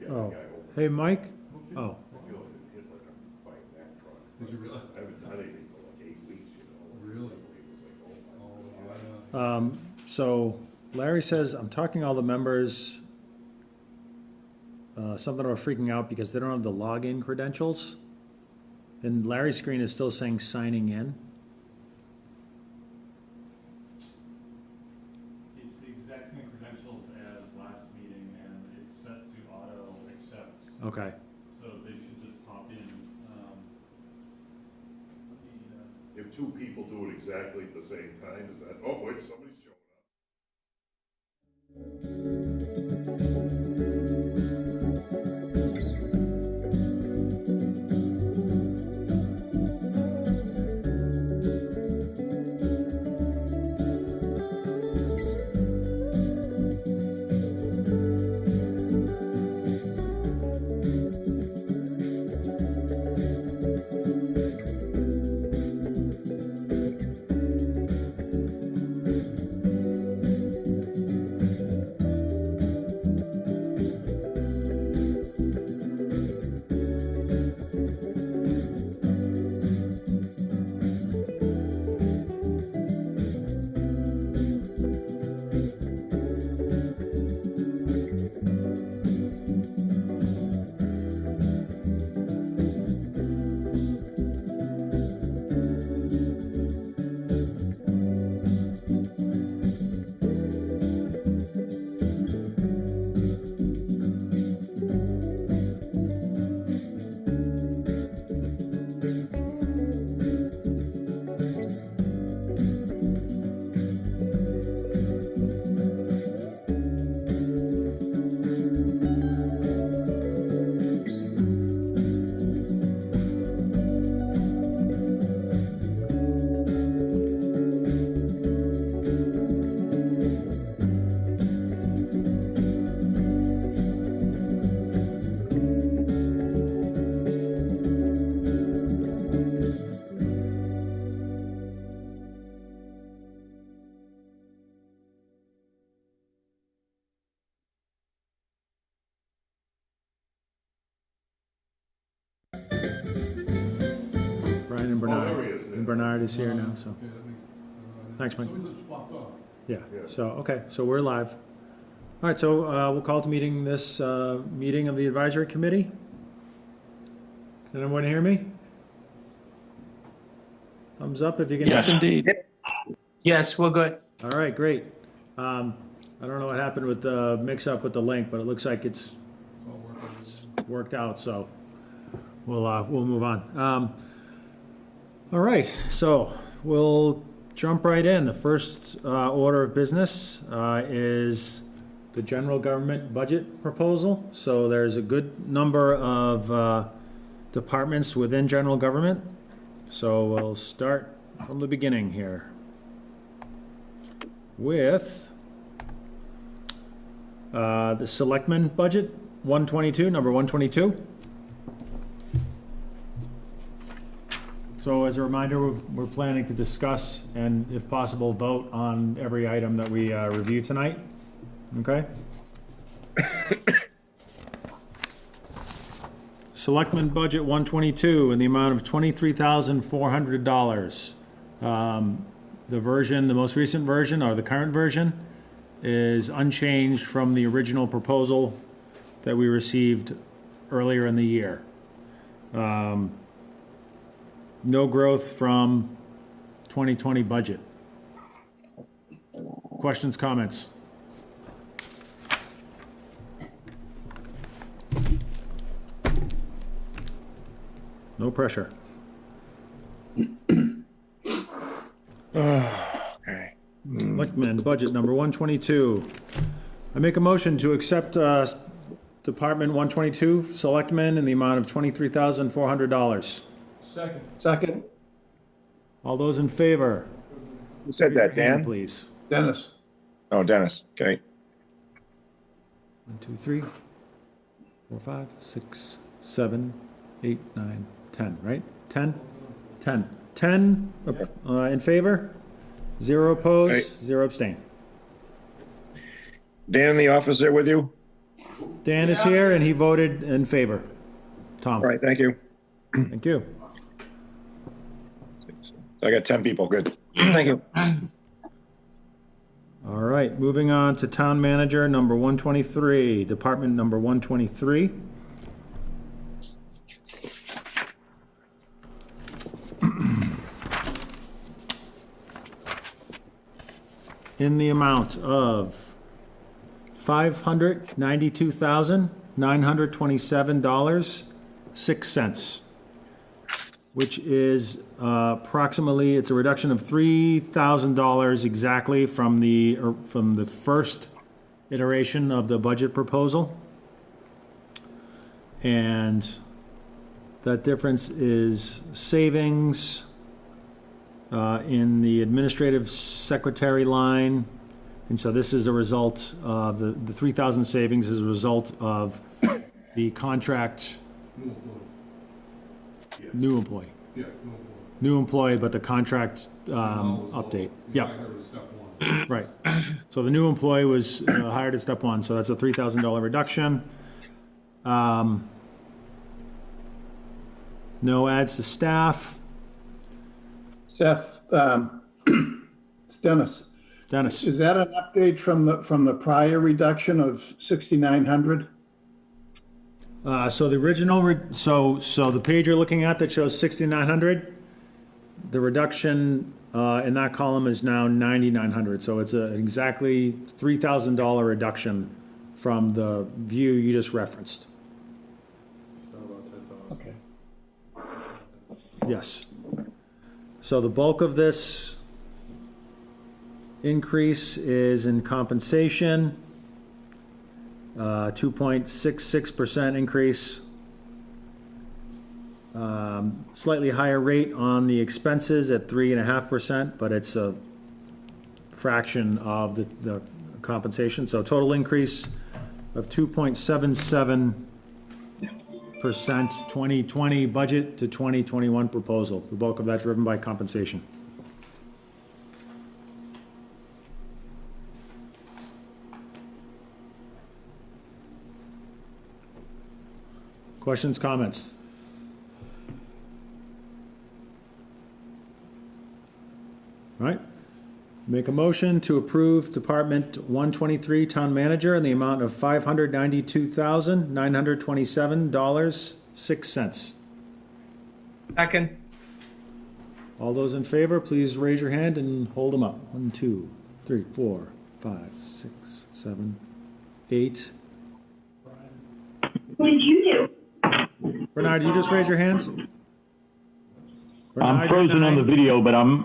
Yeah, Oh, the guy opened hey, Mike? Oh, I feel like it hit like a bike Mack truck. Did you really? I haven't done anything for like 8 weeks, you know. Really? It was like, oh my Oh, God. yeah. so Larry says, I'm talking to all the members, something about freaking out because they don't have the login credentials. And Larry's screen is still saying signing in. It's the exact same credentials as last meeting, and it's set to auto accept, Okay. so they should just pop in. If two people do it exactly at the same time, is that, oh, wait, somebody's showing up. Brian and Bernard. there he is. And Bernard is here now, so, Okay, that makes, Thanks, Mike. Somebody just popped off. yeah. Yeah. So, okay, so we're live. All right, so we'll call to meeting this meeting of the advisory committee. Can anyone hear me? Thumbs up if you can. Yes, indeed. Yes, we're good. All right, great. I don't know what happened with the mix-up with the link, but it looks like it's It's all working. worked out, so we'll move on. All right, so we'll jump right in. The first order of business is the general government budget proposal. So there's a good number of departments within general government. So we'll start from the beginning here with the selectmen budget, 122, number 122. So as a reminder, we're planning to discuss and, if possible, vote on every item that we review tonight. Okay? Selectmen budget 122 in the amount of $23,400. The version, the most recent version, or the current version, is unchanged from the original proposal that we received earlier in the year. No growth from 2020 budget. Questions, comments? No pressure. Okay. Selectmen, budget number 122. I make a motion to accept Department 122, Selectmen, in the amount of $23,400. Second. Second, All those in favor? Who said that, Raise your hand, Dan? please. Dennis. Oh, Dennis. Okay. 1, 2, 3, 4, 5, 6, 7, 8, 9, 10, right? 10? 10. 10 in favor, 0 opposed, 0 abstain. Dan in the office there with you? Dan is here and he voted in favor. Tom? All right, thank you. Thank you. I got 10 people, good. Thank you. All right, moving on to town manager, number 123, department number 123. In the amount of $592,927.06, which is approximately, it's a reduction of $3,000 exactly from the first iteration of the budget proposal. And that difference is savings in the administrative secretary line. And so this is a result of, the 3,000 savings is a result of the contract, New employee. Yes. new employee. Yeah, new employee. New employee, but the contract update. Yeah. Yep, I heard it was step one. right. So the new employee was hired at step one, so that's a $3,000 reduction. No adds to staff. Seth, it's Dennis. Dennis? Is that an update from the prior reduction of 6,900? So the original, so the page you're looking at that shows 6,900, the reduction in that column is now 9,900. So it's an exactly $3,000 reduction from the view you just referenced. Not about 10,000. Okay. Yes. So the bulk of this increase is in compensation, 2.66% increase. Slightly higher rate on the expenses at 3.5%, but it's a fraction of the compensation. So total increase of 2.77%, 2020 budget to 2021 proposal. The bulk of that driven by compensation. Questions, comments? All right. Make a motion to approve Department 123 Town Manager in the amount of $592,927.06. Second. All those in favor, please raise your hand and hold them up. 1, 2, 3, 4, 5, 6, 7, 8. What did you do? Bernard, you just raise your hands? I'm frozen on the video, but I'm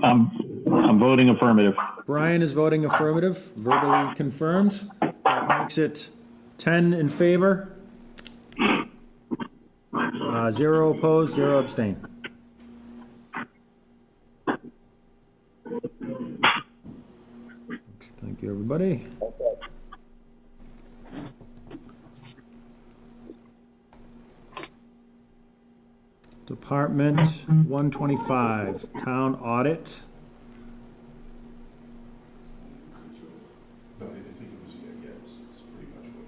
voting affirmative. Brian is voting affirmative, verbally confirmed. That makes it 10 in favor, 0 opposed, 0 abstain. Thank you, everybody. Department 125, Town Audit. No, I think it was, yeah, it's pretty much what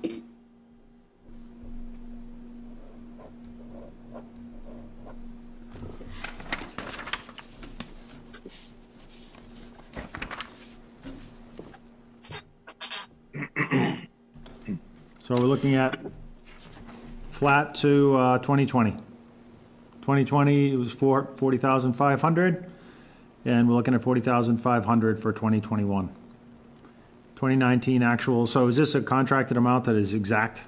he did. So we're looking at flat to 2020. 2020, it was 40,500, and we're looking at 40,500 for 2021. 2019 actual, so is this a contracted amount that is exact?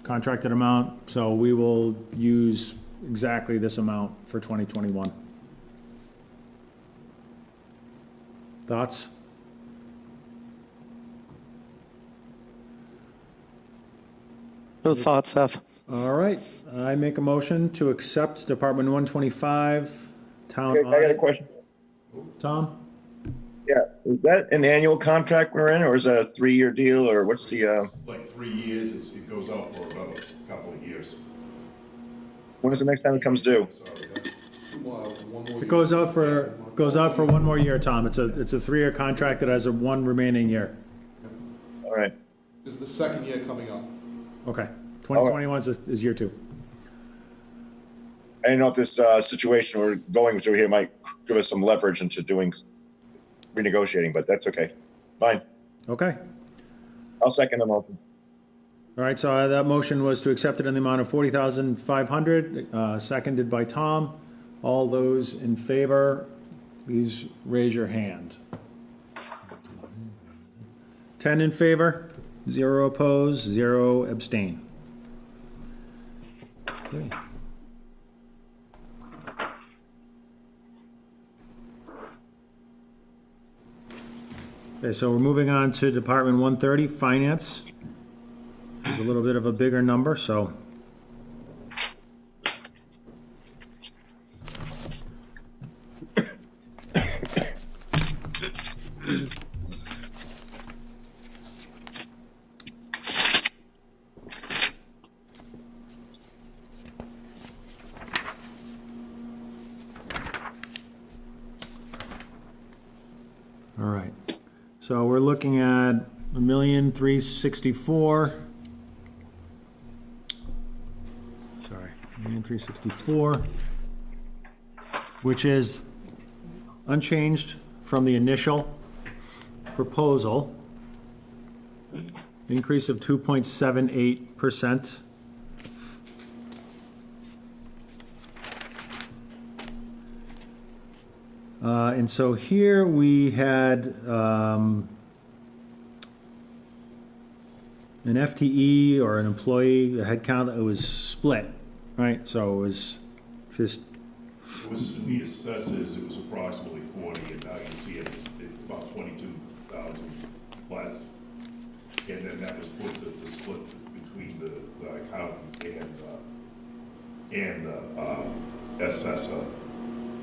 Contracted amount, so we will use exactly this amount for 2021. Thoughts? No thoughts, Seth. All right, I make a motion to accept Department 125 Town Okay, I got a Audit. question. Tom? Yeah, is that an annual contract we're in, or is that a 3-year deal, or what's the, Like 3 years, it goes out for about a couple of years. when is the next time it comes due? Sorry, Well, one more It goes out for one more year, Tom. It's a 3-year contract that has a one remaining year. all right. This is the second year coming up. Okay, 2021 is year 2. I didn't know if this situation we're going through here might give us some leverage into doing renegotiating, but that's okay. Fine. Okay. I'll second the motion. All right, so that motion was to accept it in the amount of $40,500, seconded by Tom. All those in favor, please raise your hand. 10 in favor, 0 opposed, 0 abstain. Okay. Okay, so we're moving on to Department 130, Finance. It's a little bit of a bigger number, so. All right, so we're looking at $1,364,000. Sorry, $1,364,000, which is unchanged from the initial proposal. Increase of 2.78%. And so here we had an FTE or an employee, a headcount that was split, right? So it was just, It was in the assessors, it was approximately 40, and now you see it's about 22,000 less. And then that was put the split between the accountant and assessor.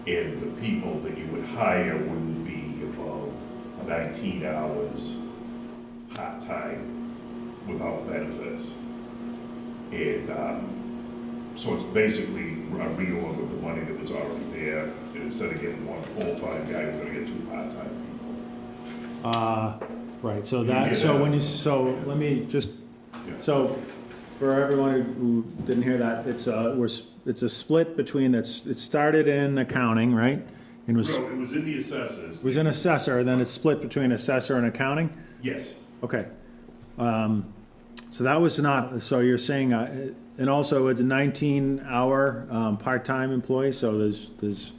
And the people that you would hire wouldn't be above 19 hours part-time without benefits. And so it's basically a reorg of the money that was already there. And instead of getting one full-time guy, we're gonna get 2 part-time people. right, so that, so when you, so let me just, so for everyone who didn't hear that, it's a split between, it started in accounting, right? And was, No, it was in the assessors. was in assessor, then it's split between assessor and accounting? Yes, Okay. So that was not, so you're saying, and also it's a 19-hour part-time employee, so there's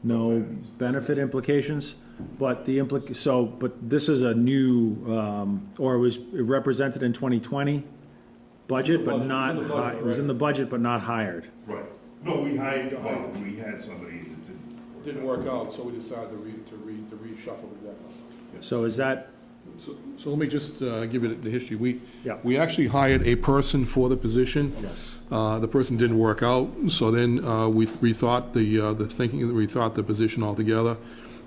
no benefit implications? But the but this is a new, or it was represented in 2020 budget, but not, it was in the budget, but not hired. right. No, we hired, well, we had somebody that Didn't work out, so we decided to reshuffle the deck. So is that, So let me just give you the history. Yeah. We actually hired a person for the position. yes, The person didn't work out, so then we rethought the thinking, rethought the position altogether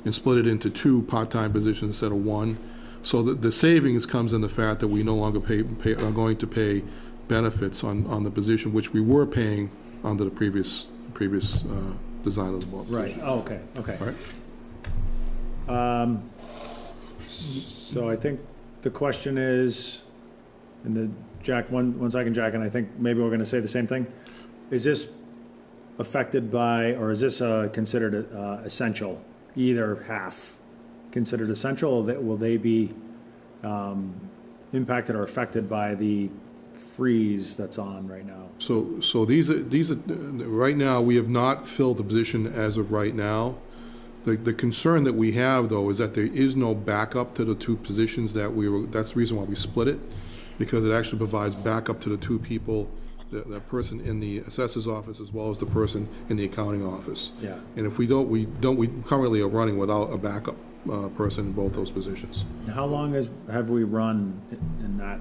and split it into 2 part-time positions instead of 1. So the savings comes in the fact that we no longer are going to pay benefits on the position, which we were paying under the previous design of the book. right, oh, okay, okay. Right? So I think the question is, and the, Jack, one second, Jack, and I think maybe we're gonna say the same thing. Is this affected by, or is this considered essential? Either half considered essential, or will they be impacted or affected by the freeze that's on right now? So these are, right now, we have not filled the position as of right now. The concern that we have, though, is that there is no backup to the 2 positions that's the reason why we split it, because it actually provides backup to the 2 people, the person in the assessor's office as well as the person in the accounting office. Yeah. And if we currently are running without a backup person in both those positions. How long have we run in that?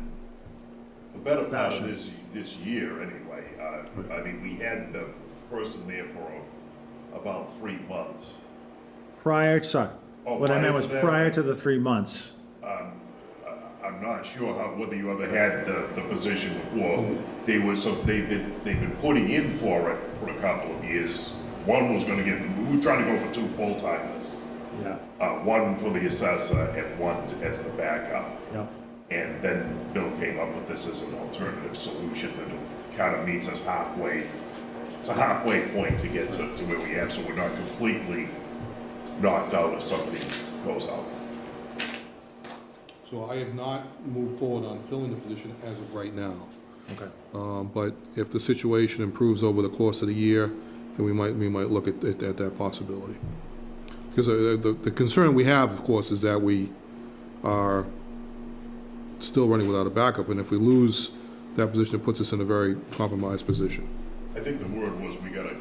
The better part of this year, anyway. I mean, we had the person there for about 3 months. Prior, sorry, Oh, what I meant prior was to that? prior to the 3 months. I'm not sure whether you ever had the position before. They've been putting in for it for a couple of years. One was gonna get, we were trying to go for 2 full-timers. Yeah, One for the assessor and one as the backup. yeah. And then Bill came up with this as an alternative solution that kind of meets us halfway. It's a halfway point to get to where we have, so we're not completely knocked out if somebody goes out. So I have not moved forward on filling the position as of right now. Okay. But if the situation improves over the course of the year, then we might look at that possibility. Because the concern we have, of course, is that we are still running without a backup, and if we lose that position, it puts us in a very compromised position. I think the word was we got a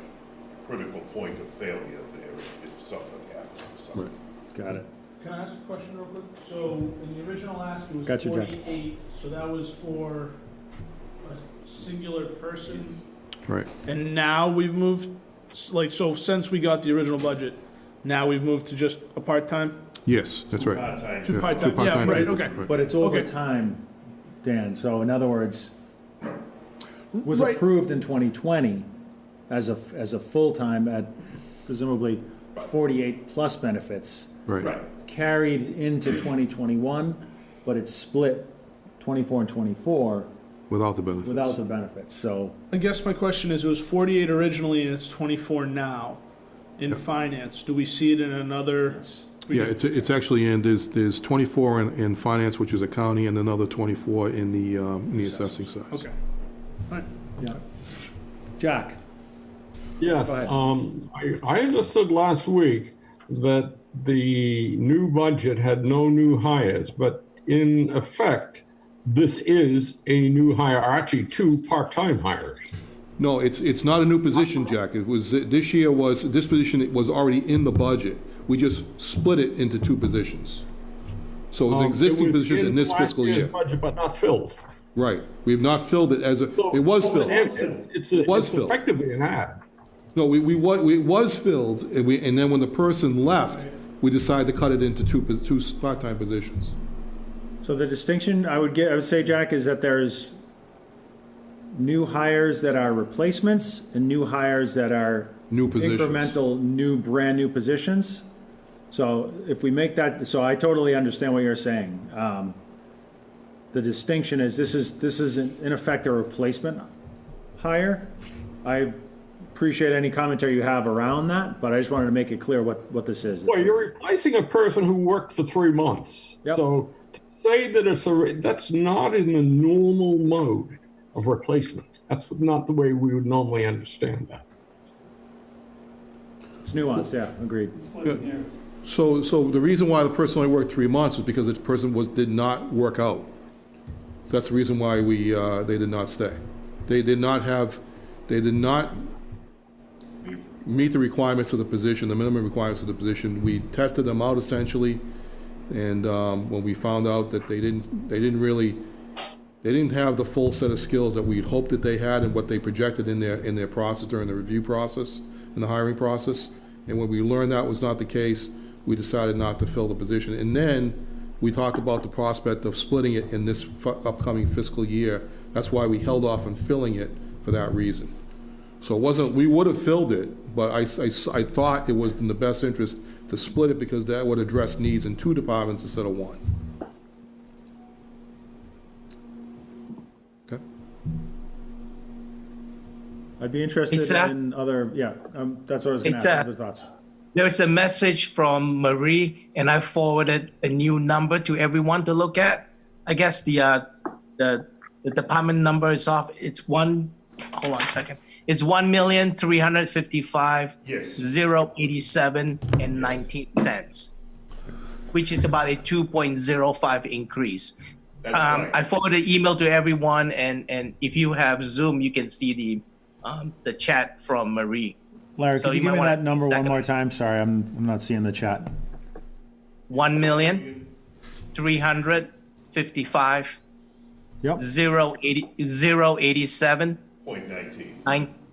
critical point of failure there if something happens to somebody. Got it. Can I ask a question real quick? So in the original ask, it was Gotcha, Jack. 48, so that was for a singular person? Right. And now we've moved, like, so since we got the original budget, now we've moved to just a part-time? Yes, that's right. Part-time. Yeah, Part-time, two part-time yeah, right, people, okay. But it's Okay. overtime, Dan, so in other words, was Right. approved in 2020 as a full-time at presumably 48 plus benefits, Right. Right. carried into 2021, but it's split 24 and 24 Without the benefits. without the benefits, so. I guess my question is, it was 48 originally and it's 24 now in finance. Do we see it in another? Yeah, it's actually in, there's 24 in finance, which is accounting, and another 24 in the assessing side. Okay. All right. Yeah. Jack? Yes, Go ahead. I understood last week that the new budget had no new hires, but in effect, this is a new hire, or actually two part-time hires. No, it's not a new position, Jack. It was, this year was, this position was already in the budget. We just split it into two positions. So it was an existing It was position in this fiscal last year's year. budget, but not filled. Right. We have not filled it as a, it was So filled. It's was filled. effectively an ad. No, it was filled, and then when the person left, we decided to cut it into two part-time positions. So the distinction I would say, Jack, is that there's new hires that are replacements and new hires that are New positions. incremental, brand new positions. So if we make that, so I totally understand what you're saying. The distinction is this is in effect a replacement hire. I appreciate any commentary you have around that, but I just wanted to make it clear what this is. Well, you're replacing a person who worked for 3 months. Yep. So to say that that's not in the normal mode of replacement. That's not the way we would normally understand that. It's nuanced, yeah, agreed. So the reason why the person only worked 3 months was because the person did not work out. So that's the reason why they did not stay. They did not meet the requirements of the position, the minimum requirements of the position. We tested them out essentially, and when we found out that they didn't have the full set of skills that we'd hoped that they had and what they projected in their process during the review process, in the hiring process. And when we learned that was not the case, we decided not to fill the position. And then we talked about the prospect of splitting it in this upcoming fiscal year. That's why we held off on filling it for that reason. So it wasn't, we would have filled it, but I thought it was in the best interest to split it because that would address needs in 2 departments instead of 1. Okay? I'd be interested It's, in other, that's what I was going it's, to ask, other thoughts. There's a message from Marie, and I forwarded a new number to everyone to look at. I guess the department number is off. It's hold on a second. It's 1,355,087 Yes. and 19 cents, which is about a 2.05 increase. That's right. I forwarded email to everyone, and if you have Zoom, you can see the chat from Marie. Larry, So can you you give might me wanna that number one second more it. time? Sorry, I'm not seeing the chat. 1,355,087 Yep.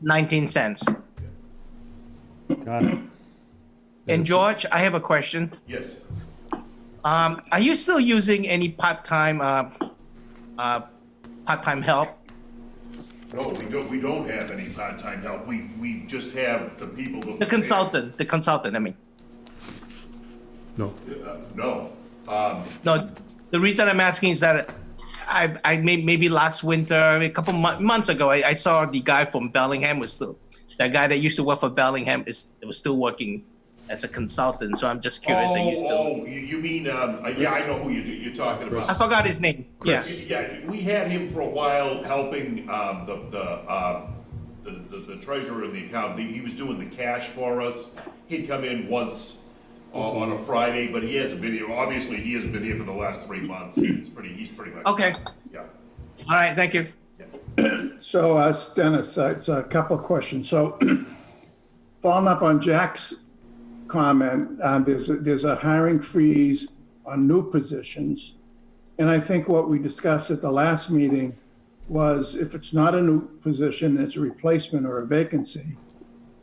19 cents. Got it. And George, I have a question. Yes. Are you still using any part-time help? No, we don't have any part-time help. We just have the people that. The consultant, I mean. No. No. No, the reason I'm asking is that maybe last winter, a couple months ago, I saw the guy from Bellingham that guy that used to work for Bellingham was still working as a consultant. So I'm just curious. Are you still? You mean, yeah, I know who you're talking about. I forgot his name. Yeah. Yeah, we had him for a while helping the treasurer in the account. He was doing the cash for us. He'd come in once on a Friday, but he hasn't been here. Obviously, he hasn't been here for the last 3 months. He's pretty much. Okay. Yeah. All right. Thank you. So, Dennis, it's a couple of questions. So, following up on Jack's comment, there's a hiring freeze on new positions. And I think what we discussed at the last meeting was if it's not a new position, it's a replacement or a vacancy,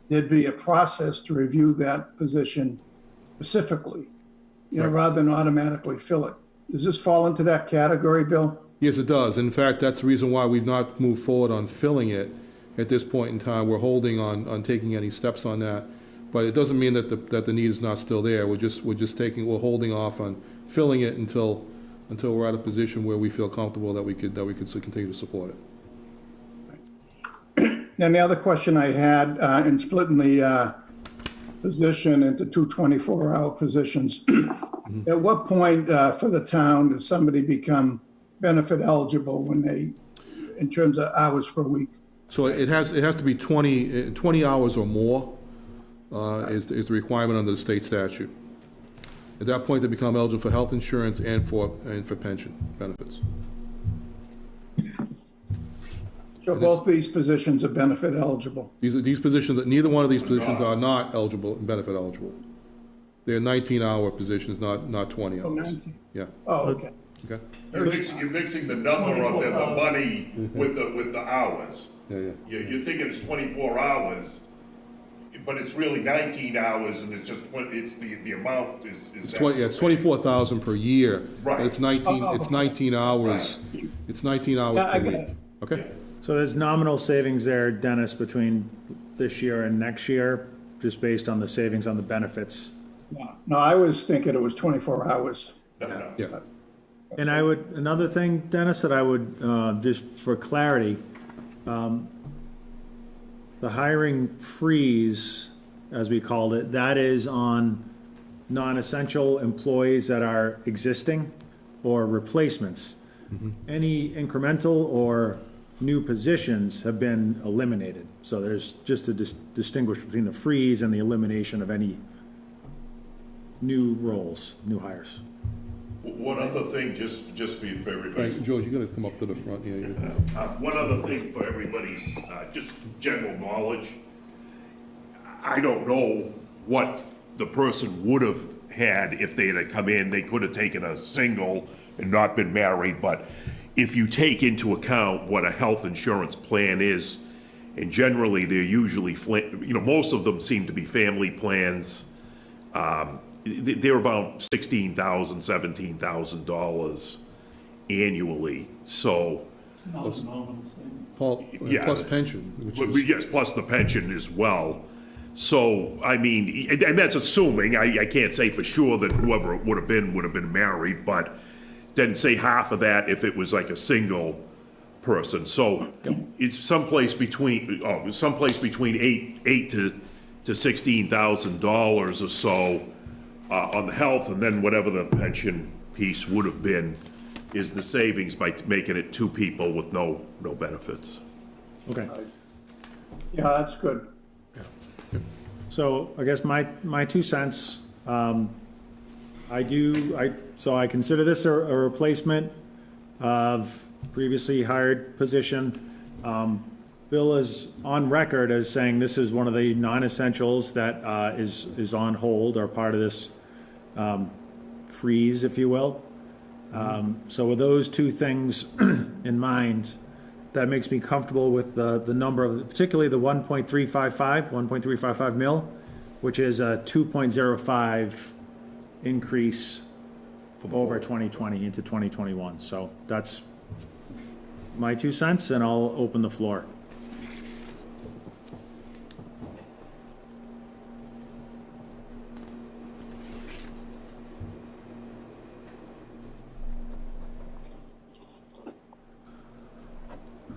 there'd be a process to review that position specifically, rather than automatically fill it. Does this fall into that category, Bill? Yes, it does. In fact, that's the reason why we've not moved forward on filling it at this point in time. We're holding on taking any steps on that. But it doesn't mean that the need is not still there. We're holding off on filling it until we're at a position where we feel comfortable that we could continue to support it. And the other question I had, in splitting the position into two 24-hour positions, at what point for the town does somebody become benefit eligible in terms of hours per week? So it has to be 20 hours or more is the requirement under the state statute. At that point, they become eligible for health insurance and for pension benefits. So both these positions are benefit eligible? These positions, neither one of these positions are not eligible, benefit eligible. They're 19-hour positions, not 20 hours. 19. Yeah. Oh, okay. Okay. You're mixing the number of the money with the hours. Yeah. You're thinking it's 24 hours, but it's really 19 hours, and it's just the amount is. It's 24,000 per year. Right. But it's 19 hours. Right. It's 19 hours Yeah, I per get week. it. Okay. So there's nominal savings there, Dennis, between this year and next year, just based on the savings on the benefits. No, I was thinking it was 24 hours. No. Yeah. And another thing, Dennis, that I would, just for clarity, the hiring freeze, as we called it, that is on non-essential employees that are existing or replacements. Any incremental or new positions have been eliminated. So there's just to distinguish between the freeze and the elimination of any new roles, new hires. One other thing, just for everybody. Thanks, George, you're gonna come up to the front here. One other thing for everybody's, just general knowledge. I don't know what the person would have had if they had come in. They could have taken a single and not been married, but if you take into account what a health insurance plan is, and generally they're usually, most of them seem to be family plans. They're about $16,000, $17,000 annually. So, Paul, Yeah. plus pension, which is. yes, plus the pension as well. So, I mean, and that's assuming, I can't say for sure that whoever it would have been married, but then say half of that if it was like a single person. So it's someplace between $8,000 to $16,000 or so on the health, and then whatever the pension piece would have been is the savings by making it two people with no benefits. Okay. Yeah, that's good. So I guess my 2 cents, so I consider this a replacement of previously hired position. Bill is on record as saying this is one of the non-essentials that is on hold or part of this freeze, if you will. So with those two things in mind, that makes me comfortable with the number of, particularly the 1.355 mil, which is a 2.05 increase over 2020 into 2021. So that's my 2 cents, and I'll open the floor.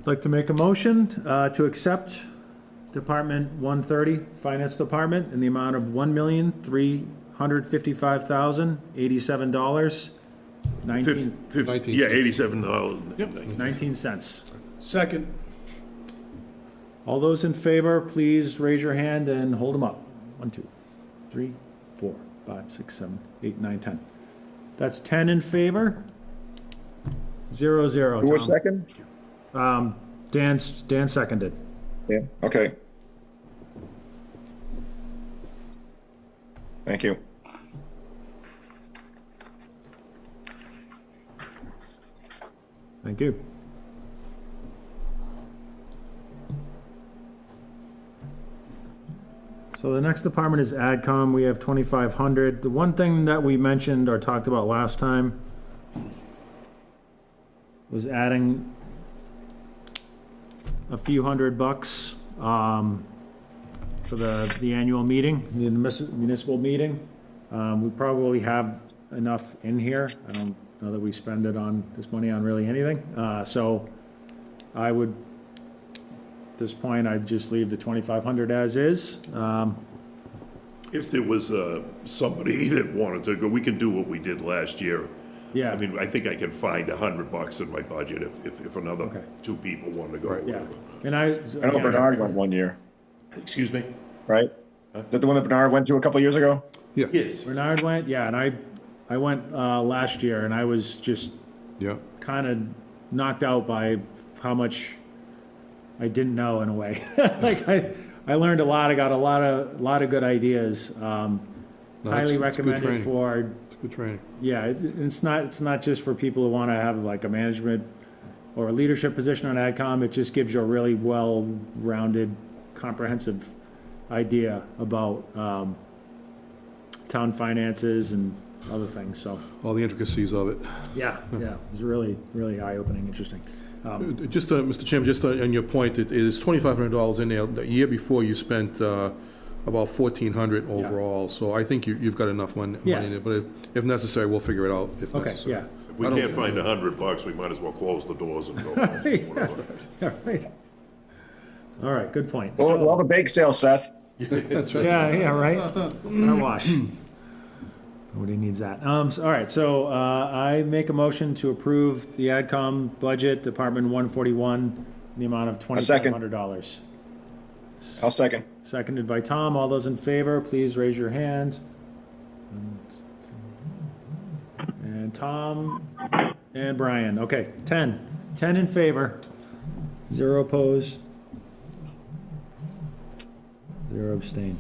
I'd like to make a motion to accept Department 130, Finance Department, in the amount of $1,355,087. 19 Yeah, $87. 19 cents. Second. All those in favor, please raise your hand and hold them up. 1, 2, 3, 4, 5, 6, 7, 8, 9, 10. That's 10 in favor. 0, 0. Who was second? Dan seconded. Yeah, okay. Thank you. Thank you. So the next department is AdCom. We have 2,500. The one thing that we mentioned or talked about last time was adding a few $100 for the annual meeting, the municipal meeting. We probably have enough in here. I don't know that we spend this money on really anything. So I would, at this point, I'd just leave the 2,500 as is. If there was somebody that wanted to go, we can do what we did last year. Yeah. I mean, I think I can find $100 in my budget if another Okay. 2 people want to go. Yeah. And I know Bernard went one year, Excuse me? right? Is that the one that Bernard went to a couple years ago? Yes. Bernard went, yeah, and I went last year, and I was just Yeah. kind of knocked out by how much I didn't know in a way. Like I learned a lot. I got a lot of good ideas. No, Highly it's good recommended training. for. It's good training. Yeah, it's not just for people who want to have like a management or a leadership position on AdCom. It just gives you a really well-rounded, comprehensive idea about town finances and other things. So All the intricacies of it. yeah, it was really, really eye-opening, interesting. Just, Mr. Chairman, just on your point, it is $2,500 in there. The year before, you spent about $1,400 overall, so I think you've got enough money Yeah. in it, but if necessary, we'll figure it out if Okay, necessary. yeah. If we can't find $100, we might as well close the doors and go. Whatever. All right. All right, good point. Well, we'll have a bake sale, Seth. Yeah, right? Car wash. Nobody needs that. All right, so I make a motion to approve the AdCom budget, Department 141, in the amount of $2,500. I'll second. Seconded by Tom. All those in favor, please raise your hand. And Tom and Brian. Okay, 10. 10 in favor, 0 opposed, 0 abstain.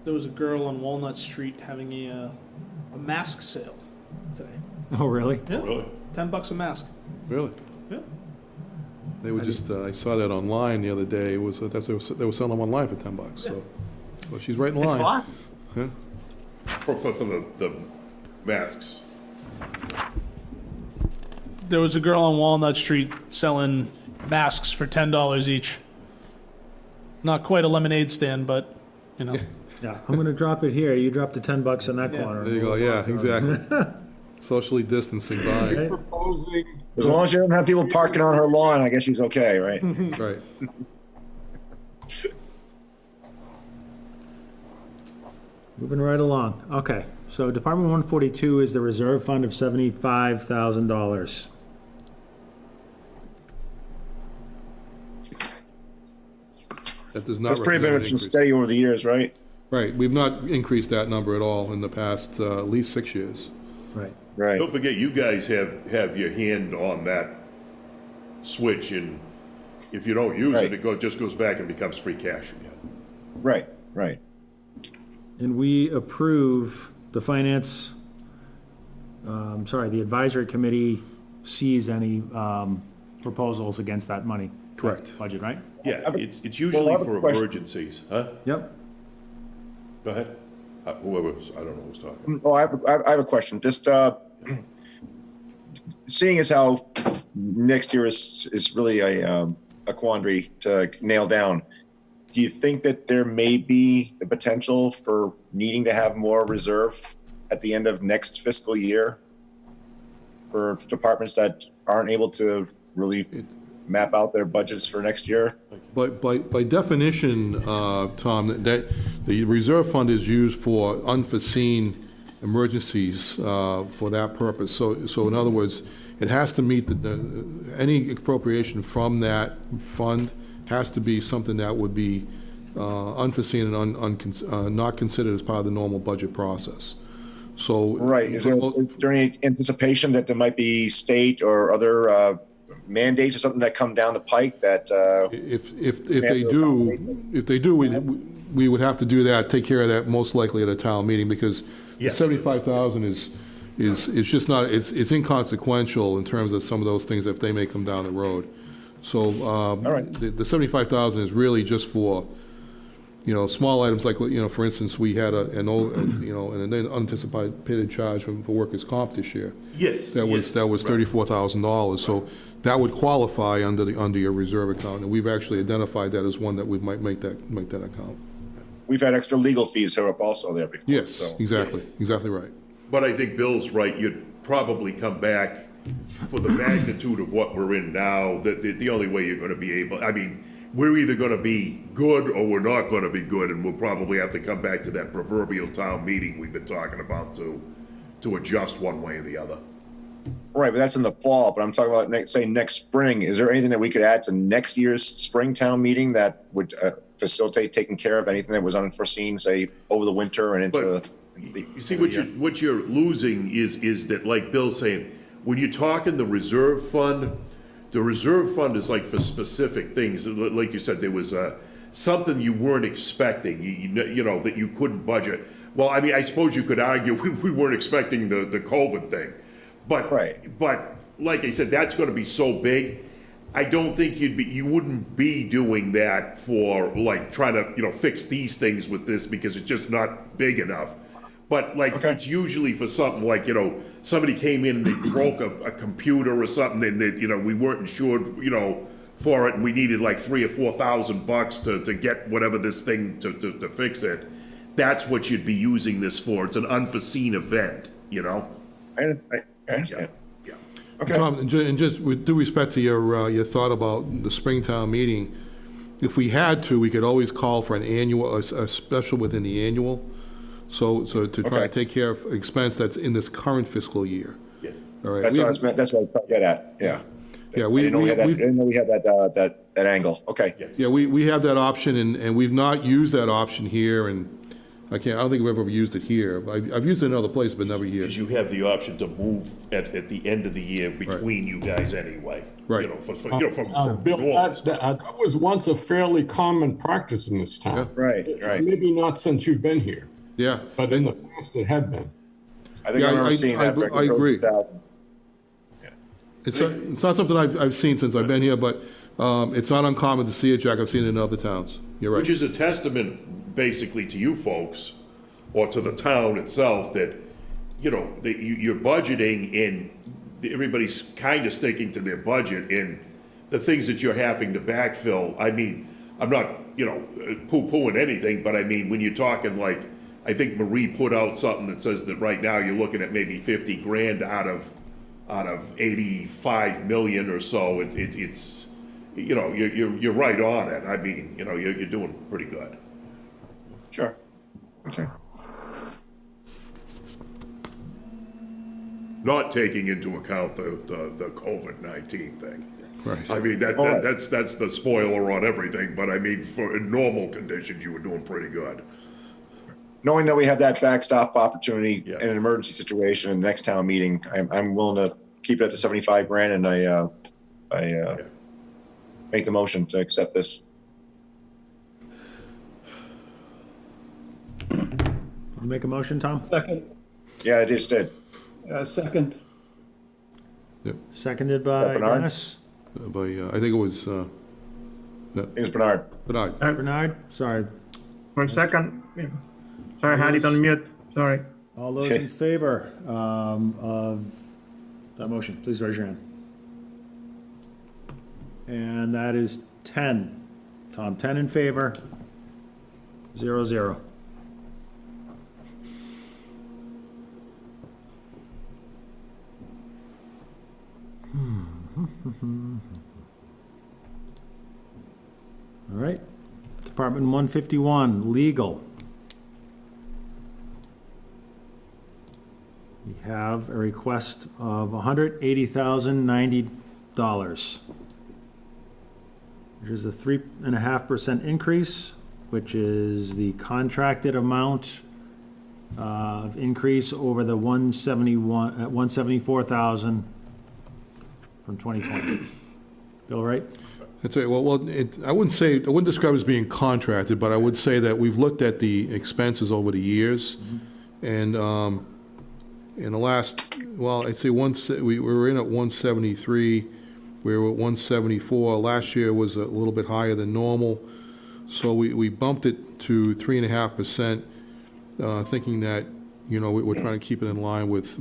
There was a girl on Walnut Street having a mask sale today. Oh, really? Yeah. Really? $10 a mask. Really? Yeah. They were just, I saw that online the other day. It was, they were selling them online for $10, so she's right in line. What? Yeah. For the masks. There was a girl on Walnut Street selling masks for $10 each. Not quite a lemonade stand, but you know. Yeah, I'm gonna drop it here. You drop the $10 in that corner. There you go, yeah, exactly. Socially distancing by, Okay. Proposing As long as you don't have people parking on her lawn, I guess she's okay, right? right. Moving right along. Okay, so Department 142 is the reserve fund of $75,000. That does not That's pretty represent an much increase. steady over the years, right? Right, we've not increased that number at all in the past at least 6 years. Right. Right. Don't forget, you guys have your hand on that switch, and if you don't use Right. it, it just goes back and becomes free cash again. Right, right. And we approve the finance, the advisory committee sees any proposals against that money. Correct. Budget, right? Yeah, it's usually I have a for question. emergencies, huh? Yep. Go ahead. Whoever's, I don't know who's talking. Oh, I have a question. Just seeing as how next year is really a quandary to nail down, do you think that there may be the potential for needing to have more reserve at the end of next fiscal year for departments that aren't able to really map out their budgets for next year? But by definition, Tom, that the reserve fund is used for unforeseen emergencies for that purpose. So in other words, it has to meet any appropriation from that fund has to be something that would be unforeseen and not considered as part of the normal budget process. So Right. Is there any anticipation that there might be state or other mandates or something that come down the pike that? If they do, we would have to do that, take care of that most likely at a town meeting, because the Yeah. 75,000 is just not, it's inconsequential in terms of some of those things if they may come down the road. So, right. the 75,000 is really just for, small items like, for instance, we had an unanticipated charge for workers' comp this year. Yes. That was $34,000. So that would qualify under your reserve account, and we've actually identified that as one that we might make that account. We've had extra legal fees here up also there before. Yes, so. exactly, exactly right. But I think Bill's right, you'd probably come back for the magnitude of what we're in now, that the only way you're gonna be able, I mean, we're either gonna be good or we're not gonna be good, and we'll probably have to come back to that proverbial town meeting we've been talking about to adjust one way or the other. Right, but that's in the fall, but I'm talking about next spring. Is there anything that we could add to next year's spring town meeting that would facilitate taking care of anything that was unforeseen, say, over the winter and into But you see, what you're losing is that, like Bill's saying, when you're talking the reserve fund is like for specific things. Like you said, there was something you weren't expecting, you know, that you couldn't budget. Well, I mean, I suppose you could argue we weren't expecting the COVID thing. But, Right. but like I said, that's gonna be so big, I don't think you wouldn't be doing that for, like, trying to, fix these things with this, because it's just not big enough. But like, Okay. it's usually for something like, somebody came in and they broke a computer or something, and that, we weren't insured, for it, and we needed like $3,000 or $4,000 to get whatever this thing to fix it. That's what you'd be using this for. It's an unforeseen event, I understand. Yeah. Okay. Tom, and just with due respect to your thought about the Springtown meeting, if we had to, we could always call for an annual, a special within the annual, so to try to Okay. take care of expense that's in this current fiscal year. Yeah. All right. That's what I was trying to get at, yeah. Yeah, I didn't know we had that angle, okay. Yeah, we have that option, and we've not used that option here, and I don't think we've ever used it here. I've used it in other places, but never here. Because you have the option to move at the end of the year between you guys anyway. Right. For Bill, normal that was once a fairly common practice in this town. Right. Maybe not since you've been here, Yeah. but in the past it had been. I think Yeah, I remember I- seeing I- that. back in I agree. 2000. It's not something I've seen since I've been here, but it's not uncommon to see it, Jack. I've seen it in other towns. You're Which right. is a testament, basically, to you folks, or to the town itself, that, that you're budgeting, and everybody's kind of sticking to their budget, and the things that you're having to backfill, I mean, I'm not, poo-pooing anything, but I mean, when you're talking like, I think Marie put out something that says that right now you're looking at maybe 50 grand out of 85 million or so, it's, you're right on it. I mean, you're doing pretty good. Sure. Okay. Not taking into account the COVID-19 thing. Right. I mean, right. that's the spoiler on everything, but I mean, in normal conditions, you were doing pretty good. Knowing that we have that backstop opportunity Yeah. in an emergency situation in the next town meeting, I'm willing to keep it at the 75 grand, and I make the motion to accept this. You make a motion, Tom? Second, Yeah, I just did. second, Seconded by Bernard? Dennis? I think it was I think it's Bernard. Bernard. Bernard? Sorry. 1 second. Sorry, I had it on mute. Sorry. All those in favor of that motion, please raise your hand. And that is 10. Tom, 10 in favor, 0. All right. Department 151, legal. We have a request of $180,090, which is a 3.5% increase, which is the contracted amount of increase over the 174,000 from 2020. Bill, right? That's right. Well, I wouldn't describe it as being contracted, but I would say that we've looked at the expenses over the years, and in the last, well, I'd say we were in at 173, we were at 174. Last year was a little bit higher than normal, so we bumped it to 3.5%, thinking that, you know, we're trying to keep it in line with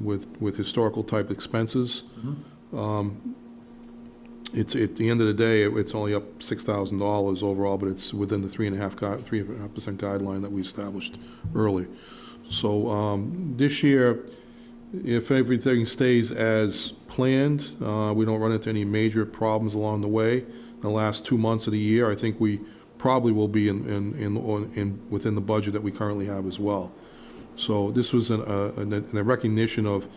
historical type expenses. It's at the end of the day, it's only up $6,000 overall, but it's within the 3.5% guideline that we established early. So this year, if everything stays as planned, we don't run into any major problems along the way. The last 2 months of the year, I think we probably will be within the budget that we currently have as well. So this was a recognition of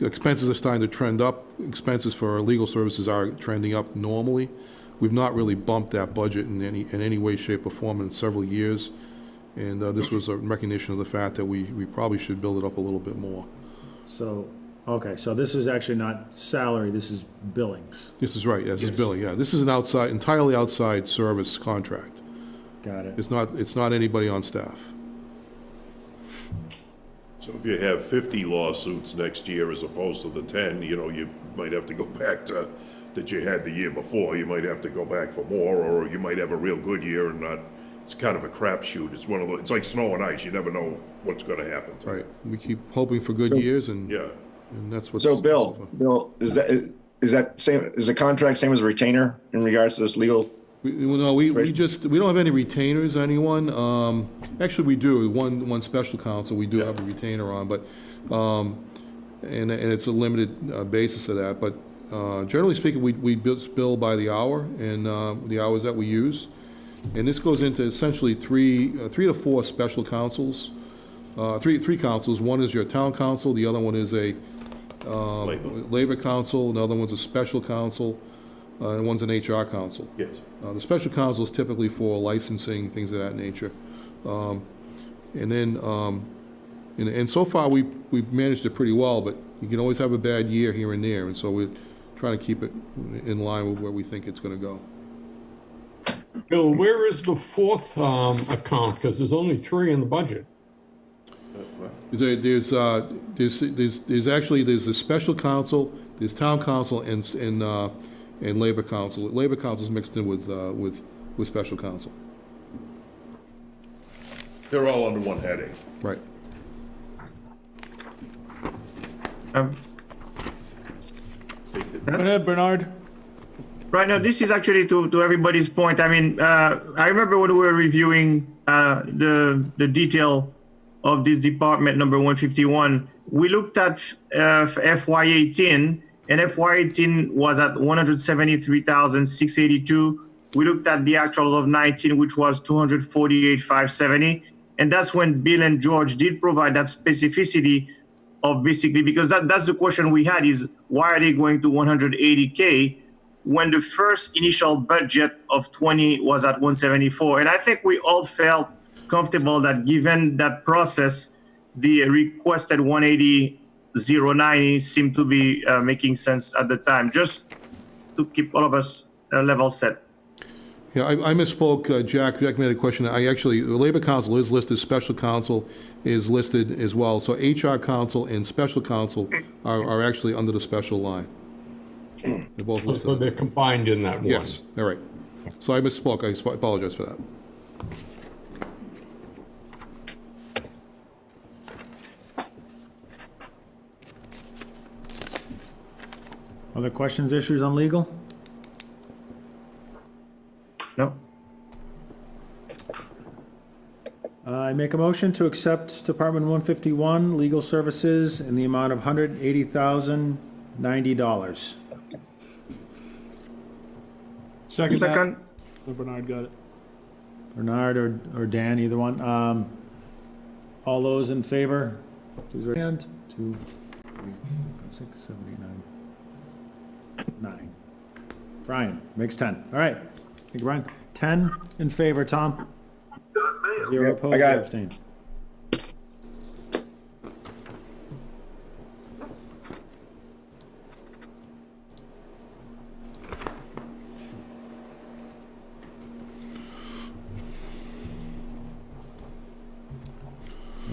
expenses are starting to trend up. Expenses for our legal services are trending up normally. We've not really bumped that budget in any way, shape, or form in several years. And this was a recognition of the fact that we probably should build it up a little bit more. So, okay, so this is actually not salary, this is billings. This is right, yes, it's billing, yeah. This is an entirely outside service contract. Got it. It's not anybody on staff. So if you have 50 lawsuits next year as opposed to the 10, you know, you might have to go back to, that you had the year before, you might have to go back for more, or you might have a real good year and not, it's kind of a crapshoot. It's one of those, it's like snow and ice, you never know what's gonna happen. Right, we keep hoping for good years, and Yeah. that's what's... So Bill, is that same, is the contract same as a retainer in regards to this legal? We don't have any retainers, anyone. Actually, we do, one special counsel, we do have a retainer on, but, and it's a limited basis of that, but generally speaking, we bill by the hour, and the hours that we use. And this goes into essentially three to four special counsels, three counsels. One is your town council, the other one is a labor council, another one's a special counsel, and one's an HR counsel. Yes. The special counsel is typically for licensing, things of that nature. And then, and so far, we've managed it pretty well, but you can always have a bad year here and there, and so we're trying to keep it in line with where we think it's gonna go. Bill, where is the fourth account? Because there's only three in the budget. There's a special counsel, there's town council, and labor council. Labor council is mixed in with special counsel. They're all under one heading. Right. Go ahead, Bernard. Right now, this is actually to everybody's point. I mean, I remember when we were reviewing the detail of this department number 151, we looked at FY18, and FY18 was at 173,682. We looked at the actuals of 19, which was 248,570, and that's when Bill and George did provide that specificity of basically, because that's the question we had, is why are they going to 180K when the first initial budget of 20 was at 174? And I think we all felt comfortable that given that process, the requested 180,090 seemed to be making sense at the time, just to keep all of us level set. Yeah, I misspoke, Jack made a question. The labor council is listed, special counsel is listed as well. So HR counsel and special counsel are actually under the special line. They're both listed. So they're combined in that one. Yes, all right. So I misspoke, I apologize for that. Other questions, issues on legal? No. I make a motion to accept Department 151 legal services in the amount of $180,090. Second. Second. Bernard got it. Bernard or Dan, either one. All those in favor, please raise your hand. 2, 3, 4, 6, 7, 8, 9. 9. Brian, makes 10. All right. Thank you, Brian. 10 in favor, Tom. 0 Yep, opposed, I got 0 it. abstained.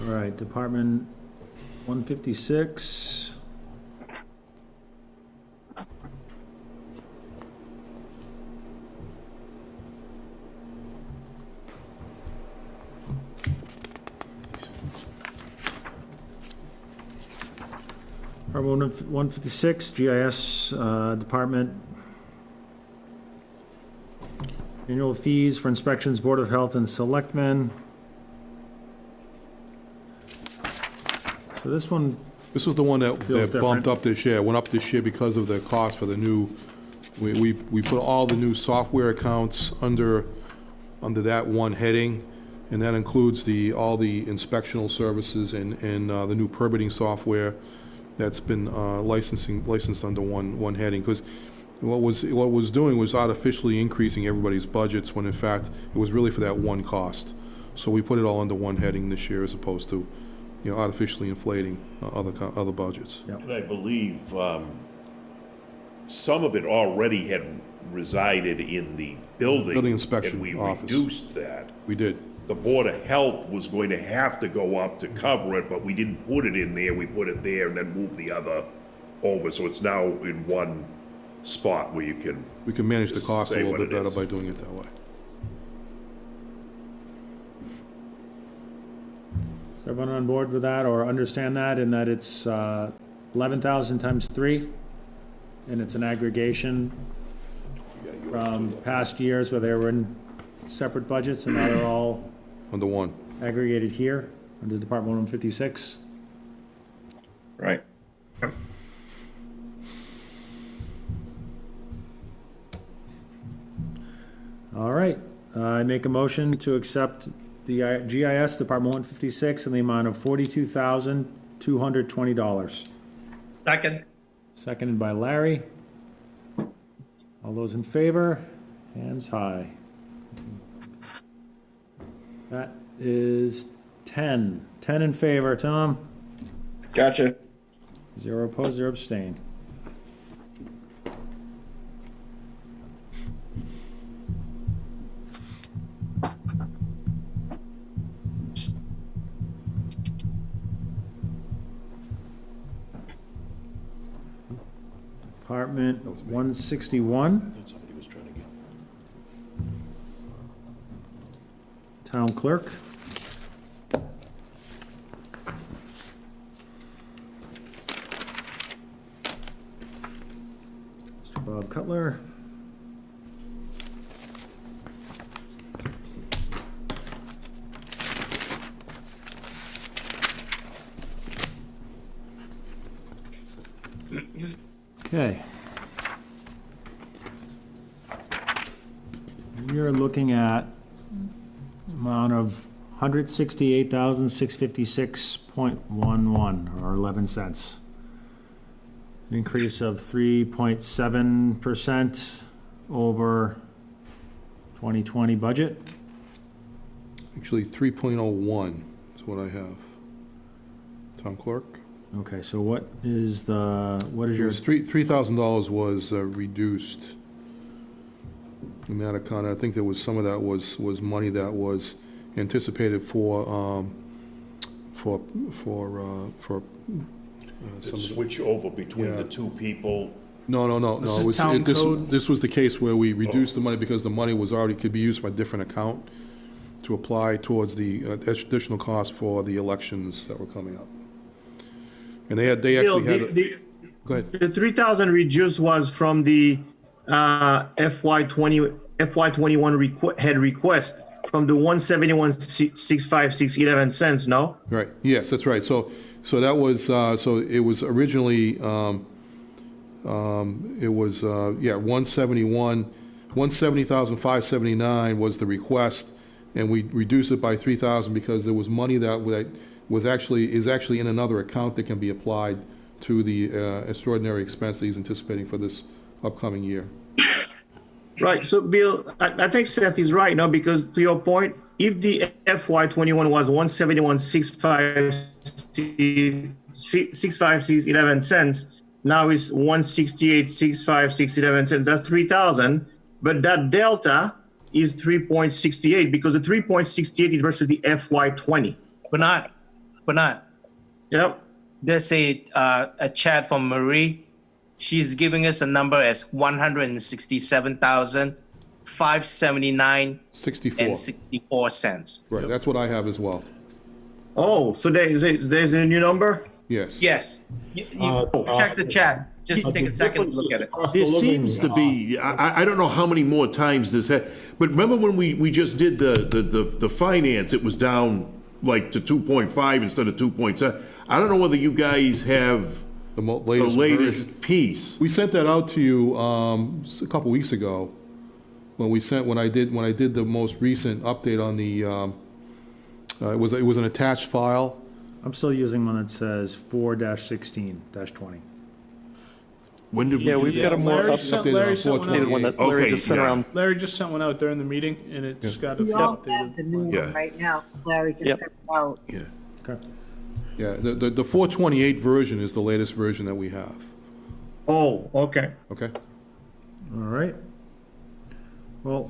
All right, Department 156. Department 156, GIS Department. Annual fees for inspections, Board of Health and Selectmen. So this one, This was the one that Feels that bumped different. up this year. It went up this year because of the cost for the new, we put all the new software accounts under that one heading, and that includes all the inspectional services and the new permitting software that's been licensed under one heading. Because what was doing was artificially increasing everybody's budgets, when in fact it was really for that one cost. So we put it all under one heading this year, as opposed to, artificially inflating other budgets. And I believe some of it already had resided in the building. Building inspection And we office. reduced that. We did. The Board of Health was going to have to go up to cover it, but we didn't put it in there. We put it there and then moved the other over. So it's now in one spot where you can. We can manage the cost a Say little what bit it better is. by doing it that way. is everyone on board with that or understand that, in that it's 11,000 times 3? And it's an aggregation from past years where they were in separate budgets and now they're all Under one. aggregated here under Department 156. Right. All right, I make a motion to accept the GIS Department 156 in the amount of $42,220. Second. Seconded by Larry. All those in favor? Hands high. That is 10. 10 in favor, Tom. Gotcha. 0 opposed, 0 abstained. Department 161. Somebody was trying to get. Town clerk. Mr. Bob Cutler. Okay. We are looking at amount of $168,656.11, or 11 cents. An increase of 3.7% over 2020 budget. Actually, 3.01 is what I have. Town clerk? Okay, so what is your, $3,000 was reduced in that account. I think there was, some of that was money that was anticipated for some of the. Switch over between the Yeah. two people. No. This It is was- town code. This was the case where we reduced the money because the money was already, could be used by a different account to apply towards the additional cost for the elections that were coming up. And they actually had, go ahead. The 3,000 reduced was from the FY21 head request from the 171,656.11 cents. No. Right, yes, that's right. So that was, so it was originally, it was, 171, $170,579 was the request, and we reduced it by $3,000 because there was money that is actually in another account that can be applied to the extraordinary expense that he's anticipating for this upcoming year. Right. So, Bill, I think Seth is right now because to your point, if the FY21 was 171.656 cents, now it's 168.656 cents. That's 3,000, but that delta is 3.68 because the 3.68 is versus the FY20. Bernard. Yep. There's a chat from Marie. She's giving us a number as 167,579 64. and 64 cents. Right, that's what I have as well. Oh, so there's a new number? Yes. Yes. You check the chat. Just take a second to look at it. There seems to be, I don't know how many more times this had, but remember when we just did the finance, it was down like to 2.5 instead of 2.7. I don't know whether you guys have The the latest piece. We sent that out to you a couple weeks ago when I did the most recent update on the it was an attached file. I'm still using one that says 4-16-20. When did we Yeah, do we've that? got a more Larry sent one updated one out. that Larry Okay, just sent yeah. around. Larry just sent one out during the meeting, and it just got We all have the updated. new Yeah. one right now. Larry just Yep. sent it out. Yeah. Okay. Yeah, the 428 version is the latest version that we have. Oh, okay. Okay. All right. Well,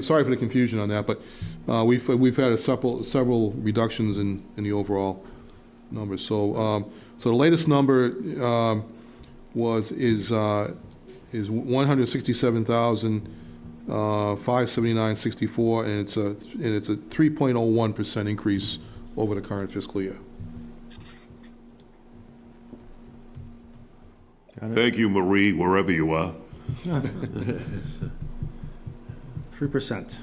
Sorry for the confusion on that, but we've had several reductions in the overall numbers. So the latest number is 167,579.64, and it's a 3.01% increase over the current fiscal year. Thank you, Marie, wherever you are. 3%.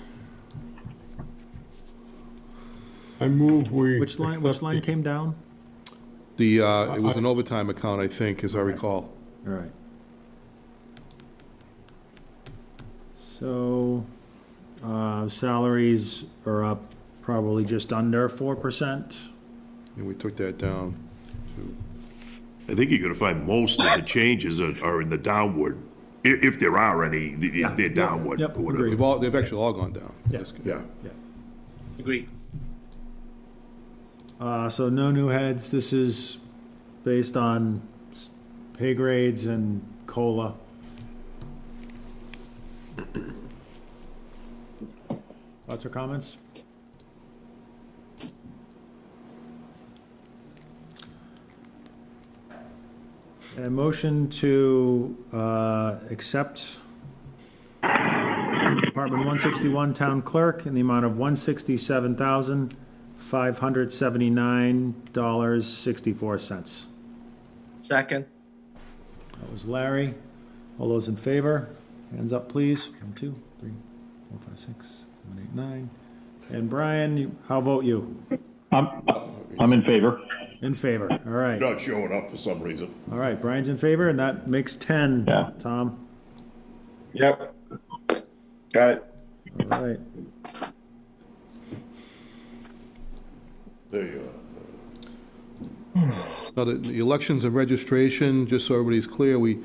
I move we. Which line came down? It was an overtime account, I think, as I recall. All right. So, salaries are up probably just under 4%. And we took that down. I think you're gonna find most of the changes are in the downward, if there are any, they're downward Yep, or whatever. agreed. They've actually all gone down. Yes. Yeah. Agreed. So no new heads. This is based on pay grades and COLA. Thoughts or comments? A motion to accept Department 161 Town Clerk in the amount of $167,579.64. Second. That was Larry. All those in favor? Hands up, please. 1, 2, 3, 4, 5, 6, 7, 8, 9. And Brian, how vote you? I'm in favor. In favor. All right. Not showing up for some reason. All right, Brian's in favor, and that makes 10, Yeah. Tom. Yep. Got it. All right. There you Now, the elections and registration, just so everybody's clear, we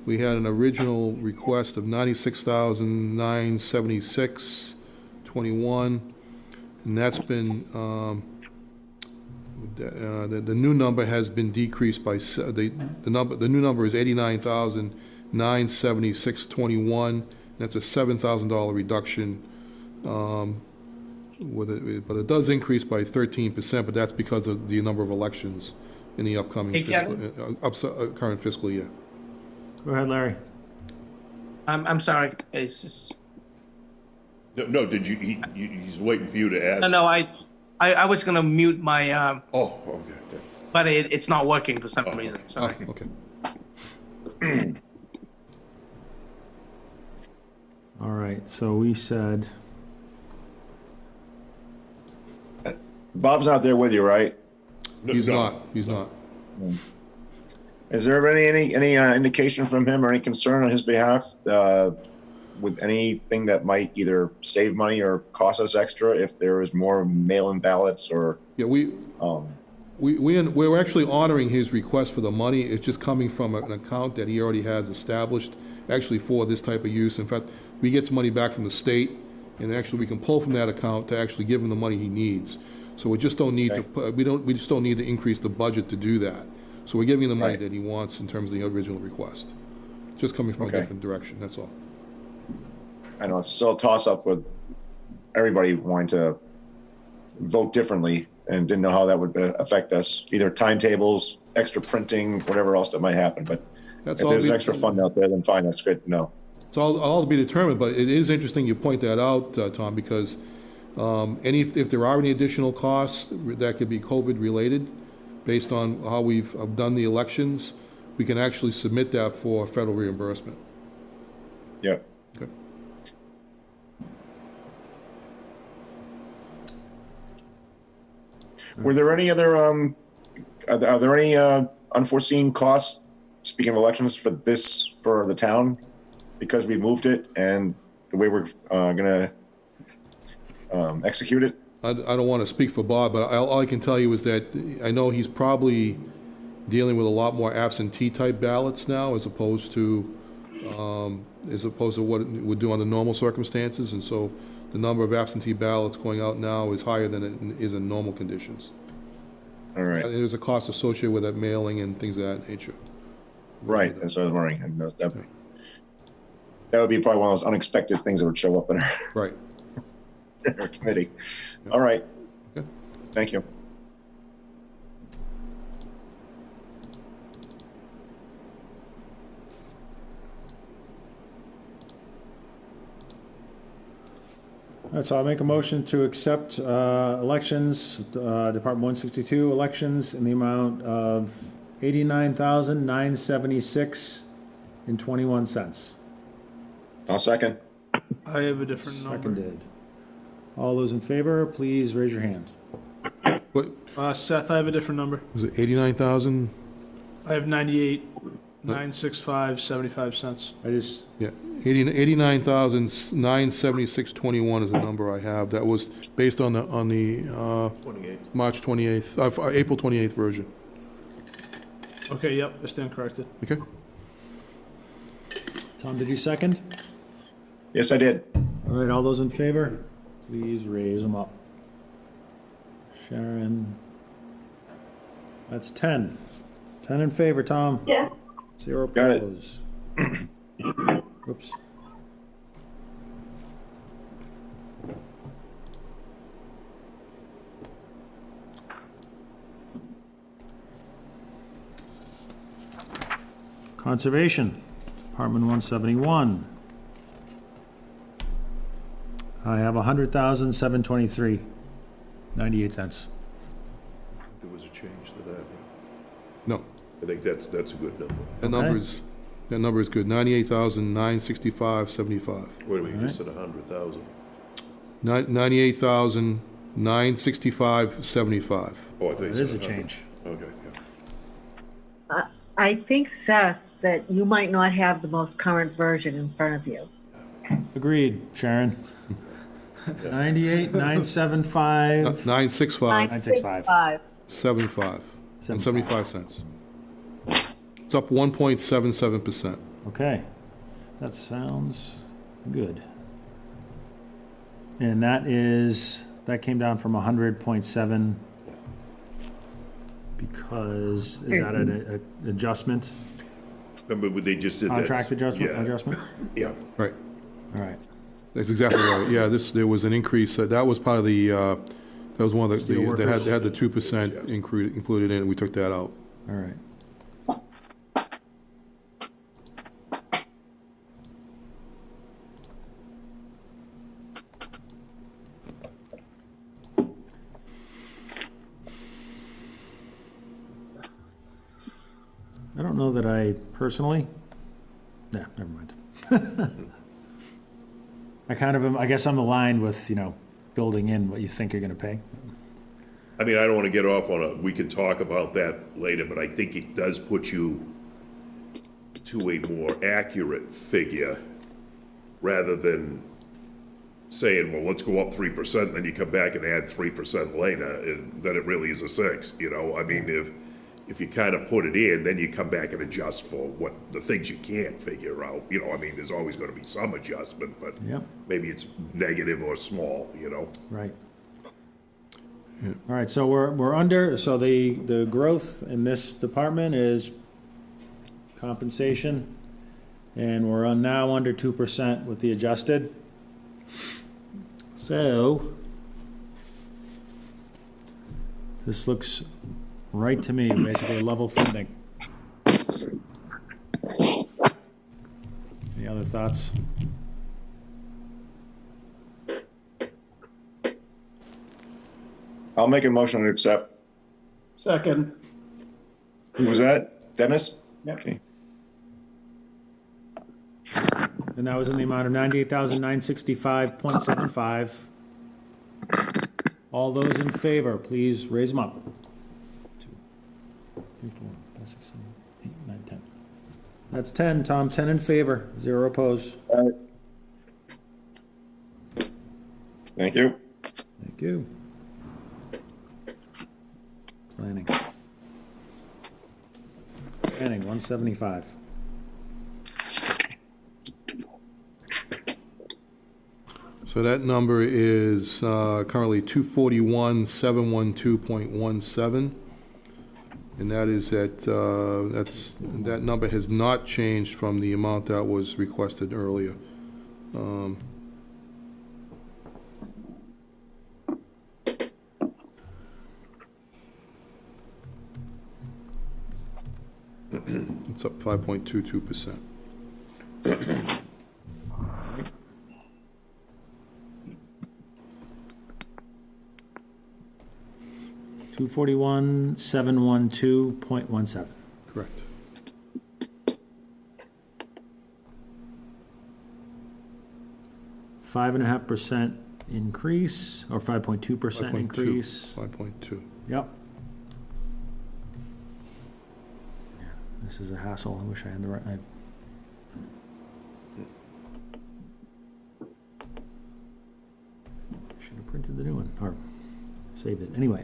had an original request of $96,976.21, and that's been, the new number has been decreased by, the new number is $89,976.21. That's a $7,000 reduction, but it does increase by 13%, but that's because of the number of elections in the upcoming Hey, Kevin? current fiscal year. Go ahead, Larry. I'm sorry. It's just, No, did you, he's waiting for you to ask. no, I was gonna mute my, Oh, okay. but it's not working for some reason. Sorry. Okay. All right, so we said, Bob's not there with you, right? He's No. not, he's not. Is there any indication from him or any concern on his behalf? with anything that might either save money or cost us extra if there is more mail-in ballots or? Yeah, we're actually honoring his request for the money. It's just coming from an account that he already has established, actually for this type of use. In fact, we get some money back from the state, and actually we can pull from that account to actually give him the money he needs. So we just don't need to, we just don't need to increase the budget to do that. So we're giving him the money that he wants in terms of the original request. Just coming from a different direction, that's all. I know it's still a toss-up with everybody wanting to vote differently and didn't know how that would affect us, either timetables, extra printing, whatever else that might happen. But That's if all there's we- extra fund out there, then fine, that's great to know. It's all to be determined, but it is interesting you point that out, Tom, because if there are any additional costs that could be COVID-related, based on how we've done the elections, we can actually submit that for federal reimbursement. Yeah. Okay. Were there any other, are there any unforeseen costs, speaking of elections, for the town? Because we moved it and the way we're gonna execute it? I don't want to speak for Bob, but all I can tell you is that I know he's probably dealing with a lot more absentee-type ballots now as opposed to what it would do under normal circumstances. And so the number of absentee ballots going out now is higher than it is in normal conditions. All right. And there's a cost associated with that mailing and things of that nature. Right, that's what I was wondering. And that would be probably one of those unexpected things that would show up in our, Right. in our committee. All right. Okay. Thank you. All right, so I'll make a motion to accept elections, Department 162 elections in the amount of $89,976.21. I'll second. I have a different number. Seconded. All those in favor, please raise your hand. What, Seth, I have a different number. was it 89,000? I have 98,965.75 cents. I just, Yeah, 89,976.21 is the number I have. That was based on the 28th. March 28th, April 28th version. Okay, yep, I stand corrected. Okay? Tom, did you second? Yes, I did. All right, all those in favor, please raise them up. Sharon. That's 10. 10 in favor, Tom. Yeah. 0 Got it. opposed. Oops. Conservation, Department 171. I have 100,723.98 cents. There was a change to that. No, I think that's a good number. that number is good, 98,965.75. Wait a minute, you just said 100,000. 98,965.75. Oh, I think It is a change. Okay, yeah. I think, Seth, that you might not have the most current version in front of you. Agreed, Sharon. 98, 975, 965, 965. 75, and 75 cents. It's up 1.77%. Okay, that sounds good. And that came down from 100.7 because, is that an adjustment? Remember when they just did that? Contract adjustment? Yeah. Adjustment? Yeah. Right. All right. That's exactly right. Yeah, there was an increase. That was part of the, that was one of Steel they workers? had the 2% included in it. We took that out. All right. I don't know that I personally, never mind. I kind of am, I guess I'm aligned with, building in what you think you're going to pay. I mean, I don't want to get off on we can talk about that later, but I think it does put you to a more accurate figure rather than saying, well, let's go up 3%, then you come back and add 3% later, and then it really is a 6, you know? I mean, if you kind of put it in, then you come back and adjust for what, the things you can't figure out, you know? I mean, there's always gonna be some adjustment, but Yep. maybe it's negative or small, you know? Right. All right, so we're under, so the growth in this department is compensation, and we're on now under 2% with the adjusted. So, this looks right to me, basically level funding. Any other thoughts? I'll make a motion to accept. Second. Who was that? Dennis? Yep. Okay. And that was in the amount of 98,965.75. All those in favor, please raise them up. 2, 3, 4, 5, 6, 7, 8, 9, 10. That's 10, Tom. 10 in favor, 0 opposed. Thank you. Thank you. Planning. Planning, 175. So that number is currently 241,712.17. And that is that number has not changed from the amount that was requested earlier. It's up 5.22%. 241,712.17. Correct. Five and a half percent increase, or 5.2% increase. 5.2. Yep. Yeah, this is a hassle. I wish I had the right. Should have printed the new one, or saved it. Anyway,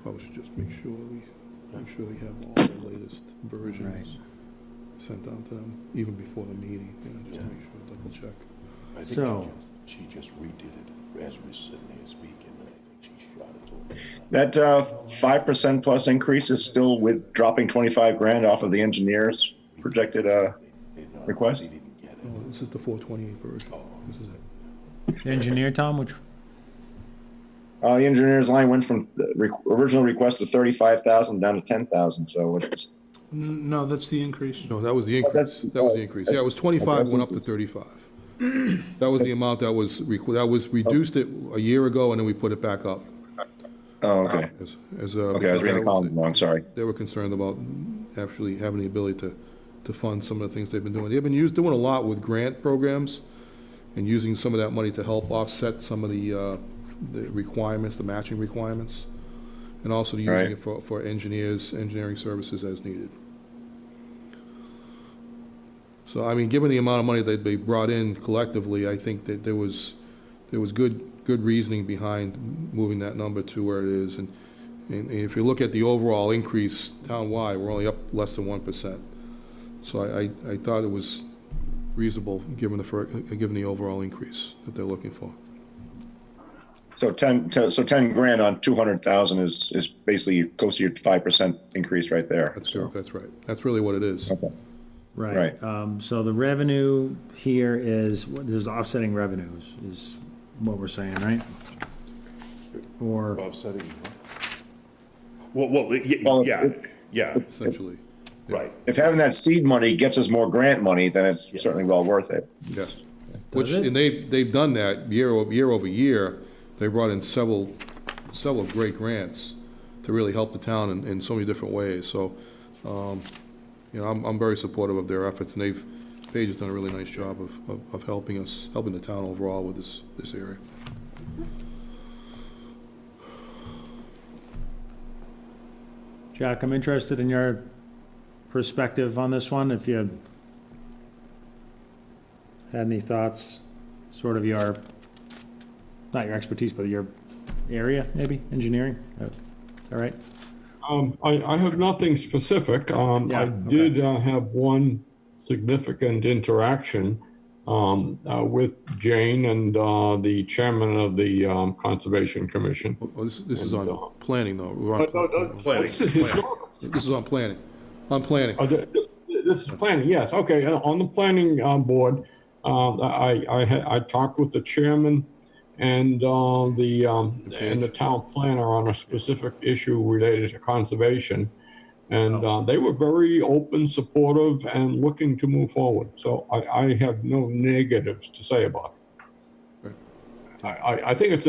Probably should just make sure they have all the latest versions sent out to them, even before the meeting, just to make sure, double check. I think So- she just redid it as we're sitting here speaking, and I think she shot it to him. That 5% plus increase is still with dropping 25 grand off of the engineer's projected request? He didn't get it. Oh, this is the 428 version. This is it. the engineer, Tom, which, The engineer's line went from the original request of 35,000 down to 10,000, so it's, No, that's the increase. No, that was the increase. That was the increase. Yeah, it was 25, went up to 35. That was the amount that was reduced it a year ago, and then we put it back up. oh, okay. Okay, I was reading the column wrong, sorry. They were concerned about actually having the ability to fund some of the things they've been doing. They've been doing a lot with grant programs and using some of that money to help offset some of the requirements, the matching requirements, and also using Right. it for engineering services as needed. So, I mean, given the amount of money that they brought in collectively, I think that there was good reasoning behind moving that number to where it is. And if you look at the overall increase townwide, we're only up less than 1%. So I thought it was reasonable, given the overall increase that they're looking for. So 10 grand on 200,000 is basically close to your 5% increase right there. That's correct. That's right. That's really what it is. Okay. right. So the revenue here is, there's offsetting revenues, is what we're saying, right? Or, Offsetting. Well, yeah, Essentially. right. If having that seed money gets us more grant money, then it's certainly well worth it. Yes. Does it? And they've done that year over year. They brought in several great grants to really help the town in so many different ways. So, I'm very supportive of their efforts, and Paige has done a really nice job of helping the town overall with this area. Jack, I'm interested in your perspective on this one, if you, had any thoughts, sort of your, not your expertise, but your area, maybe, engineering? Is that right? I have nothing specific. Yeah, I did have one significant interaction with Jane and the chairman of the Conservation Commission. Well, this is on planning, though. We're on- Planning. This is historical. This is on planning. On planning. This is planning, yes. Okay, on the planning board, I talked with the chairman and the town planner on a specific issue related to conservation. And they were very open, supportive, and looking to move forward. So I have no negatives to say about it. I think it's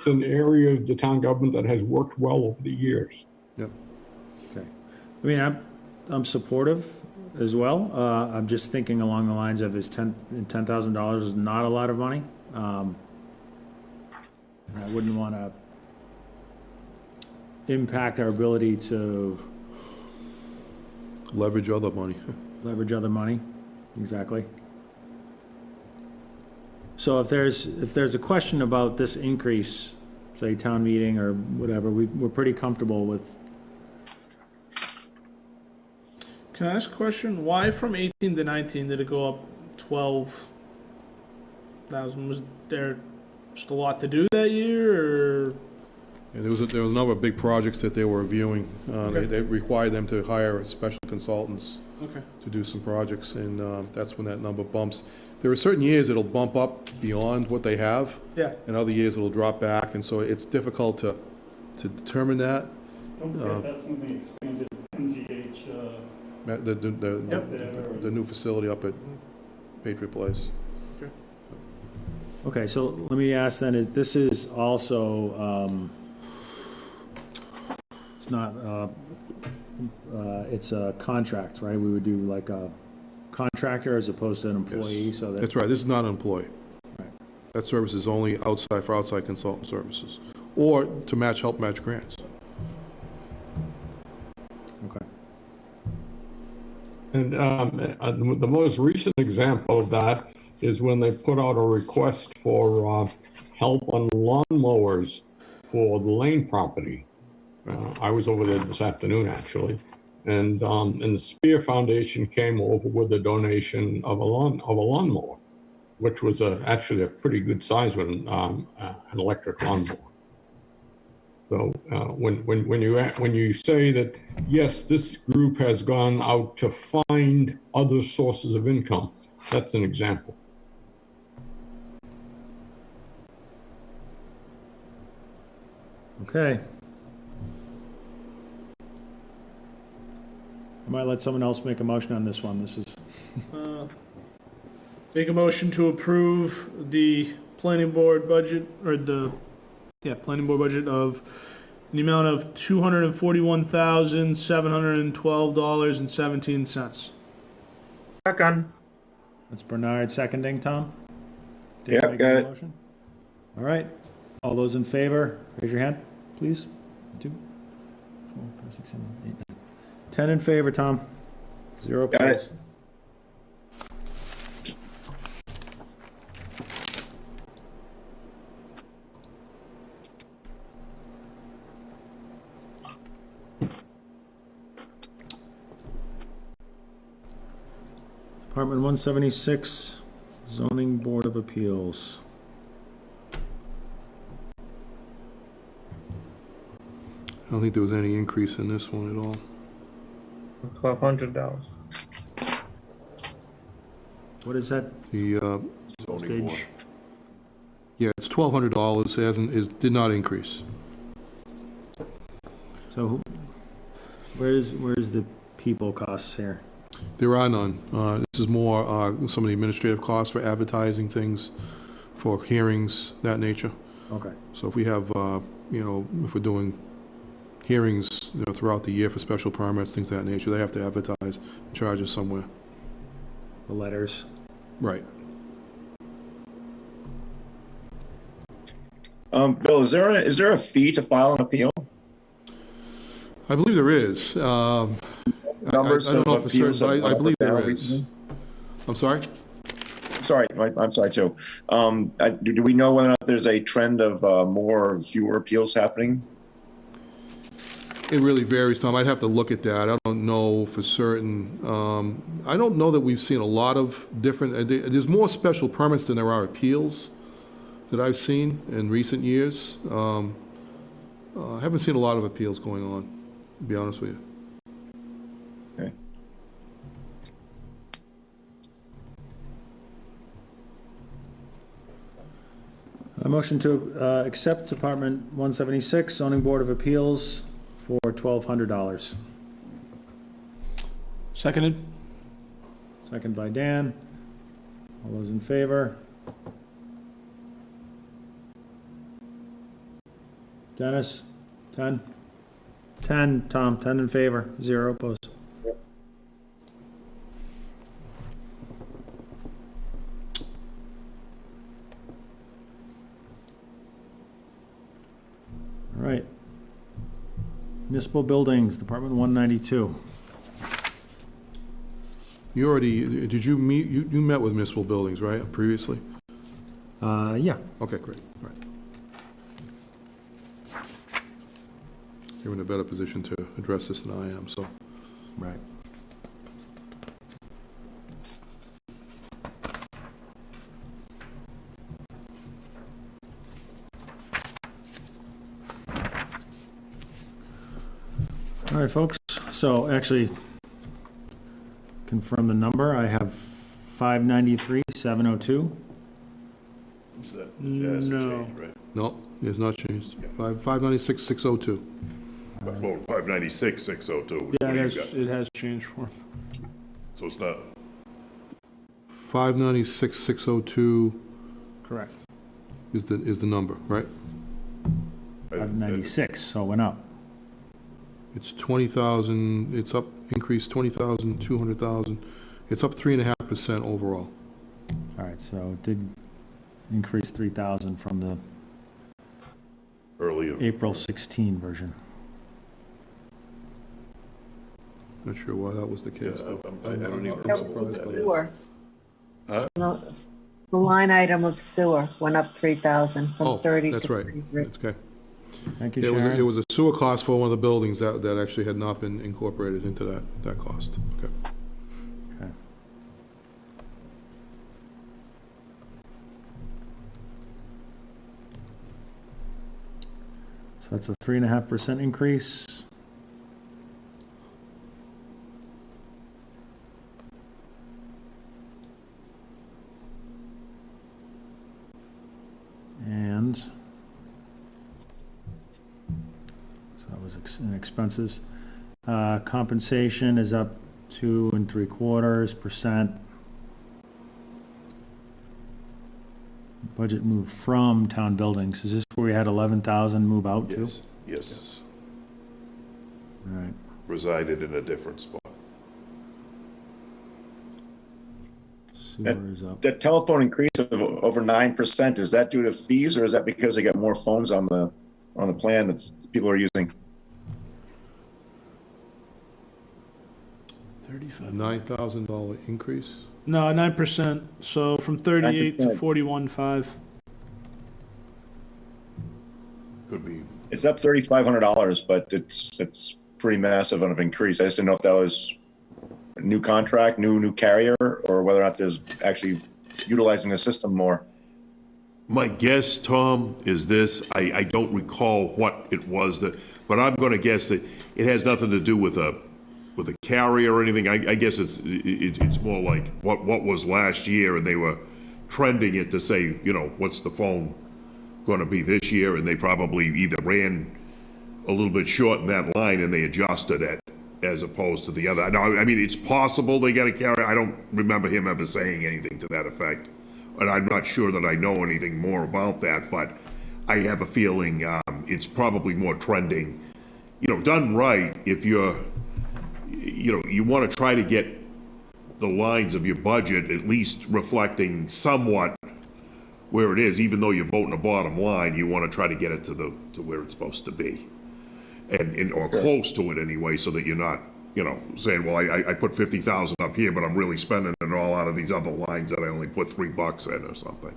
an area of the town government that has worked well over the years. Yep. Okay. I mean, I'm supportive as well. I'm just thinking along the lines of $10,000 is not a lot of money. I wouldn't want to impact our ability to Leverage other money. leverage other money. Exactly. So if there's a question about this increase, say town meeting or whatever, we're pretty comfortable with. Can I ask a question? Why from 18 to 19 did it go up 12,000? Was there just a lot to do that year, or? And there was a number of big projects that they were reviewing. They required them to hire special consultants Okay. to do some projects, and that's when that number bumps. There are certain years it'll bump up beyond what they have, Yeah. and other years it'll drop back, and so it's difficult to determine that. Don't forget that's when they expanded NGH, The new facility up at Patriot Place. Okay, so let me ask then, this is also, it's not, it's a contract, right? We would do like a contractor as opposed to an employee, so that. That's right, this is not an employee. Right. That service is only for outside consultant services, or to help match grants. Okay. And the most recent example of that is when they put out a request for help on lawnmowers for the Lane property. I was over there this afternoon, actually, and the Spear Foundation came over with a donation of a lawnmower, which was actually a pretty good size one, an electric lawnmower. So when you say that, yes, this group has gone out to find other sources of income, that's an example. Okay. I might let someone else make a motion on this one. This is, Make a motion to approve the planning board budget, or planning board budget of the amount of $241,712.17. Second. that's Bernard seconding, Tom? Yeah, Dave, you got a it. motion? All right. All those in favor, raise your hand, please. 2, 4, 5, 6, 7, 8, 9. 10 in favor, Tom. 0 Got it. opposed. Department 176, Zoning Board of Appeals. I don't think there was any increase in this one at all. $1,200. What is that The, Zoning board. stage? yeah, it's $1,200, did not increase. So where's the people costs here? There are none. This is more some of the administrative costs for advertising things, for hearings, that nature. Okay. So if we have, if we're doing hearings, throughout the year for special permits, things of that nature, they have to advertise and charge us somewhere. The letters. Right. Bill, is there a fee to file an appeal? I believe there is. I Numbers don't know of for certain, appeals but I up believe and down there is. recently? I'm sorry? sorry, I'm sorry, Joe. Do we know whether or not there's a trend of more or fewer appeals happening? It really varies, Tom. I'd have to look at that. I don't know for certain. I don't know that we've seen a lot of different, there's more special permits than there are appeals that I've seen in recent years. I haven't seen a lot of appeals going on, to be honest with you. Okay. A motion to accept Department 176 zoning board of appeals for $1,200. Seconded. Second by Dan. All those in favor? Dennis? 10? 10, Tom, 10 in favor, 0 opposed. All right. Municipal Buildings, Department 192. You already, did you meet, you met with municipal buildings, right, previously? Yeah. Okay, great, all right. You're in a better position to address this than I am, so. Right. All right, folks, so actually, confirm the number, I have 593,702. That hasn't No. changed, right? No, it has not changed. 596,602. Well, 596,602. Yeah, What do you got? it has changed for. So it's not, 596,602 Correct. is the number, right? 596, so it went up. It's 20,000, it's up, increased 20,000, 200,000. It's up 3.5% overall. All right, so it did increase 3,000 from the earlier. April 16 version. Not sure why that was the case. Yeah, though. I don't even No, know what that is. sewer. Huh? No, the line item of sewer went up 3,000 Oh, from 30 to that's right. 33. That's okay. Thank you, It Sharon. was a sewer cost for one of the buildings that actually had not been incorporated into that cost. Okay. Okay. So that's a 3.5% increase. And so that was in expenses. Compensation is up 2.75%. Budget moved from town buildings. Is this where we had 11,000 move out to? Yes, yes. All right. Resided in a different spot. Sewer is up. That telephone increase of over 9%, is that due to fees or is that because they got more phones on the plan that people are using? $9,000 increase? No, 9%. So from 38 to 9%. 41.5. Could be, It's up $3,500, but it's pretty massive of an increase. I just didn't know if that was a new contract, new carrier, or whether or not there's actually utilizing the system more. My guess, Tom, is this, I don't recall what it was that, but I'm gonna guess that it has nothing to do with a carrier or anything. I guess it's more like what was last year, and they were trending it to say, you know, what's the phone gonna be this year, and they probably either ran a little bit short in that line and they adjusted it as opposed to the other. No, I mean, it's possible they got a carrier. I don't remember him ever saying anything to that effect. And I'm not sure that I know anything more about that, but I have a feeling it's probably more trending. You know, done right, if you want to try to get the lines of your budget at least reflecting somewhat where it is, even though you're voting a bottom line, you want to try to get it to where it's supposed to be. And or close to it anyway, so that you're not you know, saying, well, I put 50,000 up here, but I'm really spending it all out of these other lines that I only put $3 in or something.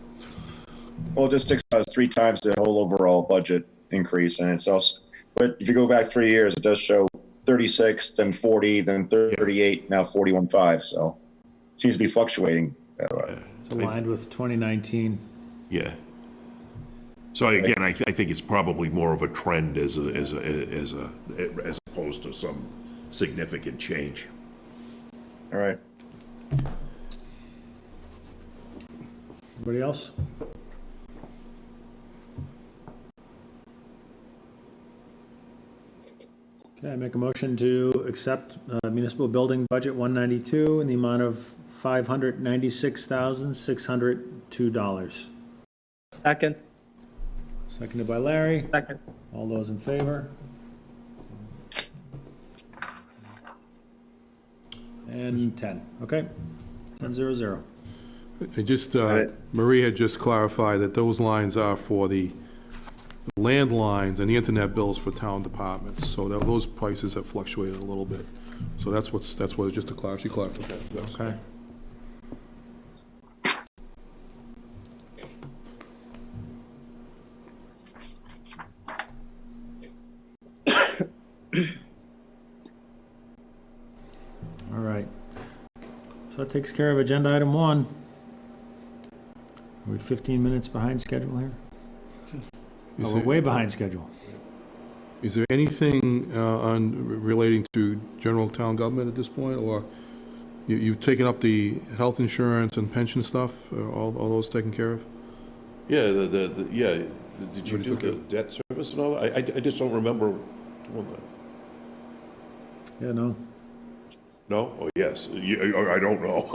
Well, it just takes us 3 times the whole overall budget increase, and it's also, but if you go back 3 years, it does show 36, then 40, then 38, now 41.5, so it seems to be fluctuating. It's aligned with 2019. Yeah. So again, I think it's probably more of a trend as opposed to some significant change. All right. Anybody else? Okay, I make a motion to accept municipal building budget 192 in the amount of $596,602. Second. Seconded by Larry. Second. All those in favor? And 10. Okay. 10-0-0. I just, Marie had just clarified that those lines are for the landlines and the internet bills for town departments, so those prices have fluctuated a little bit. So that's what, just to clarify, she clarified that. Yes. Okay. All right. So that takes care of agenda item 1. We're 15 minutes behind schedule here. Oh, we're way behind schedule. Is there anything relating to general town government at this point, or you've taken up the health insurance and pension stuff, all those taken care of? Yeah, did you do the debt service and all that? I just don't remember doing that. Yeah, no. No? Oh, yes. I don't know.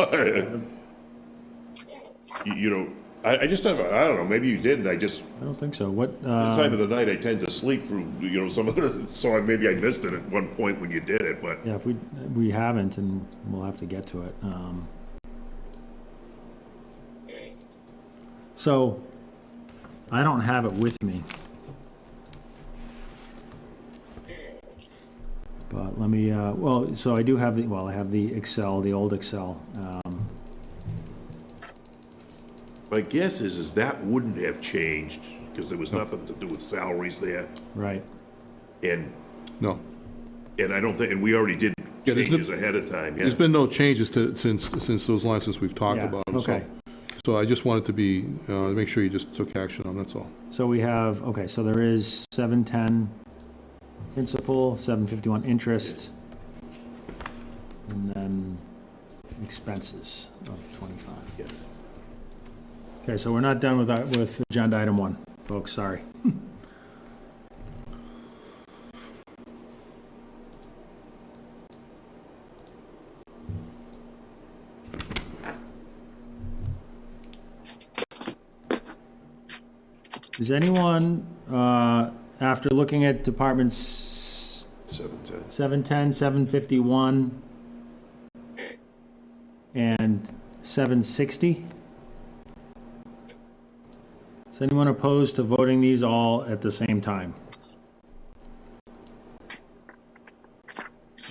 You know, I just don't know, maybe you didn't, I don't think so. What? This time of the night, I tend to sleep through, you know, some of the, so maybe I missed it at one point when you did it, but. Yeah, if we haven't, and we'll have to get to it. So, I don't have it with me. But let me, well, so I do have I have the Excel, the old Excel. My guess is that wouldn't have changed, because there was nothing to do with salaries there. Right. And. No. And I don't think, and we already did changes ahead of time, yeah. There's been no changes since those lines since we've talked about them. Okay. So I just wanted to make sure you just took action on, that's all. So we have, okay, so there is 710 principal, 751 interest, and then expenses of 25. Yeah. Okay, so we're not done with agenda item 1, folks, sorry. Is anyone, after looking at departments 710, 751, and 760? Is anyone opposed to voting these all at the same time?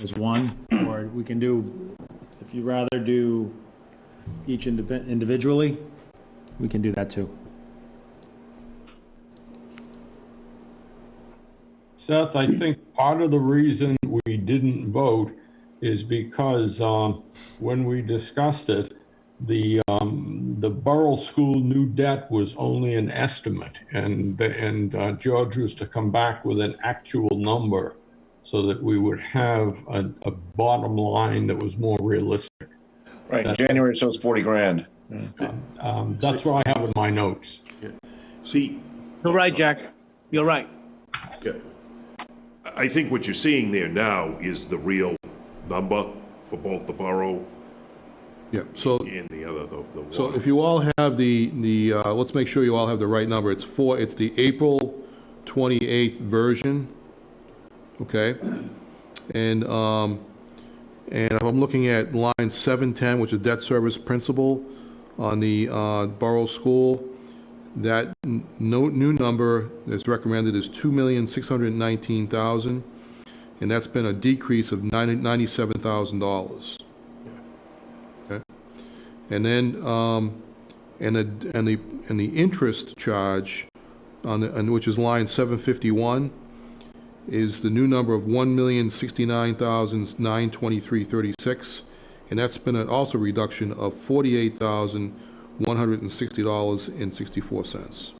As one, or we can do, if you'd rather do each individually, we can do that too. Seth, I think part of the reason we didn't vote is because when we discussed it, the borough school new debt was only an estimate, and George was to come back with an actual number so that we would have a bottom line that was more realistic. Right, in January it shows 40 grand. That's what I have in my notes. Yeah. See. You're right, Jack. You're right. Okay. I think what you're seeing there now is the real number for both the borough. Yeah, so. And the other, the So water. if you all have the let's make sure you all have the right number. It's the April 28th version, okay? And I'm looking at line 710, which is debt service principal on the borough school. That new number that's recommended is $2,619,000. and that's been a decrease of $97,000. Okay? And then, and the interest charge which is line 751, is the new number of $1,069,923.36, and that's been also a reduction of $48,160.64.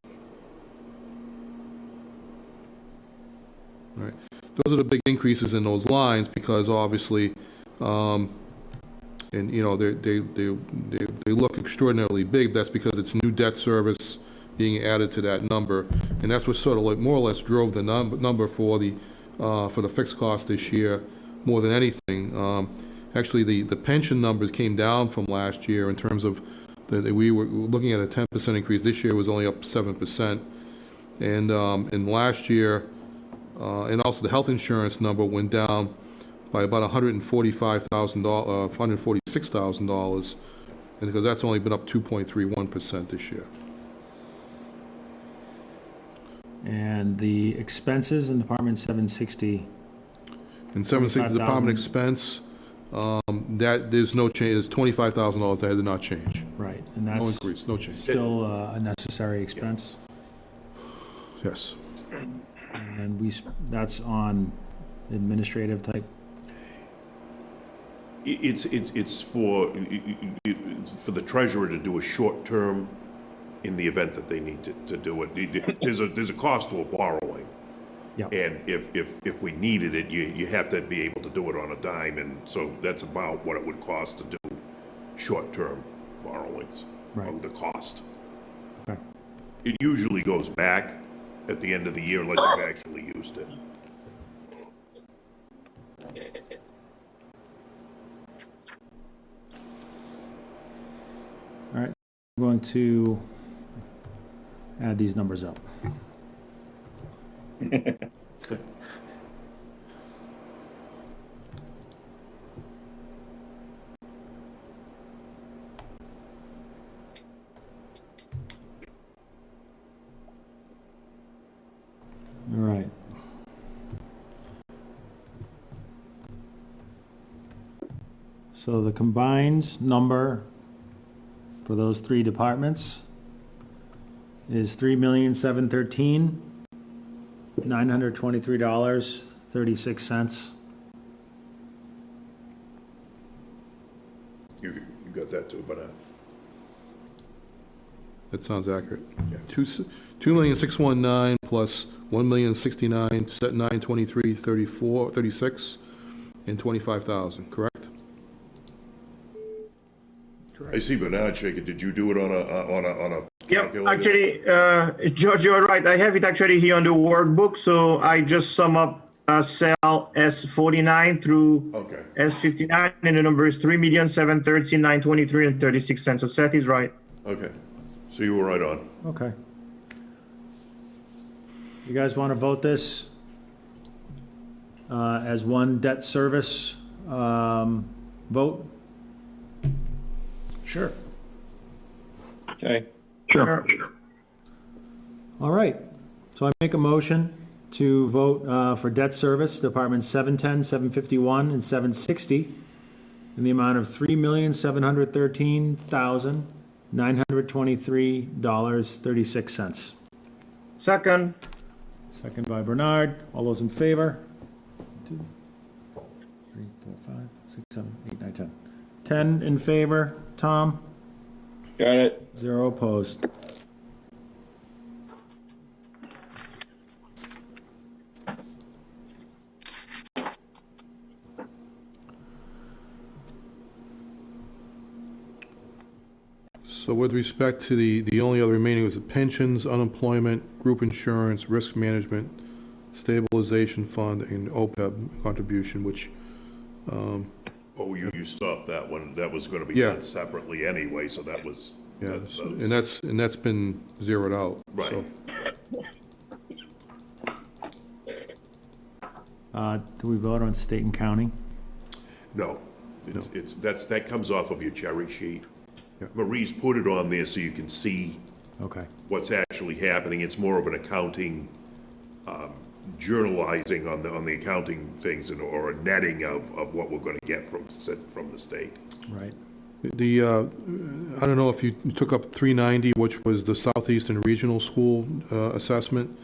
All right, those are the big increases in those lines because obviously, and you know they look extraordinarily big. That's because it's new debt service being added to that number, and that's what sort of like more or less drove the number for the fixed cost this year more than anything. Actually, the pension numbers came down from last year in terms of we were looking at a 10% increase. This year was only up 7%, and last year, and also the health insurance number went down by about $146,000, and because that's only been up 2.31% this year. And the expenses in Department 760? In 760 department expense, that there's no change. There's $25,000 that did not change. Right, and No that's increase, no change. still a necessary expense? Yes. And that's on administrative type? It's for the treasurer to do a short term in the event that they need to do it. There's a cost to a borrowing. Yeah. And if we needed it, you have to be able to do it on a dime, and so that's about what it would cost to do short-term borrowings. Right. The cost. Okay. It usually goes back at the end of the year unless you've actually used it. All right, I'm going to add these numbers up. All right. So the combined number for those three departments is $3,713,923.36. You got that too, but That sounds accurate. Yeah. 2,619 plus 1,069, 923, 34, 36, and 25,000. Correct? I see Bernard shaking. Did you do it on a Yep, calculator? actually, George, you're right. I have it actually here on the workbook. So I just sum up cell S49 through Okay. S59, and the number is 3,713,923.36. So Seth is right. Okay. So you were right on. Okay. You guys want to vote this as one debt service vote? Sure. Okay. Sure. All right. So I make a motion to vote for debt service, Departments 710, 751, and 760 in the amount of $3,713,923.36. Second. Second by Bernard. All those in favor? 2, 3, 4, 5, 6, 7, 8, 9, 10. 10 in favor. Tom? Got it. 0 opposed. So with respect to the only other remaining was the pensions, unemployment, group insurance, risk management, stabilization fund, and OPEB contribution, which, Oh, you stopped that one. That was going to be Yeah. done separately anyway, so that was. yeah, that was- and that's been zeroed out. Right. So, Do we vote on state and county? No, that comes off of your cherry sheet. Yeah. Marie's put it on there so you can see Okay. what's actually happening. It's more of an accounting journalizing on the accounting things or a netting of what we're gonna get from the state. Right. I don't know if you took up 390, which was the Southeastern Regional School assessment,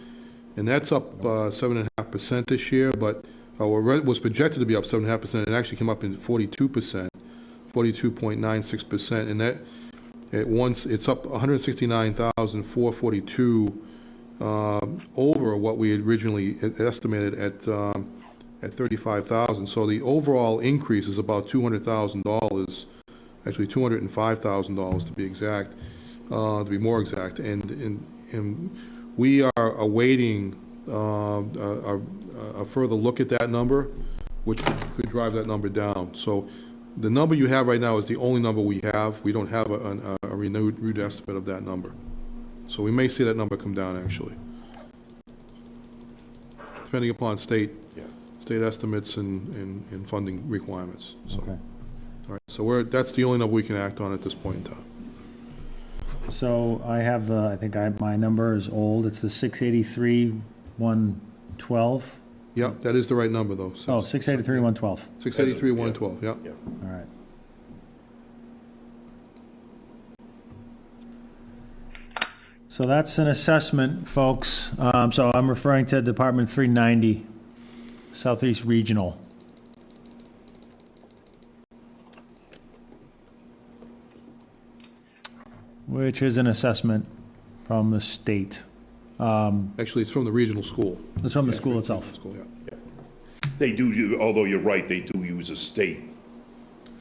and that's up 7.5% this year, but was projected to be up 7.5%, and it actually came up in 42%, 42.96%, and that it's up 169,442 over what we had originally estimated at 35,000. So the overall increase is about $200,000. Actually, $205,000 to be exact, to be more exact, and we are awaiting a further look at that number, which could drive that number down. So the number you have right now is the only number we have. We don't have a renewed estimate of that number. So we may see that number come down, actually, depending upon state estimates and funding requirements. So. Okay. All right, so that's the only number we can act on at this point in time. So I have my number is old. It's the 683,112. Yeah, that is the right number, though. Oh, 683,112. 683,112, yeah. All right. So that's an assessment, folks. So I'm referring to Department 390, Southeast Regional. Which is an assessment from the state. Actually, it's from the regional school. It's from the school itself. School, yeah. They do, although you're right, they do use a state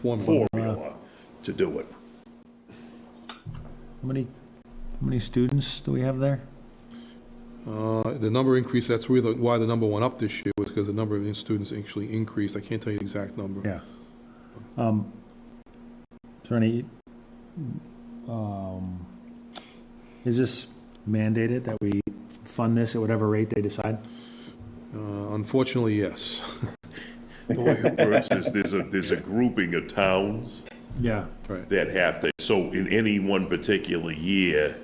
formula to do it. How many students do we have there? The number increased, that's really why the number went up this year, was because the number of students actually increased. I can't tell you the exact number. Yeah. Is there any, is this mandated that we fund this at whatever rate they decide? Unfortunately, yes. The way it works is there's a grouping of towns Yeah. Right. that have to, so in any one particular year,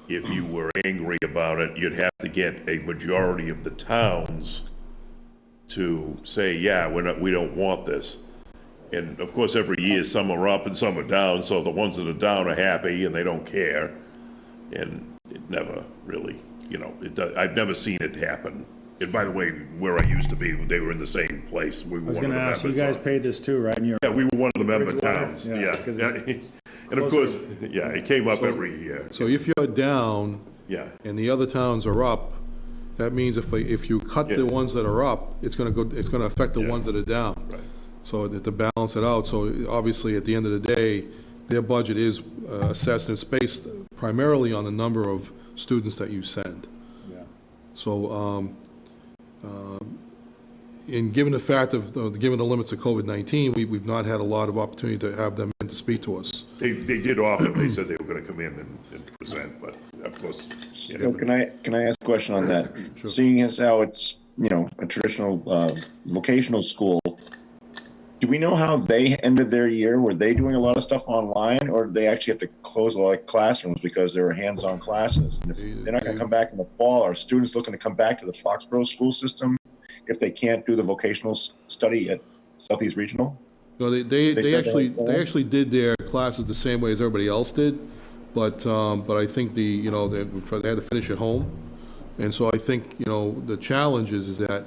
if you were angry about it, you'd have to get a majority of the towns to say, yeah, we don't want this. And of course, every year, some are up and some are down, so the ones that are down are happy and they don't care. And it never really, I've never seen it happen. And by the way, where I used to be, they were in the same place. We were I was one of going to the ask, you members. guys paid this too, right? And Yeah, we were one of the member Bridgewater? towns, Yeah, yeah. because Yeah. And of course, yeah, it came up every year. So if you're down Yeah, and the other towns are up, that means if you cut the ones that are up, it's going to affect the ones that are down. right. So to balance it out, so obviously at the end of the day, their budget is assessed and it's based primarily on the number of students that you send. Yeah. So, and given the fact of, given the limits of COVID-19, we've not had a lot of opportunity to have them in to speak to us. They did offer, they said they were gonna come in and present, but of course, So can I ask a question on that? Sure. Seeing as how it's, a traditional vocational school, do we know how they ended their year? Were they doing a lot of stuff online, or did they actually have to close a lot of classrooms because they were hands-on classes? And if they're not going to come back in the fall, are students looking to come back to the Foxborough school system if they can't do the vocational study at Southeast Regional? No, they said actually did their classes the same way as everybody else did, but I think they had to finish at home, and so I think the challenge is that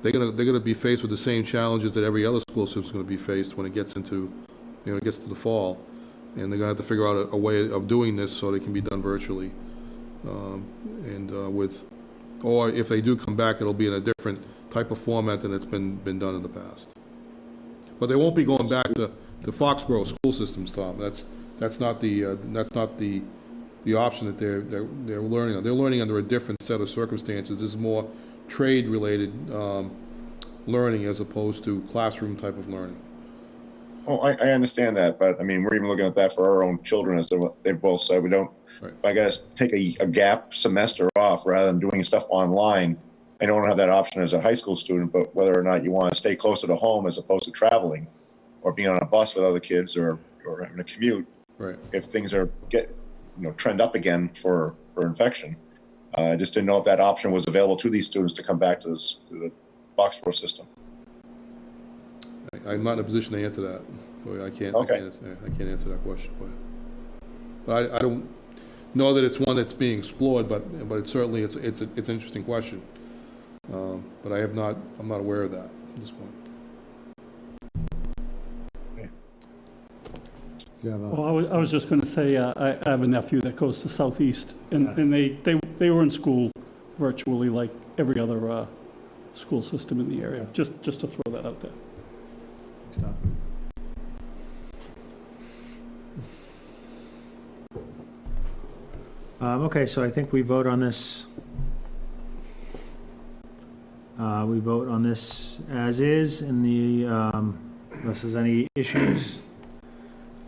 they're gonna be faced with the same challenges that every other school system is gonna be faced when it gets into the fall, and they're gonna have to figure out a way of doing this so they can be done virtually, or if they do come back, it'll be in a different type of format than it's been done in the past. But they won't be going back to Foxborough school systems, Tom. That's not the option that they're learning on. They're learning under a different set of circumstances. This is more trade-related learning as opposed to classroom type of learning. Oh, I understand that, but I mean, we're even looking at that for our own children, as they both said. We don't. Right. If I got to take a gap semester off rather than doing stuff online, I don't have that option as a high school student. But whether or not you want to stay closer to home as opposed to traveling, or being on a bus with other kids, or having a commute, Right. if things trend up again for infection, I just didn't know if that option was available to these students to come back to the Foxborough system. I'm not in a position to answer that. Boy, I can't answer that question for you. But I don't know that it's one that's being explored, but it's certainly, it's an interesting question. But I'm not aware of that at this point. Well, I was just going to say, I have a nephew that goes to Southeast, and they were in school virtually like every other school system in the area, just to throw that out there. Okay, so I think we vote on this. We vote on this as is in the, unless there's any issues.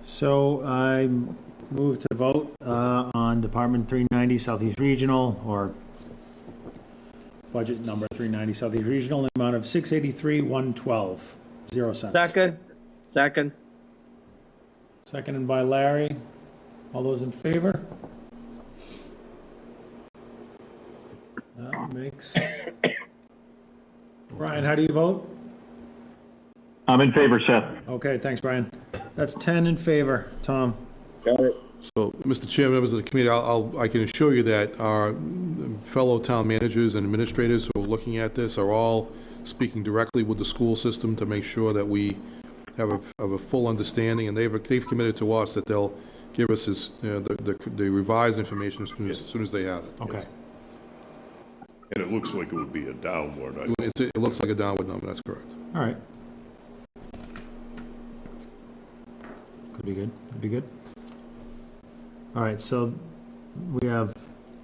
So I move to vote on Department 390 Southeast Regional, or budget number 390 Southeast Regional, in the amount of $683,112, 0 cents. Second. Seconded by Larry. All those in favor? That makes... Brian, how do you vote? I'm in favor, Seth. Okay, thanks, Brian. That's 10 in favor. Tom? Got it. So, Mr. Chair, members of the committee, I can assure you that our fellow town managers and administrators who are looking at this are all speaking directly with the school system to make sure that we have a full understanding, and they've committed to us that they'll give us the revised information as soon as they have it. Okay. And it looks like it would be a downward. It looks like a downward number, that's correct. All right. Could be good. Could be good. All right, so we have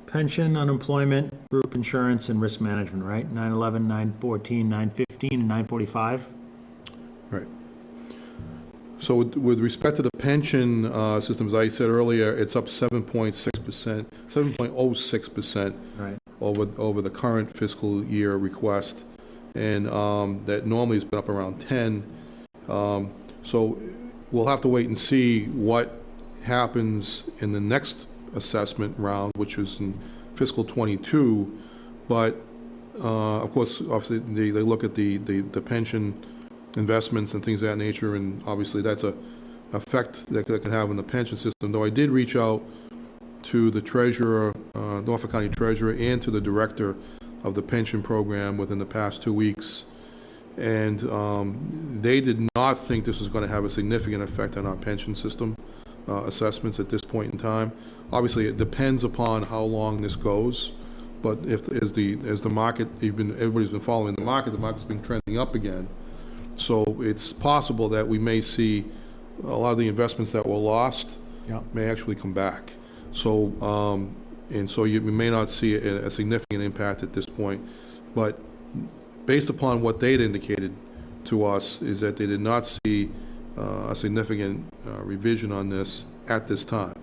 pension, unemployment, group insurance, and risk management, right? 911, 914, 915, and 945? Right. So with respect to the pension system, as I said earlier, it's up 7.6%, 7.06%. Right. Over the current fiscal year request, and that normally has been up around 10. So we'll have to wait and see what happens in the next assessment round, which is in fiscal 22. But of course, obviously, they look at the pension investments and things of that nature, and obviously that's a effect that can have on the pension system. Though I did reach out to the treasurer, Norfolk County treasurer, and to the director of the pension program within the past 2 weeks. And they did not think this was going to have a significant effect on our pension system assessments at this point in time. Obviously, it depends upon how long this goes. But as the market, everybody's been following the market's been trending up again. So it's possible that we may see a lot of the investments that were lost may actually come back. So, and so you may not see a significant impact at this point, but based upon what they'd indicated to us is that they did not see a significant revision on this at this time.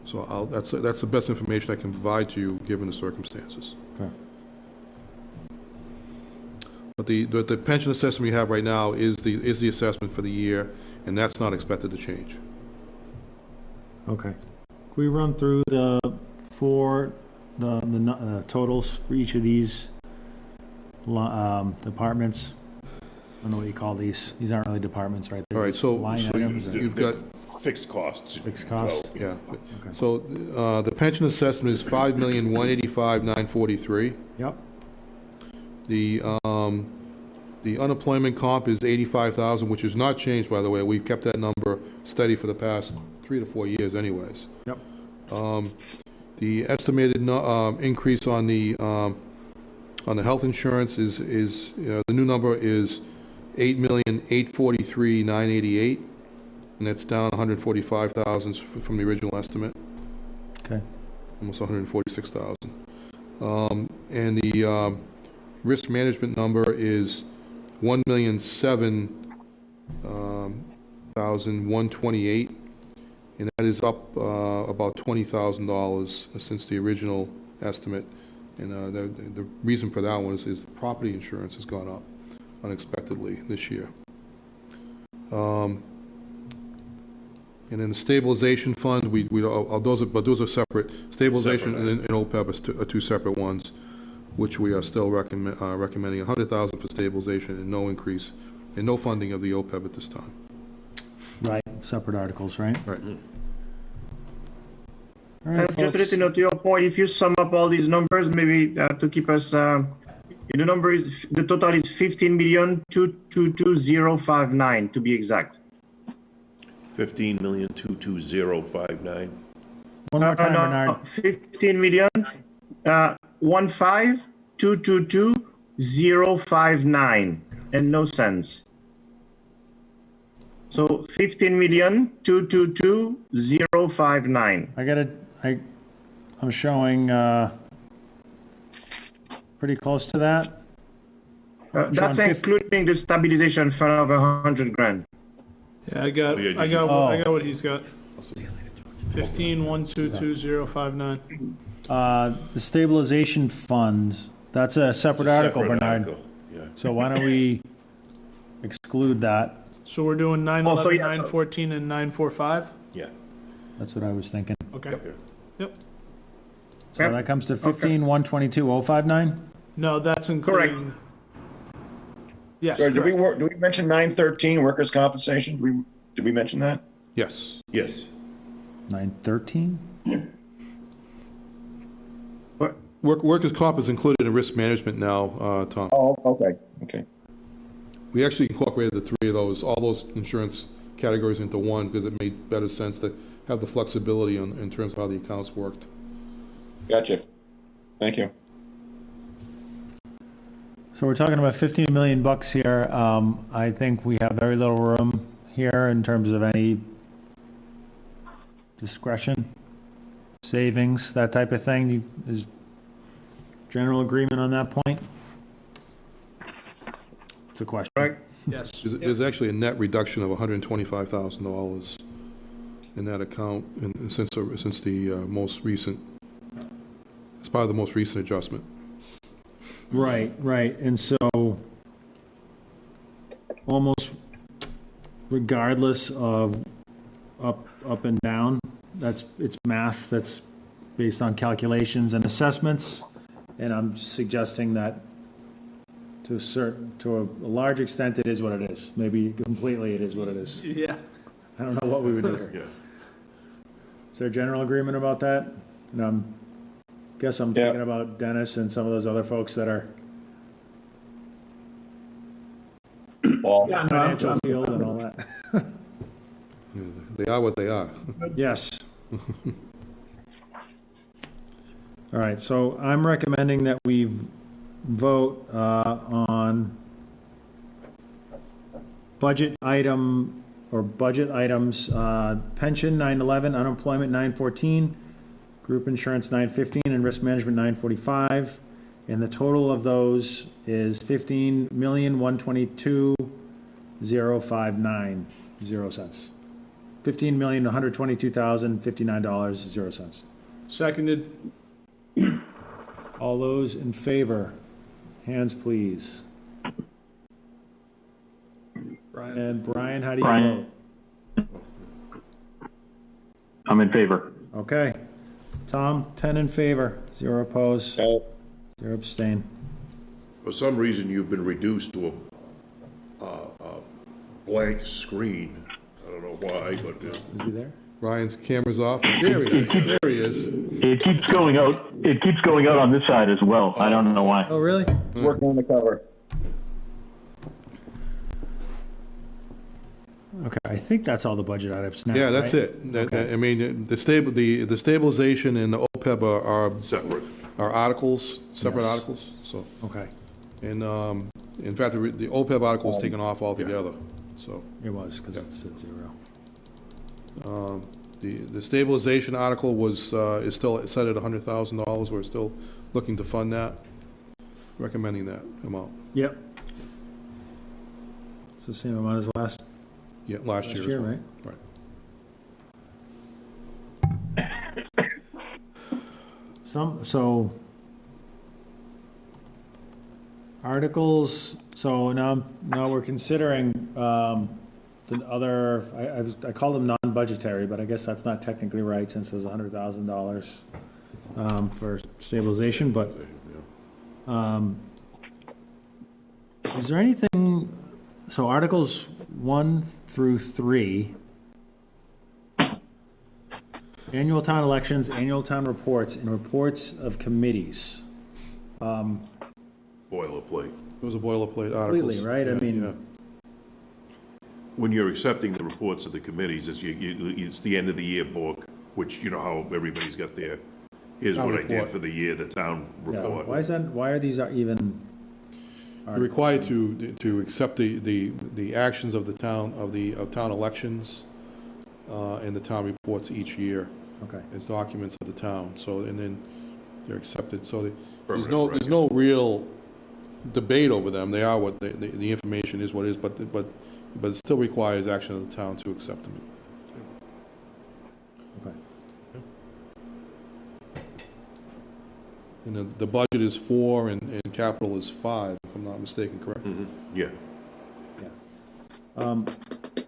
So that's the best information I can provide to you given the circumstances. Okay. But the pension assessment we have right now is the assessment for the year, and that's not expected to change. Okay. Can we run through the totals for each of these departments? I don't know what you call these. These aren't really departments, right? All right, so items, you've got fixed costs. Fixed costs? Yeah. Okay. So the pension assessment is $5,185,943. Yep. The unemployment comp is $85,000, which has not changed, by the way. We've kept that number steady for the past 3 to 4 years anyways. Yep. The estimated increase on the health insurance is the new number is $8,843,988, and that's down $145,000 from the original estimate. Okay. Almost $146,000. And the risk management number is $1,007,128, and that is up about $20,000 since the original estimate. And the reason for that one is the property insurance has gone up unexpectedly this year. And then the stabilization fund, those are separate. Stabilization Separate, and OPEB are two separate ones, which we are still recommending $100,000 for stabilization and no increase, and no funding of the OPEB at this time. Right, separate articles, right? Right. All right, Just to let you know, to your point, if you sum up all these numbers, maybe to keep us, the total is 15,222,059 to be exact. 15,220,59. One more time, No, Bernard. 15,222,059 and no cents. So 15,222,059. I'm showing, pretty close to that. That's John, including the stabilization fund of 100 grand. Yeah, I got what he's got. 15,122,059. The stabilization fund, that's a separate article, Bernard. Yeah. So why don't we exclude that? So we're doing 911, yeah, 914, and 945? Yeah. That's what I was thinking. Okay. Yep. Yep. So that comes to 15,122,059? No, that's including. Yes. Sorry, did correct. we mention 913 workers' compensation? Did we mention that? Yes. Yes. 913? Workers' comp is included in risk management now, Tom. Oh, okay. We actually incorporated the three of those, all those insurance categories into one because it made better sense to have the flexibility in terms of how the accounts worked. Gotcha. Thank you. So we're talking about 15 million bucks here. I think we have very little room here in terms of any discretion, savings, that type of thing. Is general agreement on that point? It's a question. Right. Yes. There's actually a net reduction of $125,000 in that account since the most recent, as part of the most recent adjustment. Right. And so almost regardless of up and down, it's math that's based on calculations and assessments. And I'm suggesting that to a large extent, it is what it is. Maybe completely it is what it is. Yeah. I don't know what we would do here. Yeah. Is there general agreement about that? And I'm thinking about Dennis and some of those other folks that are financial field and all that. They are what they are. Yes. All right, so I'm recommending that we vote on budget items, pension 911, unemployment 914, group insurance 915, and risk management 945. And the total of those is 15,122,059 cents. $15,122,059.00. Seconded. All those in favor, hands please. Brian. And Brian, how do you Brian. vote? I'm in favor. Okay. Tom, 10 in favor, 0 opposed, 0 abstain. For some reason, you've been reduced to a blank screen. I don't know why, but Is he there? Ryan's camera's off. There he is. There he is. It keeps going out. It keeps going out on this side as well. I don't know why. Oh, really? Working on the cover. Okay, I think that's all the budget items now. Yeah, that's right? it. I mean, the stabilization and the OPEB are separate. Are articles, separate Yes. articles, so. Okay, And, in fact, the OPEB article was taken off altogether, so. it was, because it's at 0. The stabilization article is still set at $100,000. We're still looking to fund that, recommending that amount. Yep. It's the same amount as last Last year. as well. right? Right. So articles, so now we're considering the other, I call them non-budgetary, but I guess that's not technically right since there's $100,000 for stabilization, but is there anything, so Articles 1 through 3, annual town elections, annual town reports, and reports of committees. Boilerplate. It was a boilerplate article. Completely, right? I mean, When you're accepting the reports of the committees, it's the end of the year book, which, you know how everybody's got their, here's Town what I did report. for the year, the town yeah, report. why are these even? You're required to accept the actions of the town, of town elections, and the town reports each year. Okay. As documents of the town, so, and then they're accepted, so there's Permanent no real debate over them, they are what, the information is what it is, but it still requires action of the town to accept them. Okay. And the budget is 4 and capital is 5, if I'm not mistaken, correct? Yeah.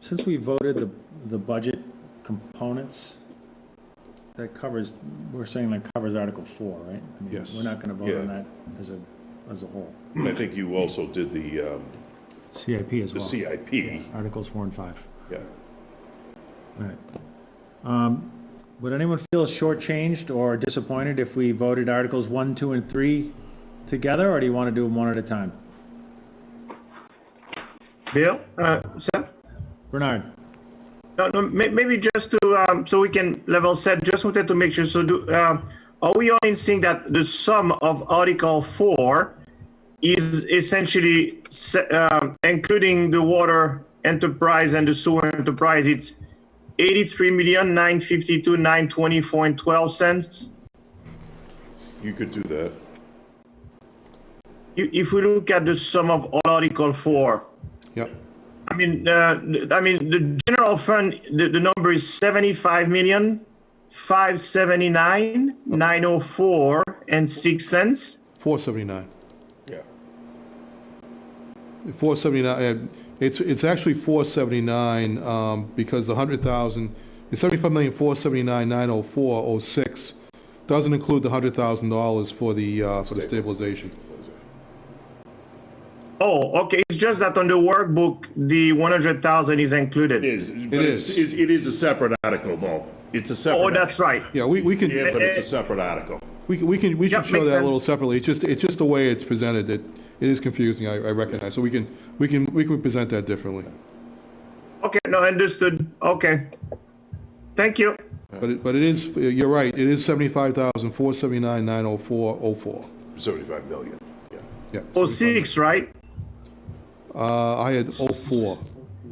Since we voted the budget components, that covers, we're saying that covers Article 4, right? I mean, Yes. We're not gonna vote Yeah. on that as a whole. I think you also did the CIP as well. CIP. Articles 4 and 5. Yeah. All right. Would anyone feel shortchanged or disappointed if we voted Articles 1, 2, and 3 together, or do you want to do them one at a time? Bill, Seth? Bernard? No, maybe just to, so we can level set, just wanted to make sure, so are we all in sync that the sum of Article 4 is essentially, including the water enterprise and the sewer enterprise, it's 83,952,924.12 cents? You could do that. If we look at the sum of all Article 4, Yep. I mean, the general fund, the number is 75,579,904.06 cents. 479. Yeah. 479, it's actually 479, because the 100,000, it's 75,479,904.06, doesn't include the $100,000 for the stabilization. Oh, okay. It's just that on the workbook, the 100,000 is included. It is. It is a separate article, though. It's a separate. Oh, that's right. Yeah, we can, Yeah, but it's a separate article. we should Yep, show makes that a little sense. separately. It's just the way it's presented, that it is confusing, I recognize, so we can present that differently. Okay, no, understood. Okay. Thank you. But it is, you're right, it is 75,479,904.04. 75 million. Yeah. Yeah. 06, right? I had 04.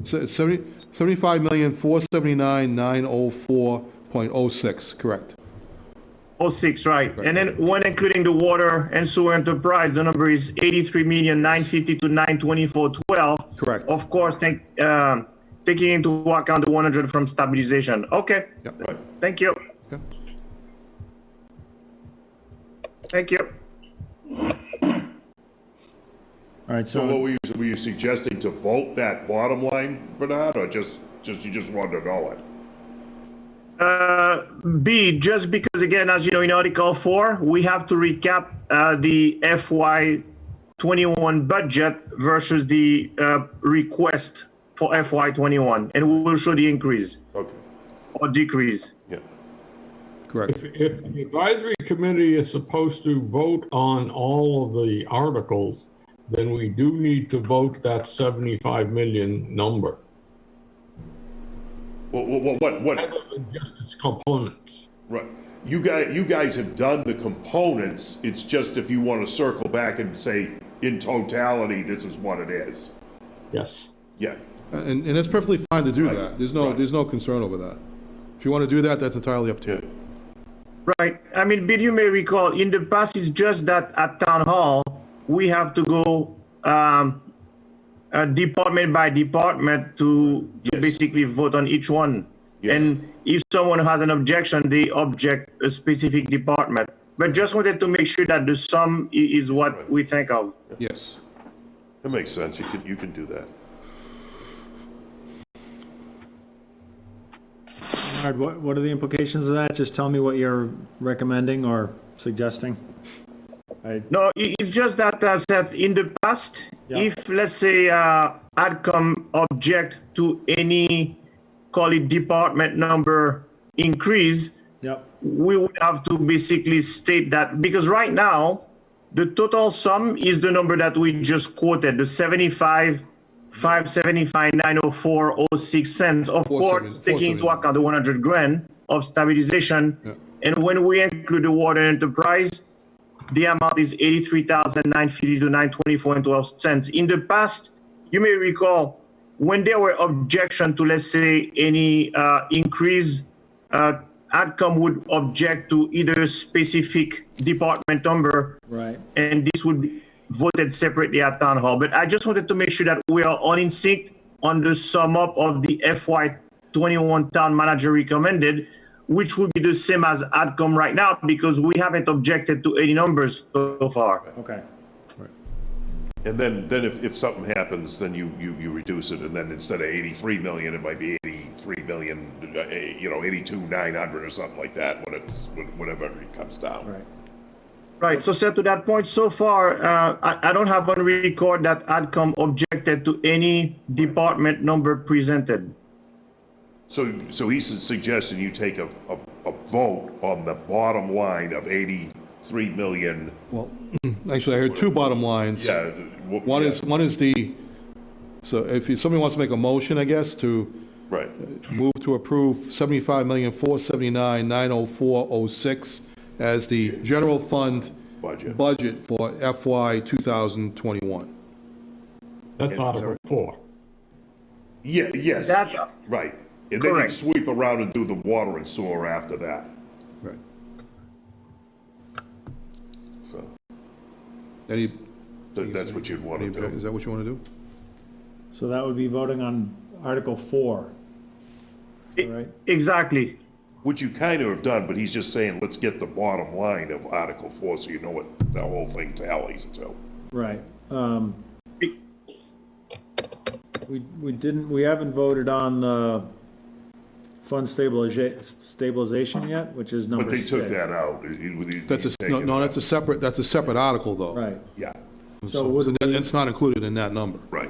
75,479,904.06, correct. 06, right. And then when including the water and sewer enterprise, the number is 83,952,924.12. Correct. Of course, taking into account the 100 from stabilization. Okay. Yep. Right. Thank you. Okay. Thank you. All right, So what so, were you suggesting to vote that bottom line, Bernard, or you just wanted to know it? B, just because again, as you know, in Article 4, we have to recap the FY21 budget versus the request for FY21, and we will show the increase Okay. or decrease. Yeah. Correct. If the advisory committee is supposed to vote on all of the articles, then we do need to vote that 75 million number, What? rather than just its components. Right. You guys have done the components. It's just if you want to circle back and say, in totality, this is what it is. Yes. Yeah. And that's perfectly fine to do Right. that. There's Right. no concern over that. If you want to do that, that's entirely up to you. Right. I mean, Bill, you may recall in the past, it's just that at town hall, we have to go department by department to Yes. basically vote on each one. Yes. And if someone has an objection, they object a specific department. But just wanted to make sure that the sum is what we think of. Yes. That makes sense. You can do that. Bernard, what are the implications of that? Just tell me what you're recommending or suggesting. No, it's just that, Seth, in the past, if, let's say, AdCom object to any, call it department number increase, we would have to basically state that, because right now, the total sum is the number that we just quoted, the 75,575,904.06 cents. Of course, taking into account the 100 grand of stabilization. And when we include the water enterprise, the amount is 83,950 to 924.12 cents. In the past, you may recall when there were objection to, let's say, any increase, AdCom would object to either specific department number, right? And this would be voted separately at town hall. But I just wanted to make sure that we are all in sync on the sum up of the FY21 town manager recommended, which would be the same as AdCom right now, because we haven't objected to any numbers so far. Okay. And then if something happens, then you reduce it, and then instead of 83 million, it might be 83 million, 82,900 or something like that whenever it comes down. Right. Right. So, Seth, to that point, so far, I don't have on record that AdCom objected to any department number presented. So he's suggesting you take a vote on the bottom line of 83 million. Well, actually, I heard two bottom lines. Yeah. One is so if somebody wants to make a motion, I guess, to move to approve 75,479,904.06 as the general fund budget for FY 2021. That's Article 4. Yeah, yes. That's right. And then you sweep around and do the water and sewer after that. Right. So. That's what you'd want to do. Is that what you want to do? So that would be voting on Article 4. Right? Exactly. Which you kind of have done, but he's just saying, let's get the bottom line of Article 4 so you know what the whole thing tallies to. Right. We haven't voted on the fund stabilization yet, which is number 6. But they took that out. That's a separate article, though. Right. Yeah. So it's not included in that number. Right.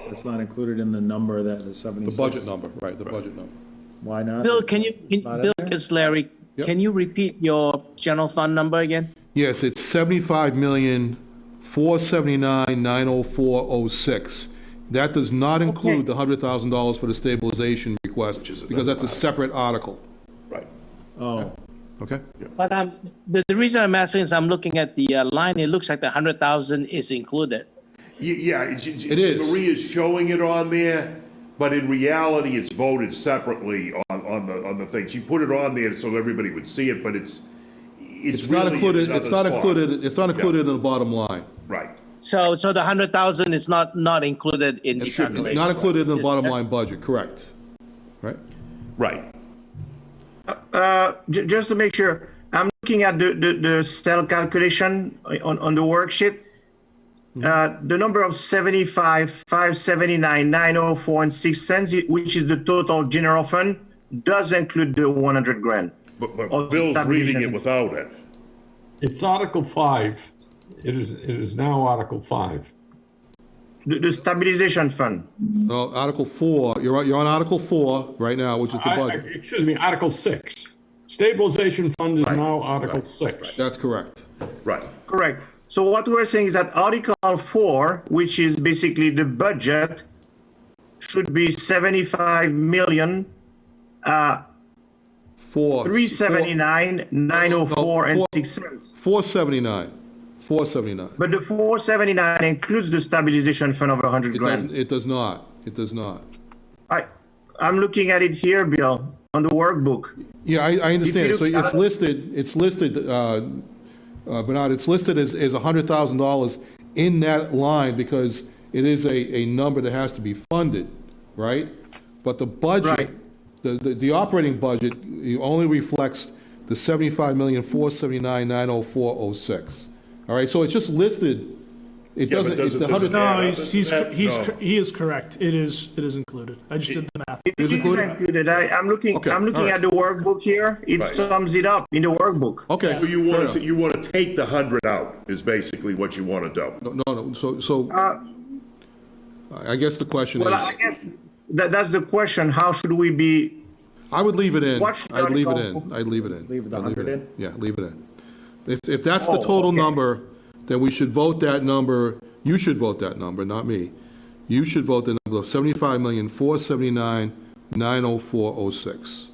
It's not included in the number that is 76. The budget number, right? The budget number. Why not? Bill, it's Larry. Yep. Can you repeat your general fund number again? Yes, it's 75,479,904.06. That does not include the $100,000 for the stabilization request, because that's a separate article. Right. Oh. Okay. But the reason I'm asking is I'm looking at the line. It looks like the 100,000 is included. Yeah, it is. Maria's showing it on there, but in reality, it's voted separately on the thing. She put it on there so everybody would see it, but it's not really included. in It's not another included. It's not included in the bottom line. Right. So the 100,000 is not included in the calculation. Not included in the bottom line budget. Correct. Right. Right. Just to make sure, I'm looking at the cell calculation on the worksheet. The number of 75,579,904.06 cents, which is the total general fund, does include the 100 grand. But Bill's reading it without it. It's Article 5. It is now Article 5. The stabilization fund. No, Article 4. You're on Article 4 right now, which is the budget. Excuse me, Article 6. Stabilization Fund is now Article 6. That's correct. Right. Correct. So what we're saying is that Article 4, which is basically the budget, should be 75 million, 379,904.06 cents. 479. 479. But the 479 includes the stabilization fund of 100 grand. It does not. It does not. I'm looking at it here, Bill, on the workbook. Yeah, I understand. So it's listed, Bernard, it's listed as $100,000 in that line because it is a number that has to be funded, right? But the budget, the operating budget, only reflects the 75,479,904.06. All right, so it's just listed It Yeah, but doesn't, does it's it- the does it 100, add No, up he's, into that? No. he is correct. It is included. I just did the math. It is included. I'm looking Okay, I'm looking all right. at the workbook here. It Right. sums it up in the workbook. okay. So you fair want enough. to, you want to take the 100 out, is basically what you want to do. No, so, I guess the question Well, is, I guess that's the question. How should we be? I would leave it in. Watch the I'd leave it article. in. I'd leave it in. Leave the I'd 100 in? Yeah, leave it in. If that's the Oh, total okay. number, then we should vote that number, you should vote that number, not me. You should vote the number of 75,479,904.06.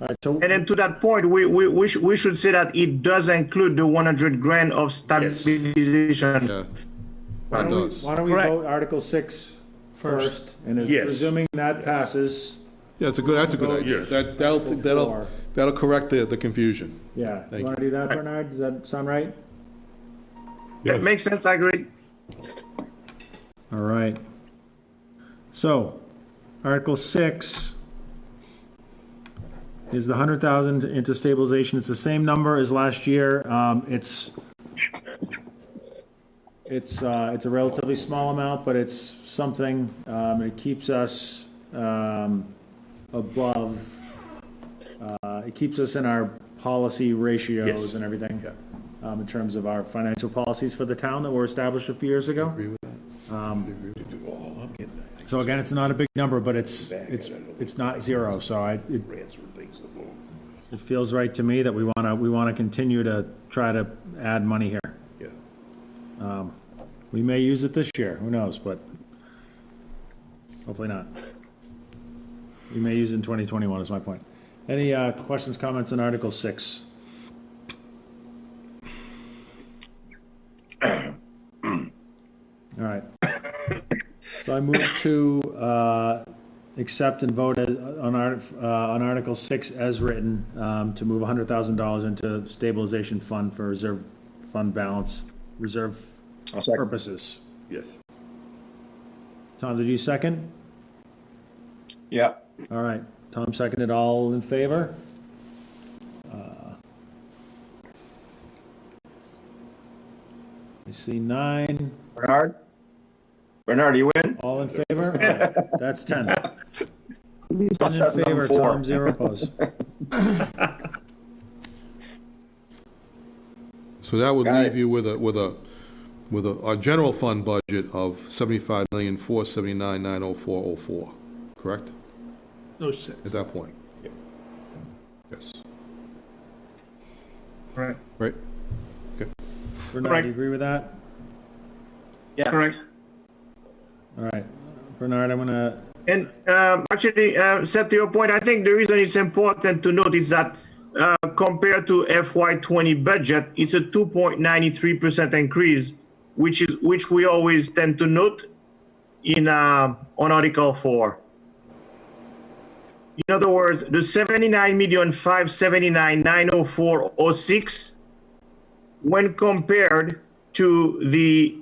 All right, so And then to that point, we should say that it does include the 100 grand of stabilization. Yeah, why that don't we, does. why don't we Correct. vote Article 6 first? And Yes. presuming that passes, Yeah, that's a good idea. Yes. That'll correct the confusion. yeah. Thank You want to do that, Bernard? Does that sound right? That makes sense. I agree. All right. So, Article 6 is the 100,000 into stabilization. It's the same number as last year. It's a relatively small amount, but it's something. It keeps us above. It keeps us in our policy ratios Yes. and everything. Yeah. In terms of our financial policies for the town that were established a few years ago. Oh, I'm getting that. So again, it's not a big number, but it's not zero. So it Transfer things along. feels right to me that we want to continue to try to add money here. Yeah. We may use it this year, who knows, but hopefully not. We may use it in 2021 is my point. Any questions, comments on Article 6? All right. So I move to accept and vote on Article 6 as written, to move $100,000 into stabilization fund for reserve fund balance, reserve I'll second. purposes. Yes. Tom, did you second? Yeah. All right. Tom seconded. All in favor? I see 9. Bernard, you win? All in favor? All right. That's 10. 10 in 7 on favor, 4. Tom, 0 opposed. So that would Got leave it. you with a general fund budget of 75,479,904.04, correct? Oh, shit. At that point? Yes. Right. Right? Okay. Bernard, do you agree with that? Correct. All right. Bernard, I'm going to, And actually, Seth, to your point, I think the reason it's important to note is that compared to FY20 budget, it's a 2.93% increase, which we always tend to note in on Article 4. In other words, the 79,579,904.06, when compared to the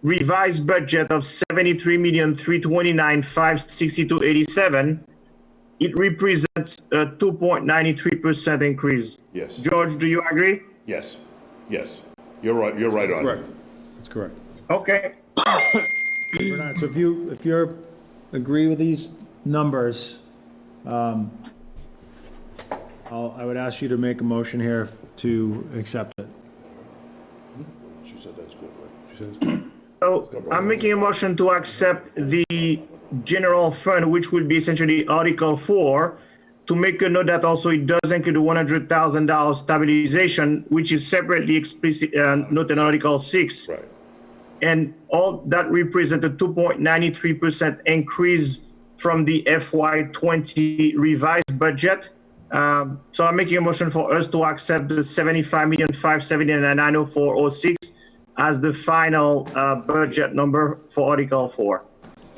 revised budget of 73,329,562.87, it represents a 2.93% increase. Yes. George, do you agree? Yes. Yes. You're right. You're right on. Correct. that's correct. Okay. Bernard, so if you agree with these numbers, I would ask you to make a motion here to accept it. She said that's good, right? She said it's good. So I'm making a motion to accept the general fund, which will be essentially Article 4, to make a note that also it does include a $100,000 stabilization, which is separately explicit noted in Article 6. Right. And all that represents a 2.93% increase from the FY20 revised budget. So I'm making a motion for us to accept the 75,579,904.06 as the final budget number for Article 4.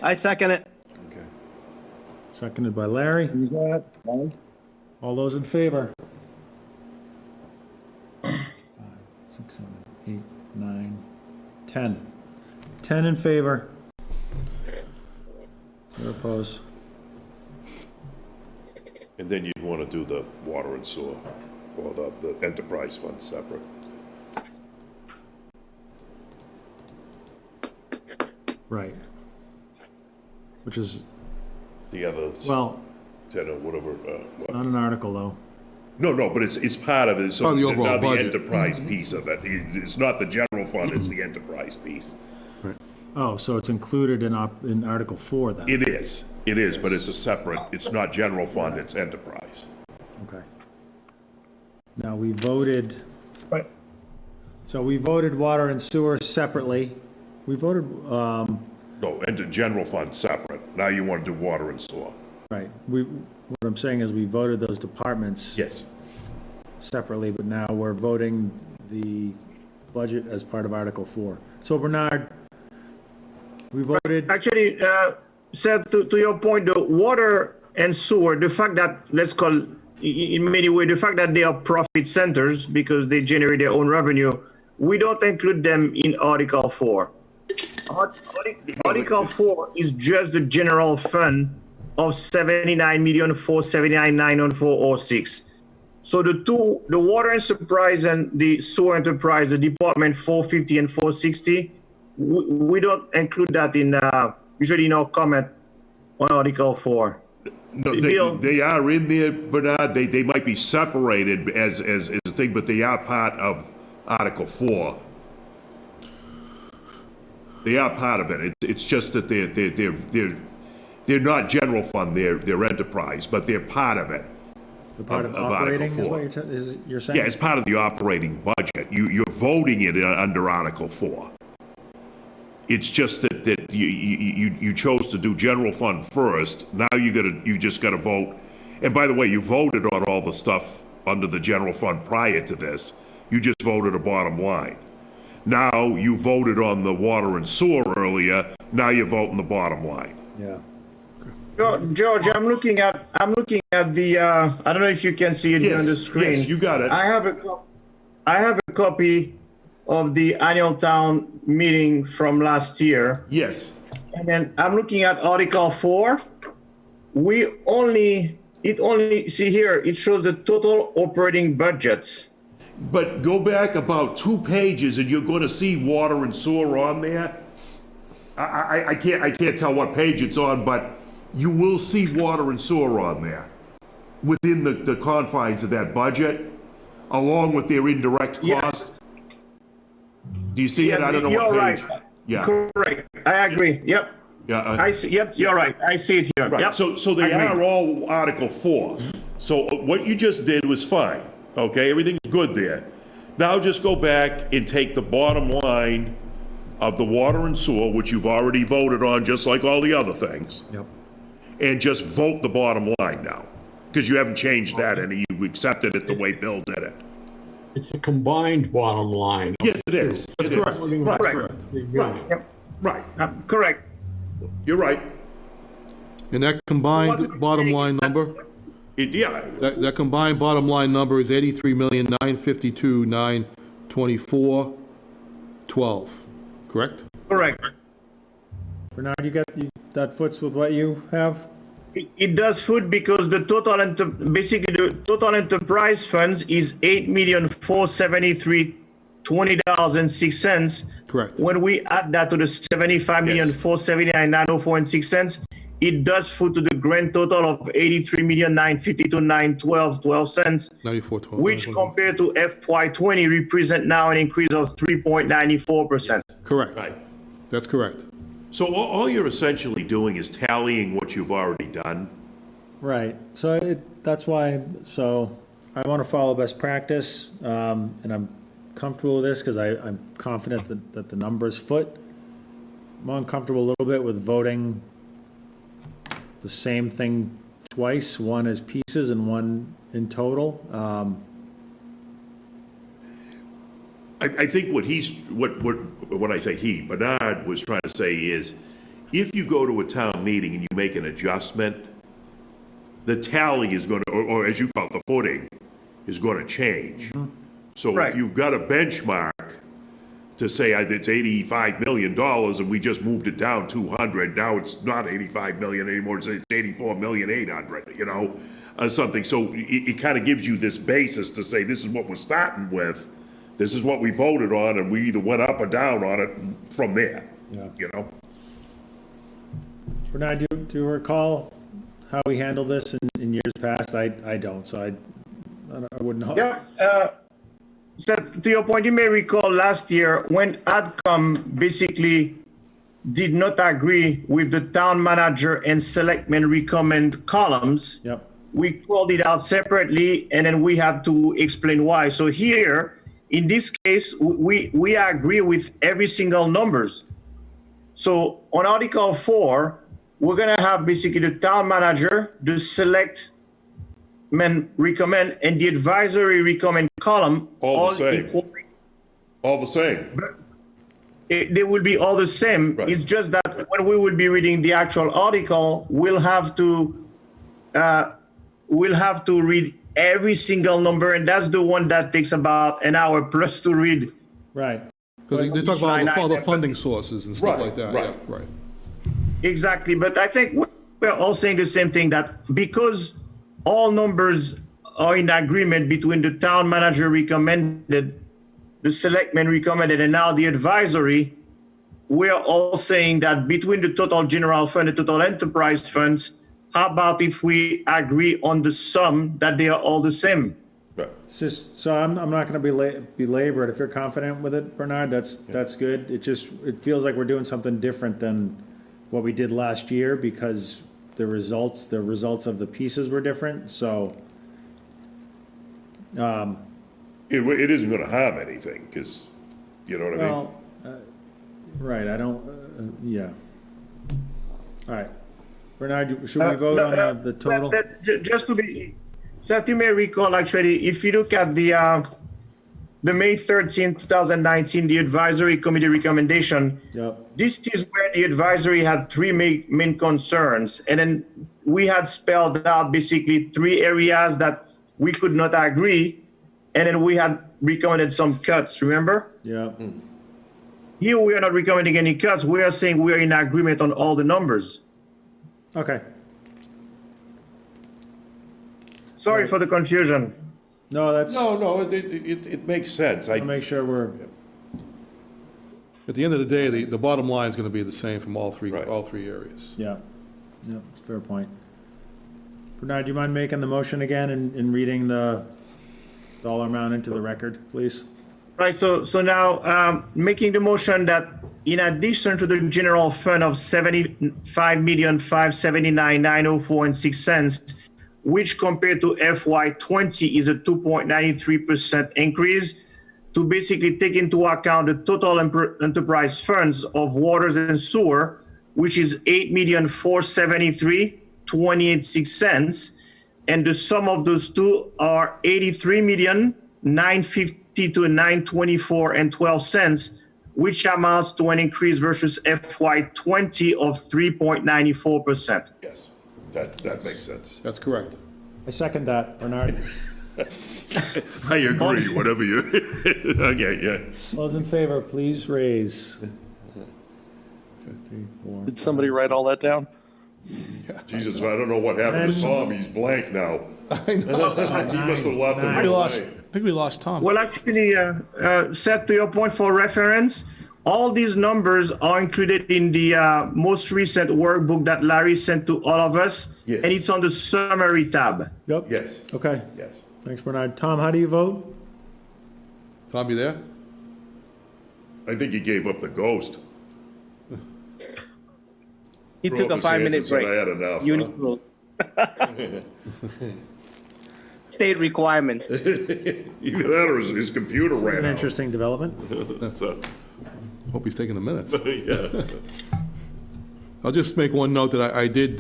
I second it. Okay. Seconded by Larry. All those in favor? 5, 6, 7, 8, 9, 10. 10 in favor. 0 opposed. And then you'd want to do the water and sewer, or the enterprise fund separate. Right. Which is, The other, well, 10 or whatever, not an article, though. No, but it's part of it. So Part of the overall now the budget. enterprise piece of it. It's not the general fund, it's the enterprise piece. Oh, so it's included in Article 4 then? It is, but it's a separate, it's not general fund, it's enterprise. Okay. Now, we voted, Right. so we voted water and sewer separately. We voted, No, and the general fund separate. Now you want to do water and sewer. right, what I'm saying is we voted those departments Yes. separately, but now we're voting the budget as part of Article 4. So Bernard, we voted, Actually, Seth, to your point, the water and sewer, the fact that, let's call, in many ways, the fact that they are profit centers because they generate their own revenue, we don't include them in Article 4. Article 4 is just the general fund of 79,479,904.06. So the water enterprise and the sewer enterprise, the department 450 and 460, we don't include that in usually in our comment on Article 4. No, Bill? they are in there, Bernard. They might be separated as a thing, but they are part of Article 4. They are part of it. It's just that they're not general fund. They're enterprise, but they're part of it. the part of Article operating is 4. what you're saying? Yeah, it's part of the operating budget. You're voting it under Article 4. It's just that you chose to do general fund first. Now you just gotta vote. And by the way, you voted on all the stuff under the general fund prior to this. You just voted a bottom line. Now you voted on the water and sewer earlier. Now you're voting the bottom line. Yeah. George, I'm looking at the. I don't know if you can see it here on the screen. Yes, you got it. I have a copy of the annual town meeting from last year. Yes. And then I'm looking at Article 4. It only see here. It shows the total operating budgets. But go back about 2 pages and you're going to see water and sewer on there. I can't tell what page it's on, but you will see water and sewer on there within the confines of that budget, along with their indirect cost. Do you see it? I don't know what page. Right. Yeah. Correct. I agree. Yep. Yeah. I see. Yep. You're right. I see it here. Right. Yep. So they are all Article 4. So what you just did was fine. Okay, everything's good there. Now just go back and take the bottom line of the water and sewer, which you've already voted on, just like all the other things. Yep. And just vote the bottom line now, because you haven't changed that any. You accepted it the way Bill did it. It's a combined bottom line. Yes, it is. That's It is. correct. Right. Correct. Right. Right. Correct. You're right. And that combined bottom line number, Yeah. that combined bottom line number is 83,952,924.12, correct? Correct. Bernard, that foots with what you have? It does food because the total basically the total enterprise funds is $8,473,20.06. Correct. When we add that to the $75,479,904.06, it does food to the grand total of $83,952,912.12, 94.12. which compared to FY20 represent now an increase of 3.94%. Correct. Right. That's correct. So all you're essentially doing is tallying what you've already done. Right, so that's why, so I want to follow best practice, and I'm comfortable with this because I'm confident that the numbers foot. I'm uncomfortable a little bit with voting the same thing twice, one as pieces and one in total. I think what I say Bernard was trying to say is, if you go to a town meeting and you make an adjustment, the tally is going to, or as you call it, the footing, is going to change. So Right. if you've got a benchmark to say it's $85 million and we just moved it down 200, now it's not 85 million anymore, it's 84,800,000, you know, something. So it kind of gives you this basis to say, this is what we're starting with. This is what we voted on, and we either went up or down on it from there. Yeah. You know? Bernard, do you recall how we handled this in years past? I don't, so I wouldn't know. Yeah. So to your point, you may recall last year when AdCom basically did not agree with the town manager and selectmen recommend columns. Yep. We called it out separately, and then we had to explain why. So here, in this case, we agree with every single numbers. So on Article 4, we're gonna have basically the town manager, the selectmen recommend, and the advisory recommend column. All the same. equal. All the same. They will be all the same. Right. It's just that when we will be reading the actual article, we'll have to read every single number, and that's the one that takes about an hour plus to read. Right. Because they talk about all the Line funding sources and stuff Right, like that. right. Yeah, right. Exactly, but I think we're all saying the same thing, that because all numbers are in agreement between the town manager recommended, the selectmen recommended, and now the advisory, we're all saying that between the total general fund and total enterprise funds, how about if we agree on the sum that they are all the same? Right. It's just, so I'm not gonna belabor it. If you're confident with it, Bernard, that's good. It feels like we're doing something different than what we did last year because the results of the pieces were different, so. It isn't gonna harm anything, because, you know what I mean? Well, right, I don't, yeah. All right. Bernard, should we vote on the total? Just to be, that you may recall, actually, if you look at the May 13, 2019, the advisory committee recommendation, Yep. this is where the advisory had three main concerns. And then we had spelled out basically three areas that we could not agree. And then we had recommended some cuts, remember? Yeah. Here we are not recommending any cuts. We are saying we are in agreement on all the numbers. Okay. Sorry for the confusion. No, that's, No, it makes sense. I'll make sure we're, At the end of the day, the bottom line is going to be the same from all three Right. areas. yeah. Yep, fair point. Bernard, do you mind making the motion again and reading the dollar amount into the record, please? Right, so now making the motion that in addition to the general fund of $75,579,904.06, which compared to FY20 is a 2.93% increase, to basically take into account the total enterprise funds of waters and sewer, which is $8,473,28.06, and the sum of those two are $83,950,000 to $924.12, which amounts to an increase versus FY20 of 3.94%. Yes, that makes sense. That's correct. I second that, Bernard. I agree, whatever you, okay, yeah. Those in favor, please raise. 2, 3, 4. Did somebody write all that down? Jesus, I don't know what happened to Tom, he's blank now. I know. He must have left him right away. I think we lost Tom. Well, actually, Seth, to your point for reference, all these numbers are included in the most recent workbook that Larry sent to all of us, Yes. and it's on the summary tab. Yep. Yes, Okay. yes. Thanks, Bernard. Tom, how do you vote? Tom, you there? I think he gave up the ghost. He Threw took up a his hands 5-minute and said, break. I had enough. Uniqlo. State requirement. Either that or his computer ran An out. interesting development. So, Hope he's taking the minutes. yeah. I'll just make one note that I did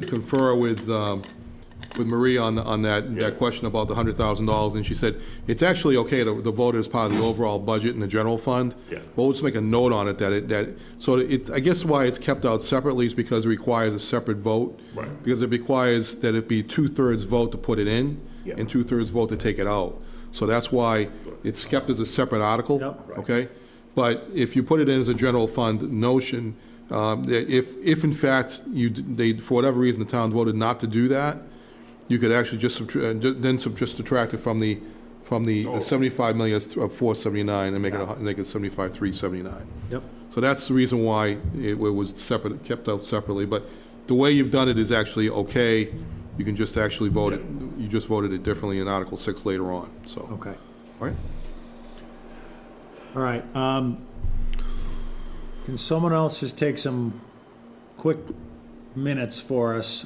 confer with Marie on that question about the $100,000, and she said it's actually okay to vote as part of the overall budget in the general fund. Yeah. But we'll just make a note on it I guess why it's kept out separately is because it requires a separate vote. Right. Because it requires that it be 2/3 vote to put it in Yeah. and 2/3 vote to take it out. So that's why it's kept as a separate article. Yep. Okay? But if you put it in as a general fund notion, that if in fact for whatever reason the town voted not to do that, you could actually just subtract it from the 75 million of 479 and make it 75,379. Yep. So that's the reason why it was separate, kept out separately. But the way you've done it is actually okay. You can just actually vote it, you just voted it differently in Article 6 later on, so. Okay. All right? All right, can someone else just take some quick minutes for us?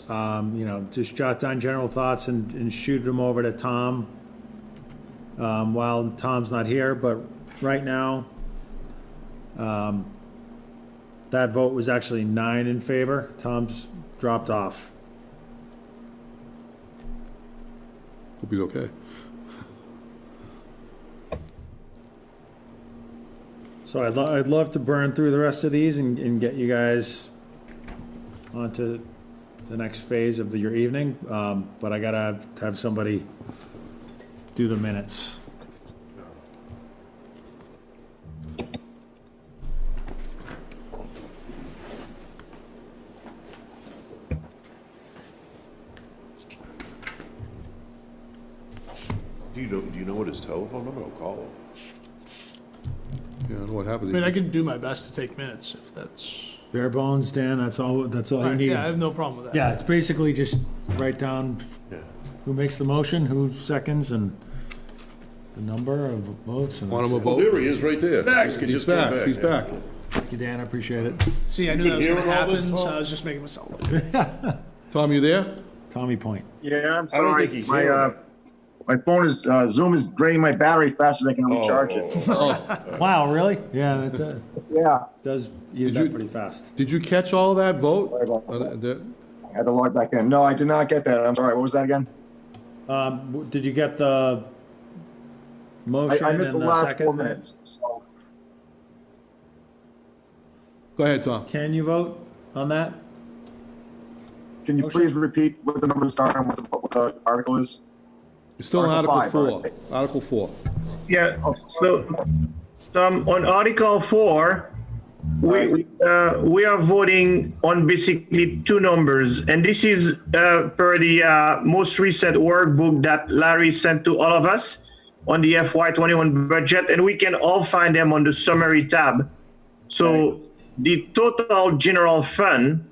Just jot down general thoughts and shoot them over to Tom while Tom's not here, but right now, that vote was actually 9 in favor. Tom's dropped off. Hope he's okay. So I'd love to burn through the rest of these and get you guys onto the next phase of your evening, but I gotta have somebody do the minutes. Do you know what his telephone number? I'll call him. Yeah, I don't know what happened. I mean, I can do my best to take minutes if that's. Bare bones, Dan, that's all you Right, need. yeah, I have no problem with that. Yeah, it's basically just write down who makes the motion, who seconds, and the number of votes. And Want him to Oh, vote? there he is, right there. He's back, he's back. Thank you, Dan, I appreciate it. See, I knew that was going to happen, so I was just making myself look. Tom, you there? Tommy Point. Yeah, I'm I don't sorry. think he's here. My phone is, Zoom is draining my battery faster than I can recharge it. Wow, really? Yeah, that Yeah. does use that pretty fast. Did you catch all that vote? Sorry about that. I had to log back in. No, I did not get that. I'm sorry. What was that again? Did you get the motion I missed the and last second? 4 minutes. So, Go ahead, Tom. Can you vote on that? can you please repeat what the numbers are and what the article is? You're still on Article Article 4. 5, right? Article 4. Yeah, so on Article 4, we are voting on basically 2 numbers, and this is per the most recent workbook that Larry sent to all of us on the FY21 budget, and we can all find them on the summary tab. So the total general fund,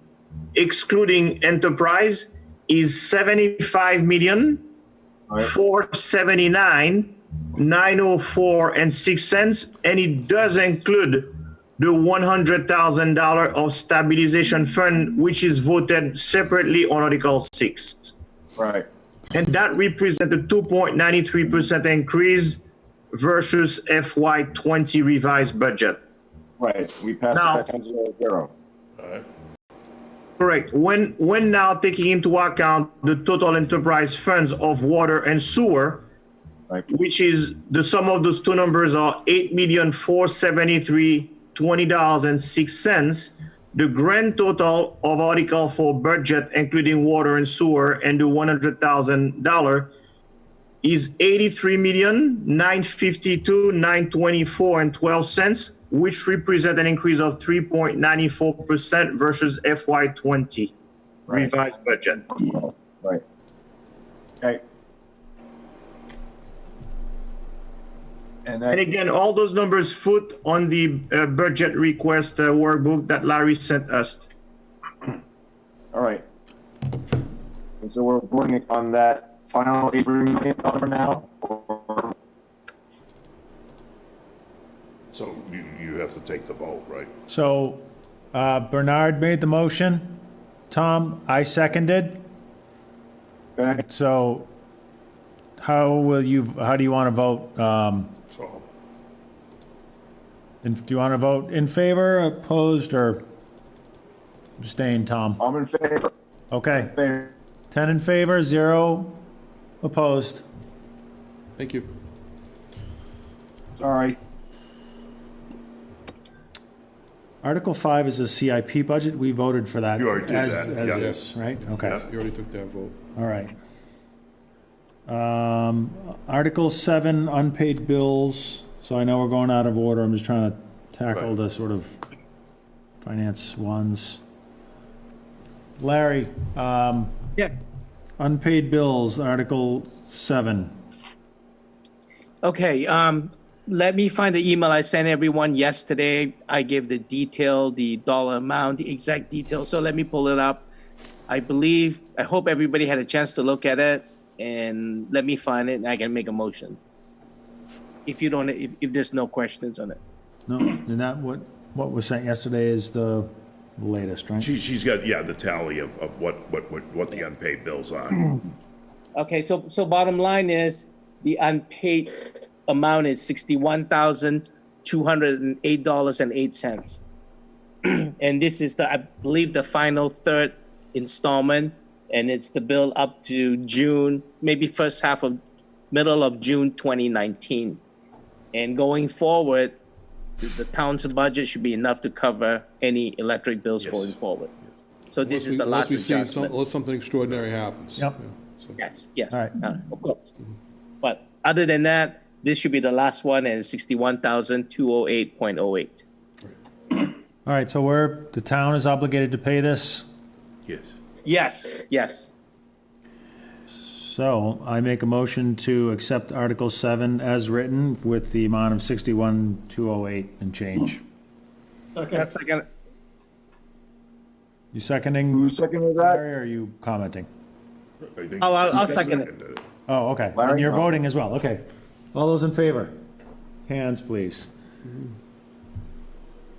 excluding enterprise, is 75,479,904.06, and it does include the $100,000 of stabilization fund, which is voted separately on Article 6. Right. And that represents a 2.93% increase versus FY20 revised budget. Right. We passed Now- it by 10-0. Correct. When now taking into account the total enterprise funds of water and sewer, which is the sum of those 2 numbers are $8,473,20.06. The grand total of Article 4 budget, including water and sewer, and the $100,000 is $83,952,924.12, which represent an increase of 3.94% versus FY20 revised budget. Right. Okay. And again, all those numbers put on the budget request workbook that Larry sent us. All right. And so we're voting on that final $8 million number now? Or... So you have to take the vote, right? So Bernard made the motion. Tom, I seconded. Okay. So how do you want to vote? So Do you want to vote in favor, opposed, or abstain, Tom? I'm in favor. Okay. Favor. 10 in favor, 0 opposed. Thank you. Sorry. Article 5 is a CIP budget. We voted for that. You already did as, that. As Yeah. is, right? Okay. You already took that vote. All right. Article 7, unpaid bills. So I know we're going out of order. I'm just trying to tackle the sort of finance ones. Larry, Yeah. unpaid bills, Article 7. Okay, let me find the email I sent everyone yesterday. I gave the detail, the dollar amount, the exact detail. So let me pull it up. I hope everybody had a chance to look at it, and let me find it, and I can make a motion. If you don't, if there's no questions on it. No, and that, what was sent yesterday is the latest, right? She's got, yeah, the tally of what the unpaid bills are. Okay, so bottom line is, the unpaid amount is $61,208.08. And this is I believe, the final third installment, and it's the bill up to June, maybe middle of June 2019. And going forward, the town's budget should be enough to cover any electric bills going forward. So this is the last adjustment. Unless something extraordinary happens. Yep. Yes, yes. All right. Of course. But other than that, this should be the last one, and 61,208.08. All right, so the town is obligated to pay this? Yes. Yes, yes. So I make a motion to accept Article 7 as written with the amount of 61,208 and change. That's like a, You seconding? Who seconded that? Larry, or are you commenting? I think I'll she second it. seconded it. Oh, okay. Larry? And you're voting as well, okay. All those in favor? Hands, please.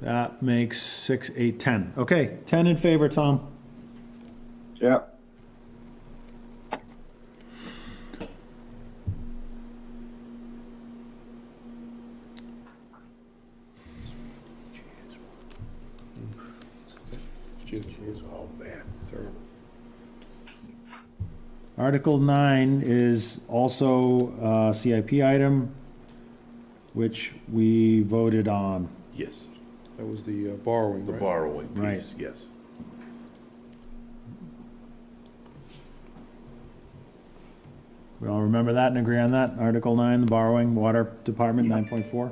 That makes 6, 8, 10. Okay, 10 in favor, Tom. Yeah. Oh, man. Terrible. Article 9 is also a CIP item, which we voted on. Yes, That was the borrowing, the right? borrowing Right. piece, yes. We all remember that and agree on that? Article 9, the borrowing, Water Department, 9.4?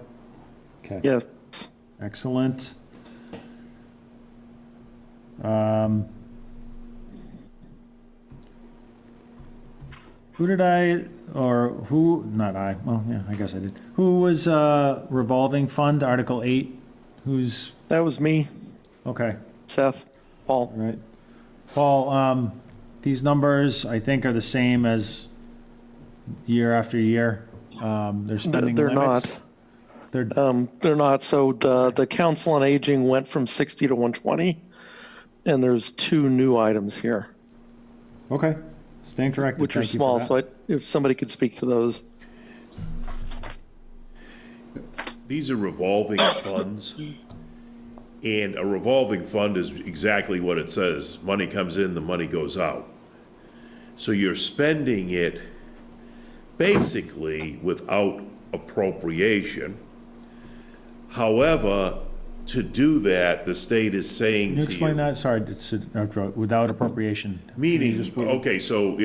Okay. Yes. Excellent. Not I, well, yeah, I guess I did. Who was revolving fund, Article 8? That was me, Okay, Seth, Paul. all right. Paul, these numbers, I think, are the same as year after year. They're spending They're limits. not. They're not. So the Council on Aging went from 60 to 120, and there's 2 new items here, Okay, staying corrected. which are Thank you for small. that. So if somebody could speak to those. These are revolving funds, and a revolving fund is exactly what it says. Money comes in, the money goes out. So you're spending it basically without appropriation. However, to do that, the state is saying Can you to explain you. that? Sorry, without appropriation. Can you Meaning, just put it- okay, so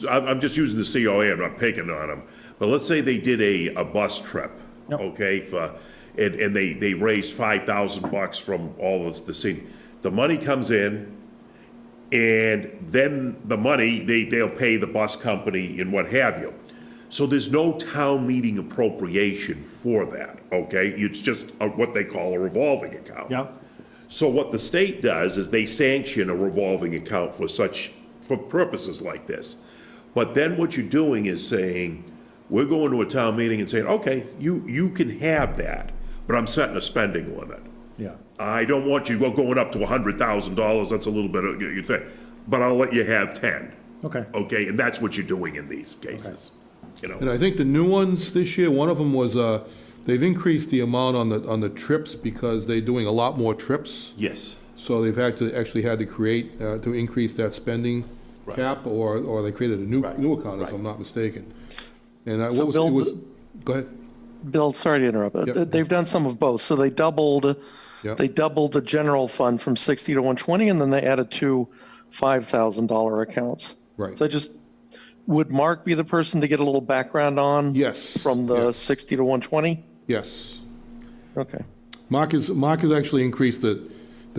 I'm just using the COA, I'm not picking on them, but let's say they did a bus trip, Yep. okay, and they raised $5,000 from all the city. The money comes in, and then the money, they'll pay the bus company and what have you. So there's no town meeting appropriation for that, okay? It's just what they call a revolving account. Yep. So what the state does is they sanction a revolving account for purposes like this. But then what you're doing is saying, we're going to a town meeting and saying, okay, you can have that, but I'm setting a spending limit. Yeah. I don't want you going up to $100,000, that's a little bit of your thing, but I'll let you have 10. Okay. Okay, and that's what you're doing in these cases. You And know, I think the new ones this year, one of them was, they've increased the amount on the trips because they're doing a lot more trips. yes, So they've had to create, to increase that spending cap, or they created a new account, if I'm not mistaken. And So what was, Bill, it was, go ahead. Bill, sorry to interrupt. Yep. They've done some of both. So they doubled Yep. the general fund from 60 to 120, and then they added 2 $5,000 accounts. Right. So would Mark be the person to get a little background on? Yes. From the 60 to 120? Yes. Okay. Mark has actually increased the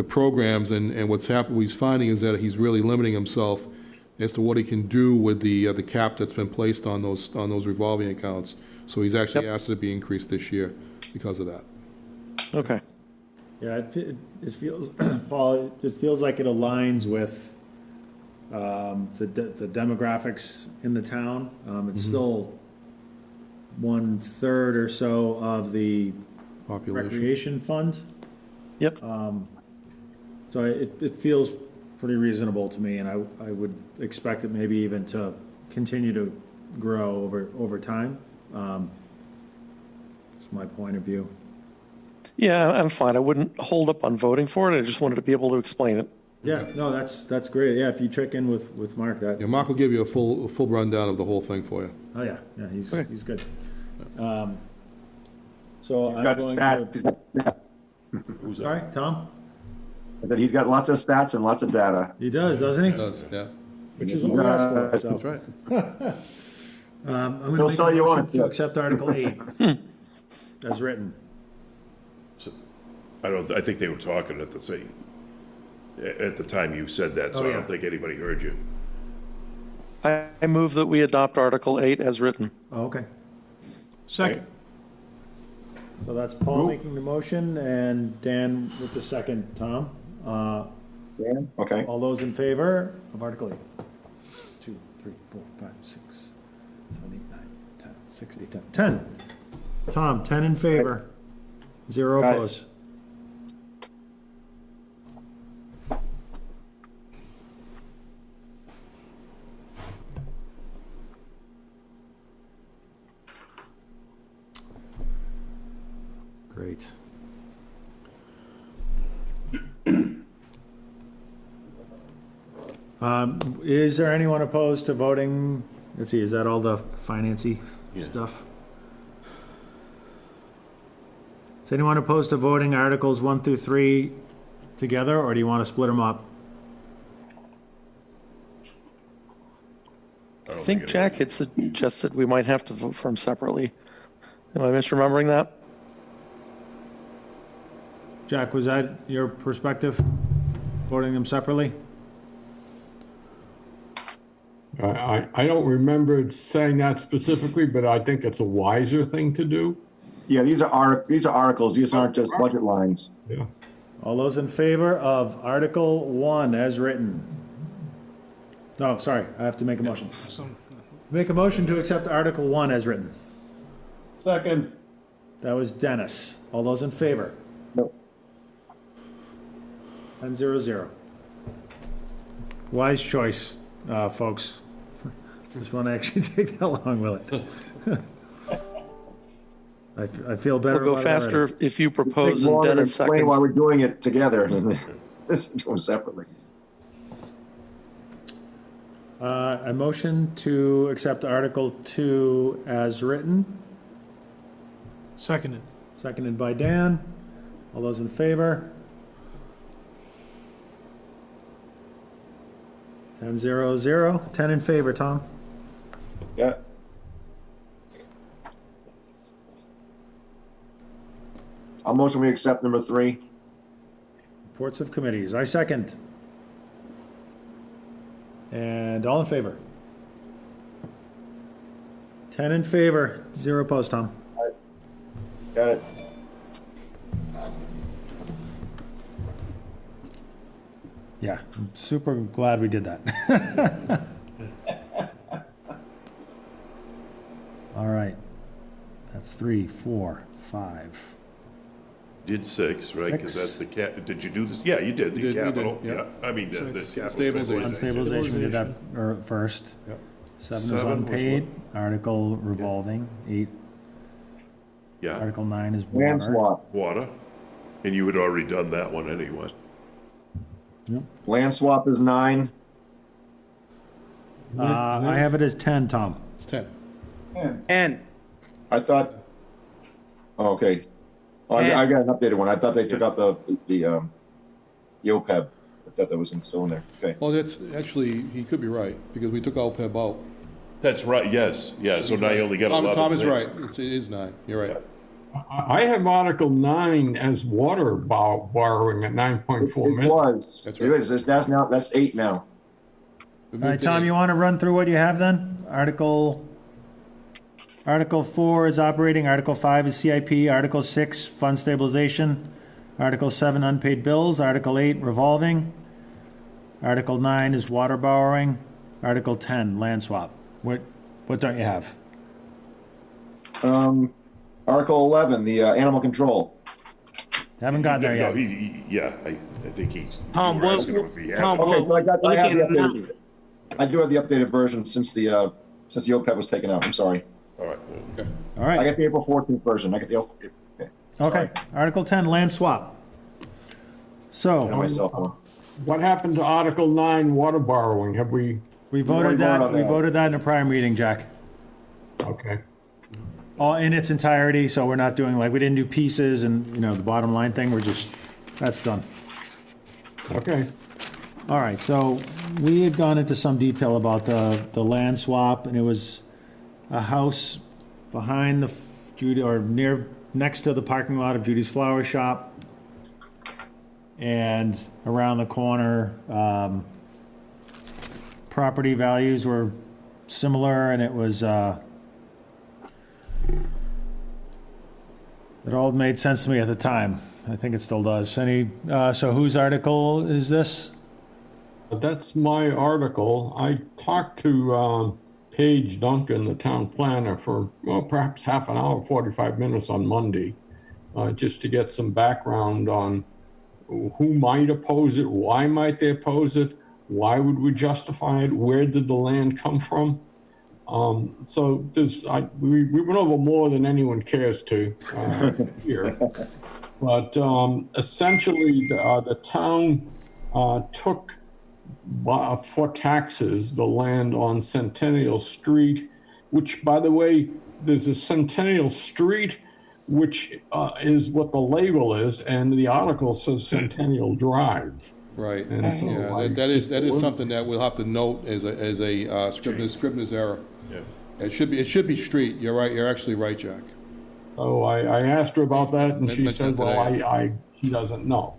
programs, and what he's finding is that he's really limiting himself as to what he can do with the cap that's been placed on those revolving accounts. So he's actually asked it to be increased this year because of that. Okay. Yeah, it feels, Paul, it feels like it aligns with the demographics in the town. It's still 1/3 or so of the Population. recreation fund. Yep. So it feels pretty reasonable to me, and I would expect it maybe even to continue to grow over time. That's my point of view. Yeah, I'm fine. I wouldn't hold up on voting for it. I just wanted to be able to explain it. Yeah, no, that's great. Yeah, if you check in with Mark, that. Yeah, Mark will give you a full rundown of the whole thing for you. Oh, yeah, he's good. So I'm Got going stats. to. He's Sorry, Tom? I said he's got lots of stats and lots of data. He does, doesn't he? He does, yeah. Which is what we asked for, so. That's right. I'm going to He'll make sell a you motion one. to accept Article 8 as written. I think they were talking at the time you said that, so Oh, I yeah. don't think anybody heard you. I move that we adopt Article 8 as written. Oh, okay. Second. So that's Paul making the motion and Dan with the second, Tom. Yeah, okay. All those in favor of Article 8? 2, 3, 4, 5, 6, 7, 8, 9, 10, 6, 8, 10. 10. Tom, 10 in favor, 0 Got it. opposed. Great. Is there anyone opposed to voting? Let's see, is that all the financy stuff? Is anyone opposed to voting Articles 1 through 3 together, or do you want to split them up? I think Jack had suggested we might have to vote for them separately. Am I misremembering that? Jack, was that your perspective, voting them separately? I don't remember saying that specifically, but I think it's a wiser thing to do. Yeah, these are articles. These aren't just budget lines. Yeah. All those in favor of Article 1 as written? No, sorry, I have to make a motion. Make a motion to accept Article 1 as written. Second. That was Dennis. All those in favor? No. 10-0-0. Wise choice, folks. Just want to actually take that long, will it? I feel better. We'll go about it faster already. if you propose Take and longer to Dennis explain why seconds. we're doing it together than this doing separately. A motion to accept Article 2 as written, Seconded. seconded by Dan. All those in favor? 10-0-0. 10 in favor, Tom. Yeah. I'll motion we accept number 3. Reports of committees. I second. And all in favor? 10 in favor, 0 opposed, Tom. Got it. Yeah, I'm super glad we did that. All right. That's 3, 4, 5. Did 6, right? Because 6. that's the cap, did you do this? Yeah, you did, We the did, capital, yeah. yeah. I mean, the Six. capital Stabilization. On stabilization, we did that first. Yep. 7 is 7 was unpaid. Article revolving. 8. Yeah, Article 9 is Land water. swap. water, and you had already done that one anyway. Land swap is 9. I have it as 10, Tom. It's 10. And I thought. Oh, okay. Oh, I got an updated one. I thought they took out the OPEB. I thought that was still in there. Okay. Well, that's, actually, he could be right, because we took OPEB out. That's right, yes, yeah, so now you only got 11. Tom is things. right, it is 9, you're right. I have Article 9 as water borrowing at 9.4 It million. was. That's It right. is. That's 8 now. We All right, moved to Tom, 8. you want to run through what you have then? Article 4 is operating, Article 5 is CIP, Article 6, fund stabilization, Article 7, unpaid bills, Article 8, revolving, Article 9 is water borrowing. Article 10, land swap. What don't you have? Article 11, the animal control. Haven't gotten there No, yet. I think he's. Tom, you were we'll- asking him if he had Tom, it. Okay, so I have the Looking updated. I do have the updated version since the OPEB was taken out. I'm sorry. All right. Okay. All I right. got the April 14th version. I got the. Okay. Okay. Article 10, land swap. So Myself one. What happened to Article 9, water borrowing? Have we, we already voted voted that. on We that. voted that in a prior meeting, Jack. okay. All in its entirety. So we're not doing like we didn't do pieces and the bottom line thing. We're just that's done. Okay. All right, so we had gone into some detail about the land swap, and it was a house behind the Judy, or next to the parking lot of Judy's Flower Shop, and around the corner, property values were similar, and it was it all made sense to me at the time. I think it still does. So whose article is this? That's my article. I talked to Paige Duncan, the town planner, for perhaps half an hour, 45 minutes on Monday, just to get some background on who might oppose it, why might they oppose it, why would we justify it, where did the land come from. So we went over more than anyone cares to here. But essentially, the town took for taxes the land on Centennial Street, which, by the way, there's a Centennial Street, which is what the label is, and the article says Centennial Drive. Right. And so Yeah, that is something that we'll have to note as a Scribner's error. Yeah. It should be street. You're right. You're actually right, Jack. So I asked her about that, and she Mentioned said, well, today. she doesn't know.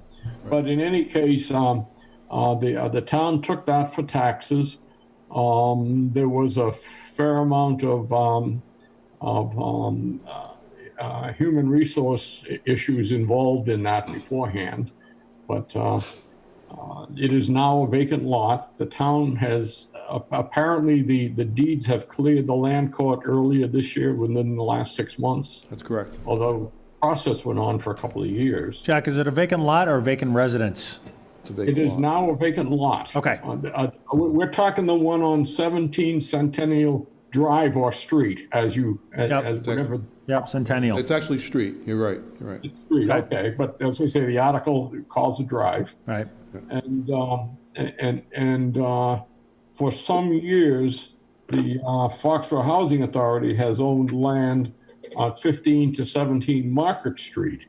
But in any case, the town took that for taxes. There was a fair amount of human resource issues involved in that beforehand, but it is now a vacant lot. The town has apparently the deeds have cleared the land court earlier this year, within the last 6 months. That's correct. Although the process went on for a couple of years. Jack, is it a vacant lot or a vacant residence? It's a vacant It is lot. now a vacant lot. Okay. We're talking the one on 17 Centennial Drive or Street, as whatever. Yep, Centennial. It's actually street. You're right. You're right. Street, okay, but as I say, the article calls it drive. Right. And for some years, the Foxborough Housing Authority has owned land on 15 to 17 Market Street.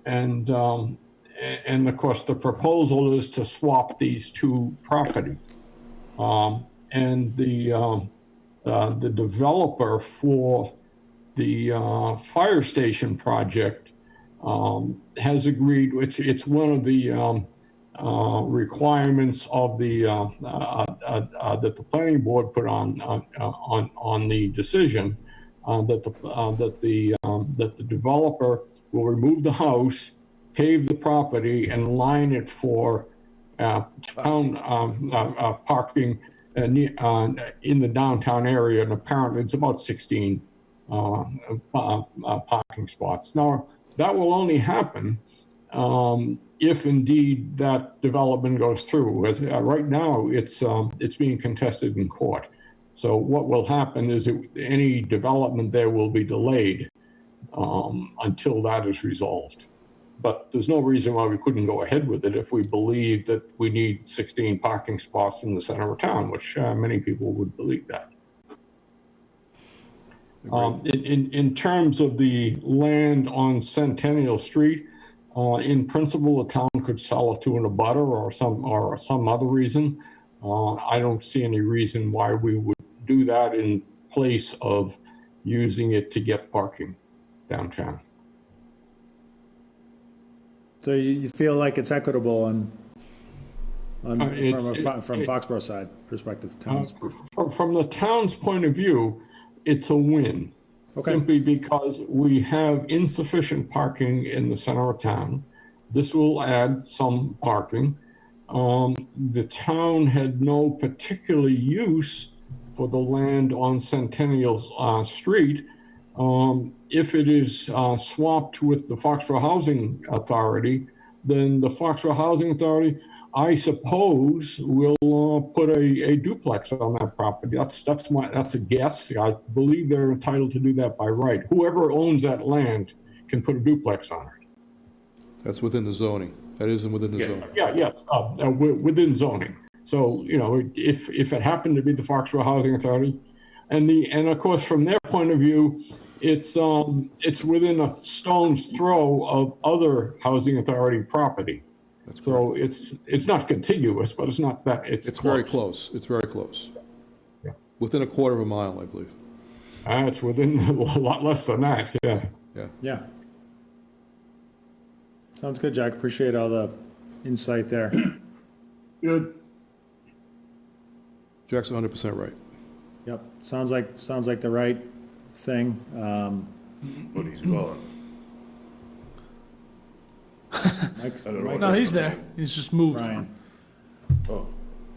And of course, the proposal is to swap these two properties. And the developer for the fire station project has agreed. It's one of the requirements of the that the planning board put on the decision that the developer will remove the house, pave the property, and line it for town parking in the downtown area. And apparently, it's about 16 parking spots. Now, that will only happen if indeed that development goes through. As right now, it's being contested in court. So what will happen is any development there will be delayed until that is resolved. But there's no reason why we couldn't go ahead with it if we believe that we need 16 parking spots in the center of town, which many people would believe that. In terms of the land on Centennial Street, in principle, the town could sell it to an abutter or some other reason. I don't see any reason why we would do that in place of using it to get parking downtown. So you feel like it's equitable from It's- Foxborough side perspective? From the town's point of view, it's a win. Okay. Simply because we have insufficient parking in the center of town. This will add some parking. the town had no particular use for the land on Centennial Street. If it is swapped with the Foxborough Housing Authority, then the Foxborough Housing Authority, I suppose, will put a duplex on that property. That's a guess. I believe they're entitled to do that by right. Whoever owns that land can put a duplex on it. That's within the zoning. That isn't within the zoning. Yes, within zoning. So, if it happened to be the Foxborough Housing Authority, and of course, from their point of view, it's within a stone's throw of other housing authority property. So it's not contiguous, but it's not that, it's very close. It's very close. Yeah. Within a quarter of a mile, I believe. It's within a lot less than that, yeah. Yeah. Sounds good, Jack. Appreciate all the insight there. Good. Jack's 100% right. Yep. Sounds like the right thing. But he's gone. Mike's, I don't know what No, that's he's gonna there. He's just moved. Brian. Oh,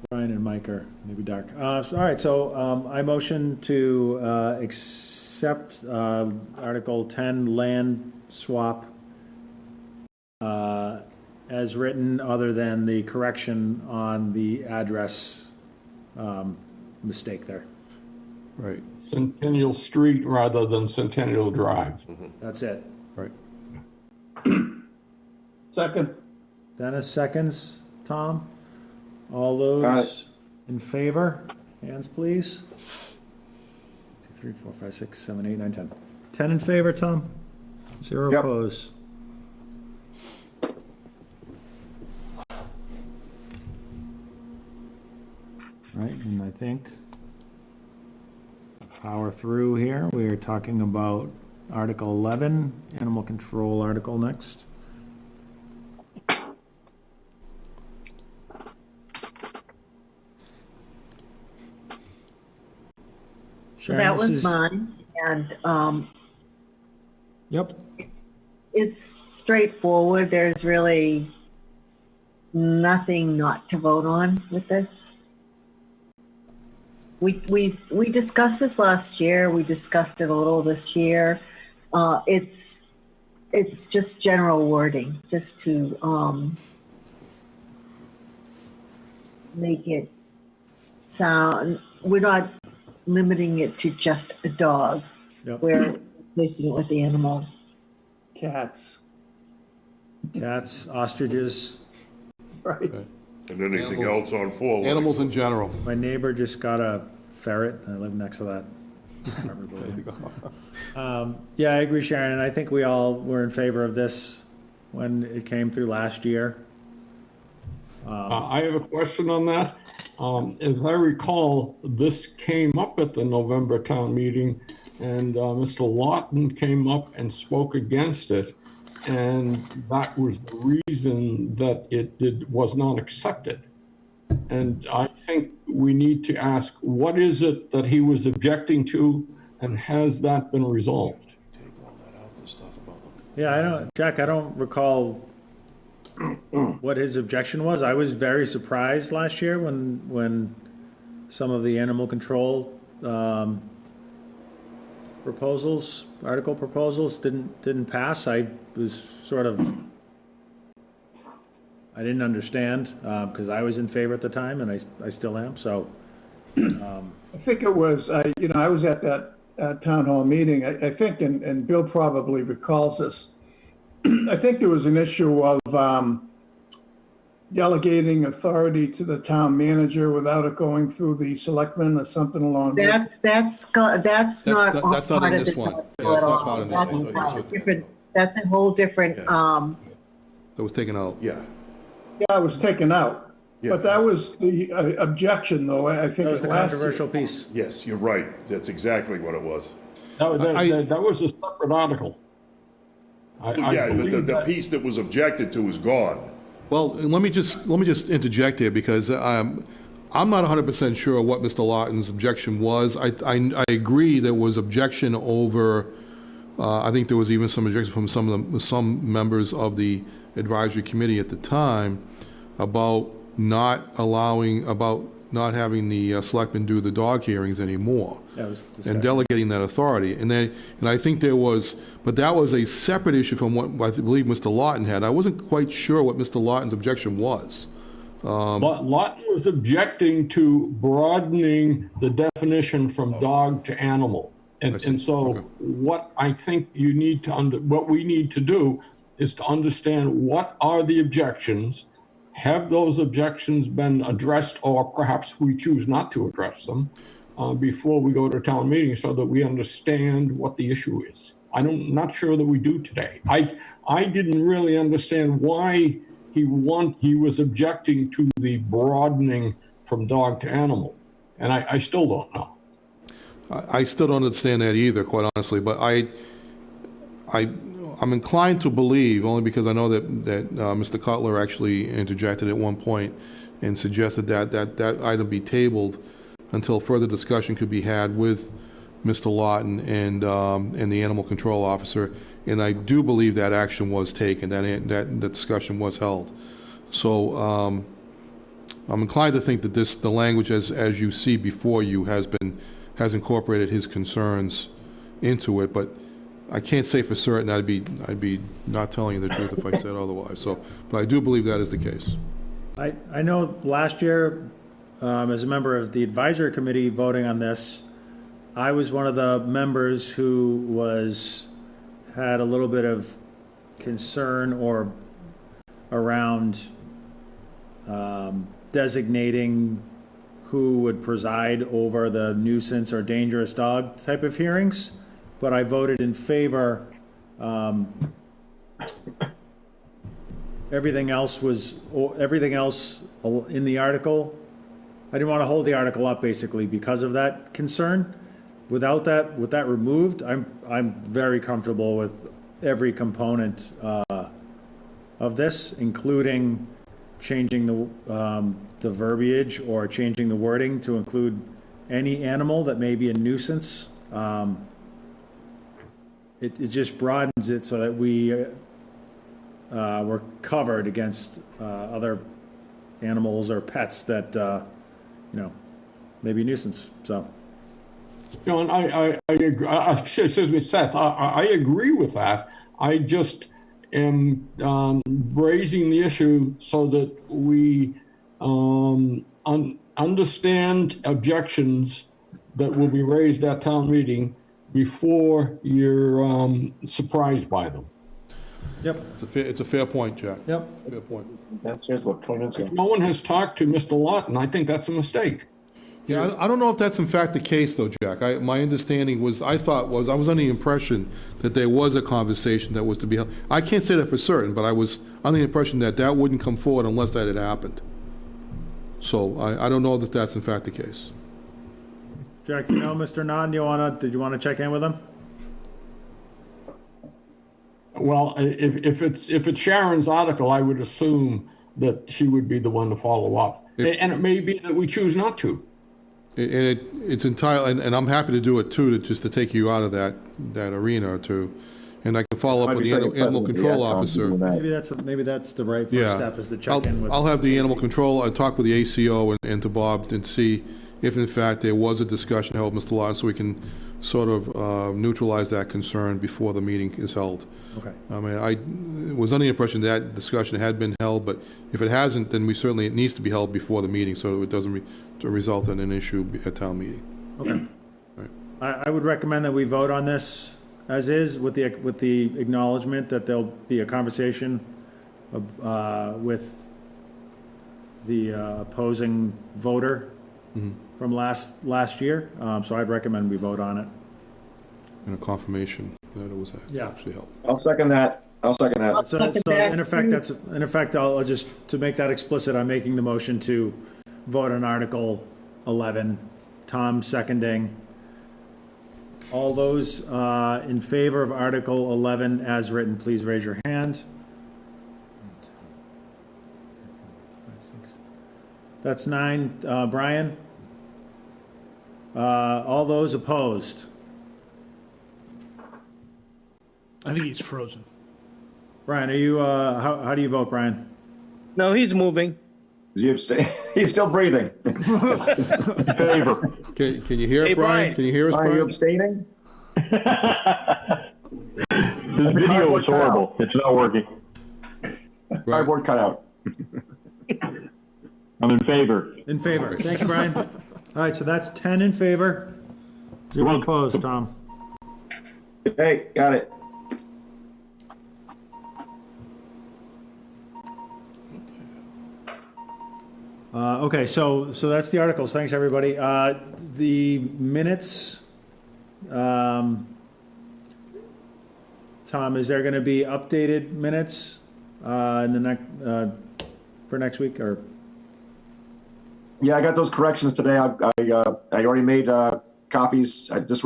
Brian and Mike are maybe dark. All right, so I motion to accept Article 10 land swap as written, other than the correction on the address mistake there. Right. Centennial Street rather than Centennial Drive. That's it. Right. Second. Dennis seconds. Tom? All those in favor? Hands, please. 2, 3, 4, 5, 6, 7, 8, 9, 10. 10 in favor, Tom? 0 Yep. opposed. Right, and I think power through here. We are talking about Article 11, Animal Control Article next. So that Sharon, this was is- mine, and Yep. it's straightforward. There's really nothing not to vote on with this. We discussed this last year. We discussed it a little this year. It's just general wording, just to make it sound. We're not limiting it to just a dog. Yep. We're replacing it with the animal. Cats. Cats, ostriches. Right. and anything Animals. else on 4? Animals in general. My neighbor just got a ferret. I live next to that. Yeah, I agree, Sharon, and I think we all were in favor of this when it came through last year. I have a question on that. As I recall, this came up at the November town meeting, and Mr. Lawton came up and spoke against it, and that was the reason that it was not accepted. And I think we need to ask, what is it that he was objecting to, and has that been resolved? Yeah, Jack, I don't recall what his objection was. I was very surprised last year when some of the animal control article proposals didn't pass. I was sort of, I didn't understand because I was in favor at the time, and I still am. So I think it was, I was at that town hall meeting, I think, and Bill probably recalls this. I think there was an issue of delegating authority to the town manager without it going through the selectmen or something along those. That's not that's part not of in this this one. article Yeah, it's at not all. part of this That's one. not different. That's a whole different, That was taken out. Yeah. Yeah, it was taken out. Yeah. But that was the objection, though, I think that was it the lasted. controversial piece. Yes, you're right. That's exactly what it was. That was a separate article. I Yeah, but believe the that- piece that was objected to is gone. Well, let me just interject here, because I'm not 100% sure what Mr. Lawton's objection was. I agree there was objection over, I think there was even some objection from some members of the advisory committee at the time about not having the selectmen do the dog hearings anymore. That was And discussion. delegating that authority. And I think but that was a separate issue from what I believe Mr. Lawton had. I wasn't quite sure what Mr. Lawton's objection was. Lawton was objecting to broadening the definition from dog to animal. And so what I think you need to, what we need to do is to understand what are the objections, have those objections been addressed, or perhaps we choose not to address them before we go to town meeting so that we understand what the issue is. I'm not sure that we do today. I didn't really understand why he was objecting to the broadening from dog to animal. And I still don't know. I still don't understand that either, quite honestly, but I'm inclined to believe, only because I know that Mr. Cutler actually interjected at one point and suggested that item be tabled until further discussion could be had with Mr. Lawton and the animal control officer, and I do believe that action was taken, that discussion was held. So I'm inclined to think that the language as you see before you has incorporated his concerns into it, but I can't say for certain. I'd be not telling you the truth if I said otherwise. So, but I do believe that is the case. I know last year, as a member of the advisory committee voting on this, I was one of the members who had a little bit of concern around designating who would preside over the nuisance or dangerous dog type of hearings, but I voted in favor. Everything else in the article, I didn't want to hold the article up basically because of that concern. With that removed, I'm very comfortable with every component of this, including changing the verbiage or changing the wording to include any animal that may be a nuisance. It just broadens it so that we're covered against other animals or pets that may be a nuisance. So. John, I agree. Excuse me, Seth. I agree with that. I just am raising the issue so that we understand objections that will be raised at town meeting before you're surprised by them. Yep. It's a fair point, Jack. Yep. Fair point. If no one has talked to Mr. Lawton, I think that's a mistake. Yeah, I don't know if that's in fact the case, though, Jack. My understanding was, I was under the impression that there was a conversation that was to be held. I can't say that for certain, but I was under the impression that wouldn't come forward unless that had happened. So I don't know if that's in fact the case. Jack, Mr. Nod, did you want to check in with him? Well, if it's Sharon's article, I would assume that she would be the one to follow up. And it may be that we choose not to. And it's entirely, and I'm happy to do it too, just to take you out of that arena or two. And I can follow up with the animal control officer. Maybe that's the right first step, is to check in with. I'll have the animal control, talk with the ACO and to Bob and see if in fact there was a discussion held with Mr. Lawton, so we can sort of neutralize that concern before the meeting is held. Okay. I mean, I was under the impression that discussion had been held, but if it hasn't, then it needs to be held before the meeting so it doesn't result in an issue at town meeting. Okay. I would recommend that we vote on this as is, with the acknowledgement that there'll be a conversation with the opposing voter from last year. So I'd recommend we vote on it. And a confirmation that it was actually held. I'll second that. So in effect, I'll just, to make that explicit, I'm making the motion to vote on Article 11. Tom seconding. All those in favor of Article 11 as written, please raise your hand. That's 9. Brian? All those opposed? I think he's frozen. Brian, are you, how do you vote, Brian? No, he's moving. Is he abstain? He's still breathing. In favor. Can you hear Hey, it, Brian? Brian. Can you hear us, Are you Brian? abstaining? This video is horrible. It's not working. Cardboard cutout. I'm in favor. In favor. Thank you, Brian. All right, so that's 10 in favor, 0 opposed, Tom. Hey, got it. Okay, so that's the articles. Thanks, everybody. The minutes, Tom, is there going to be updated minutes in the next for next week, or? Yeah, I got those corrections today. I already made copies. I just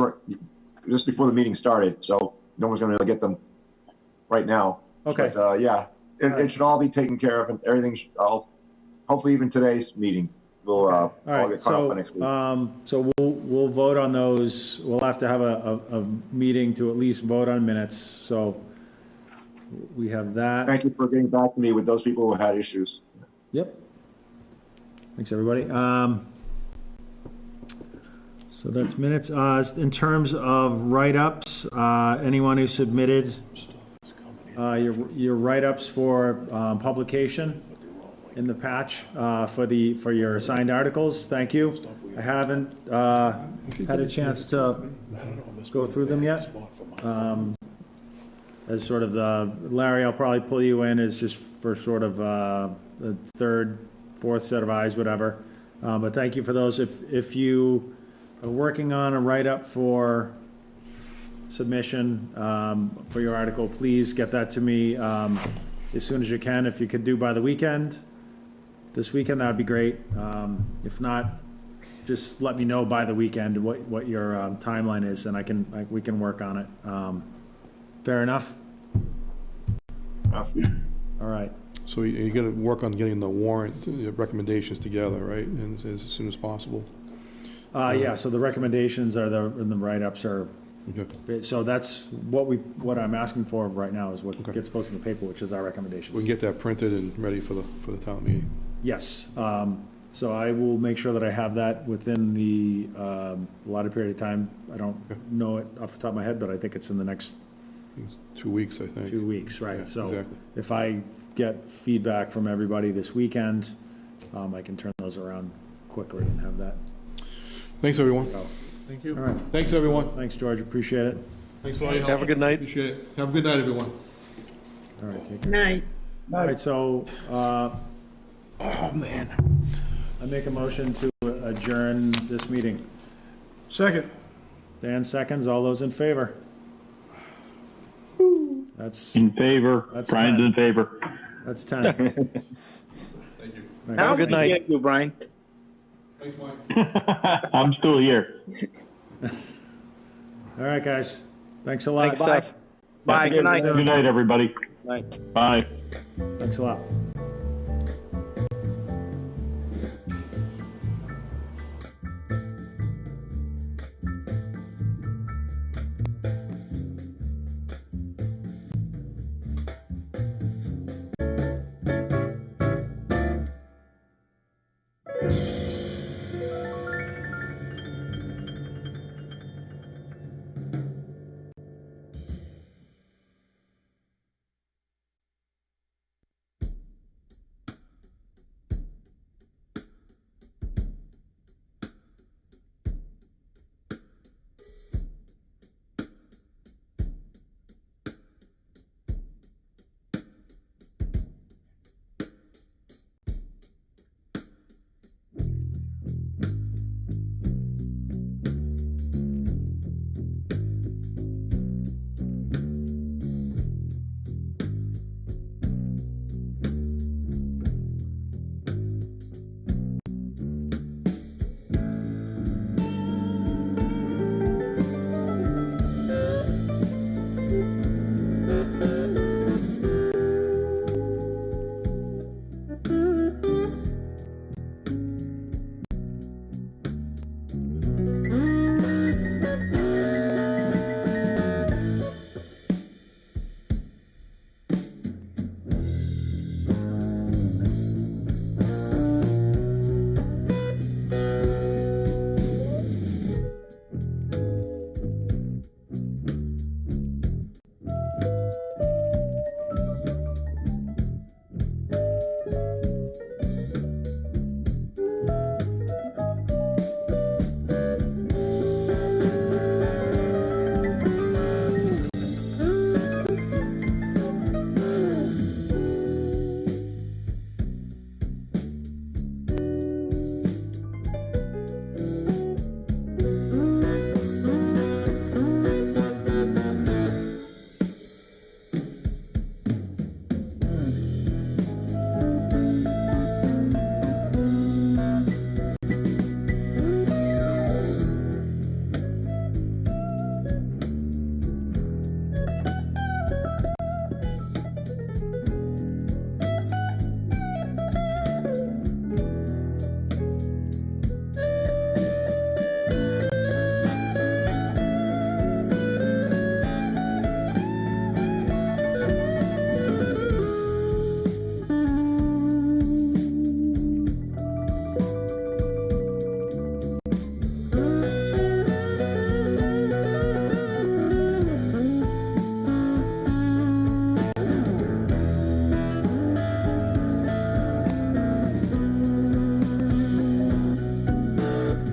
before the meeting started, so no one's going to be able to get them right now. Okay. But yeah, it should all be taken care of, and everything. Hopefully, even today's meeting will All all right, get caught up by next week. so we'll vote on those. We'll have to have a meeting to at least vote on minutes. So we have that. Thank you for getting back to me with those people who had issues. Yep. Thanks, everybody. So that's minutes. In terms of write-ups, anyone who submitted your write-ups for publication in the patch for your assigned articles, thank you. I haven't had a chance to go through them yet. As sort of Larry, I'll probably pull you in as just for sort of the third, fourth set of eyes, whatever. But thank you for those. If you are working on a write-up for submission for your article, please get that to me as soon as you can. If you could do by the weekend, this weekend, that would be great. If not, just let me know by the weekend what your timeline is, and we can work on it. Fair enough? All right. So you got to work on getting the warrant recommendations together, right? And as soon as possible. Yeah, so the recommendations are and the write-ups are, Okay. so that's what I'm asking for right now is what gets posted in the paper, which is our recommendations. We can get that printed and ready for the town meeting. Yes. So I will make sure that I have that within the allotted period of time. I don't know it off the top of my head, but I think it's in the next It's 2 weeks, I think. 2 weeks, right? Yeah, So exactly. if I get feedback from everybody this weekend, I can turn those around quickly and have that. Thanks, everyone. Thank you. All right. Thanks, everyone. Thanks, George. Appreciate it. Thanks for all your help. Have a good night. Appreciate it. Have a good night, everyone. All right. Take care. Night. All right. So, oh man, I make a motion to adjourn this meeting. Second. Dan seconds. All those in favor? That's In favor. That's Brian's 10. in favor. That's 10. Thank you. Have a good night. Thank you, Brian. Thanks, Mike. I'm still here. All right, guys. Thanks a lot. Thanks, Seth. Bye. Good night. Good night, everybody. Bye. Bye. Thanks a lot.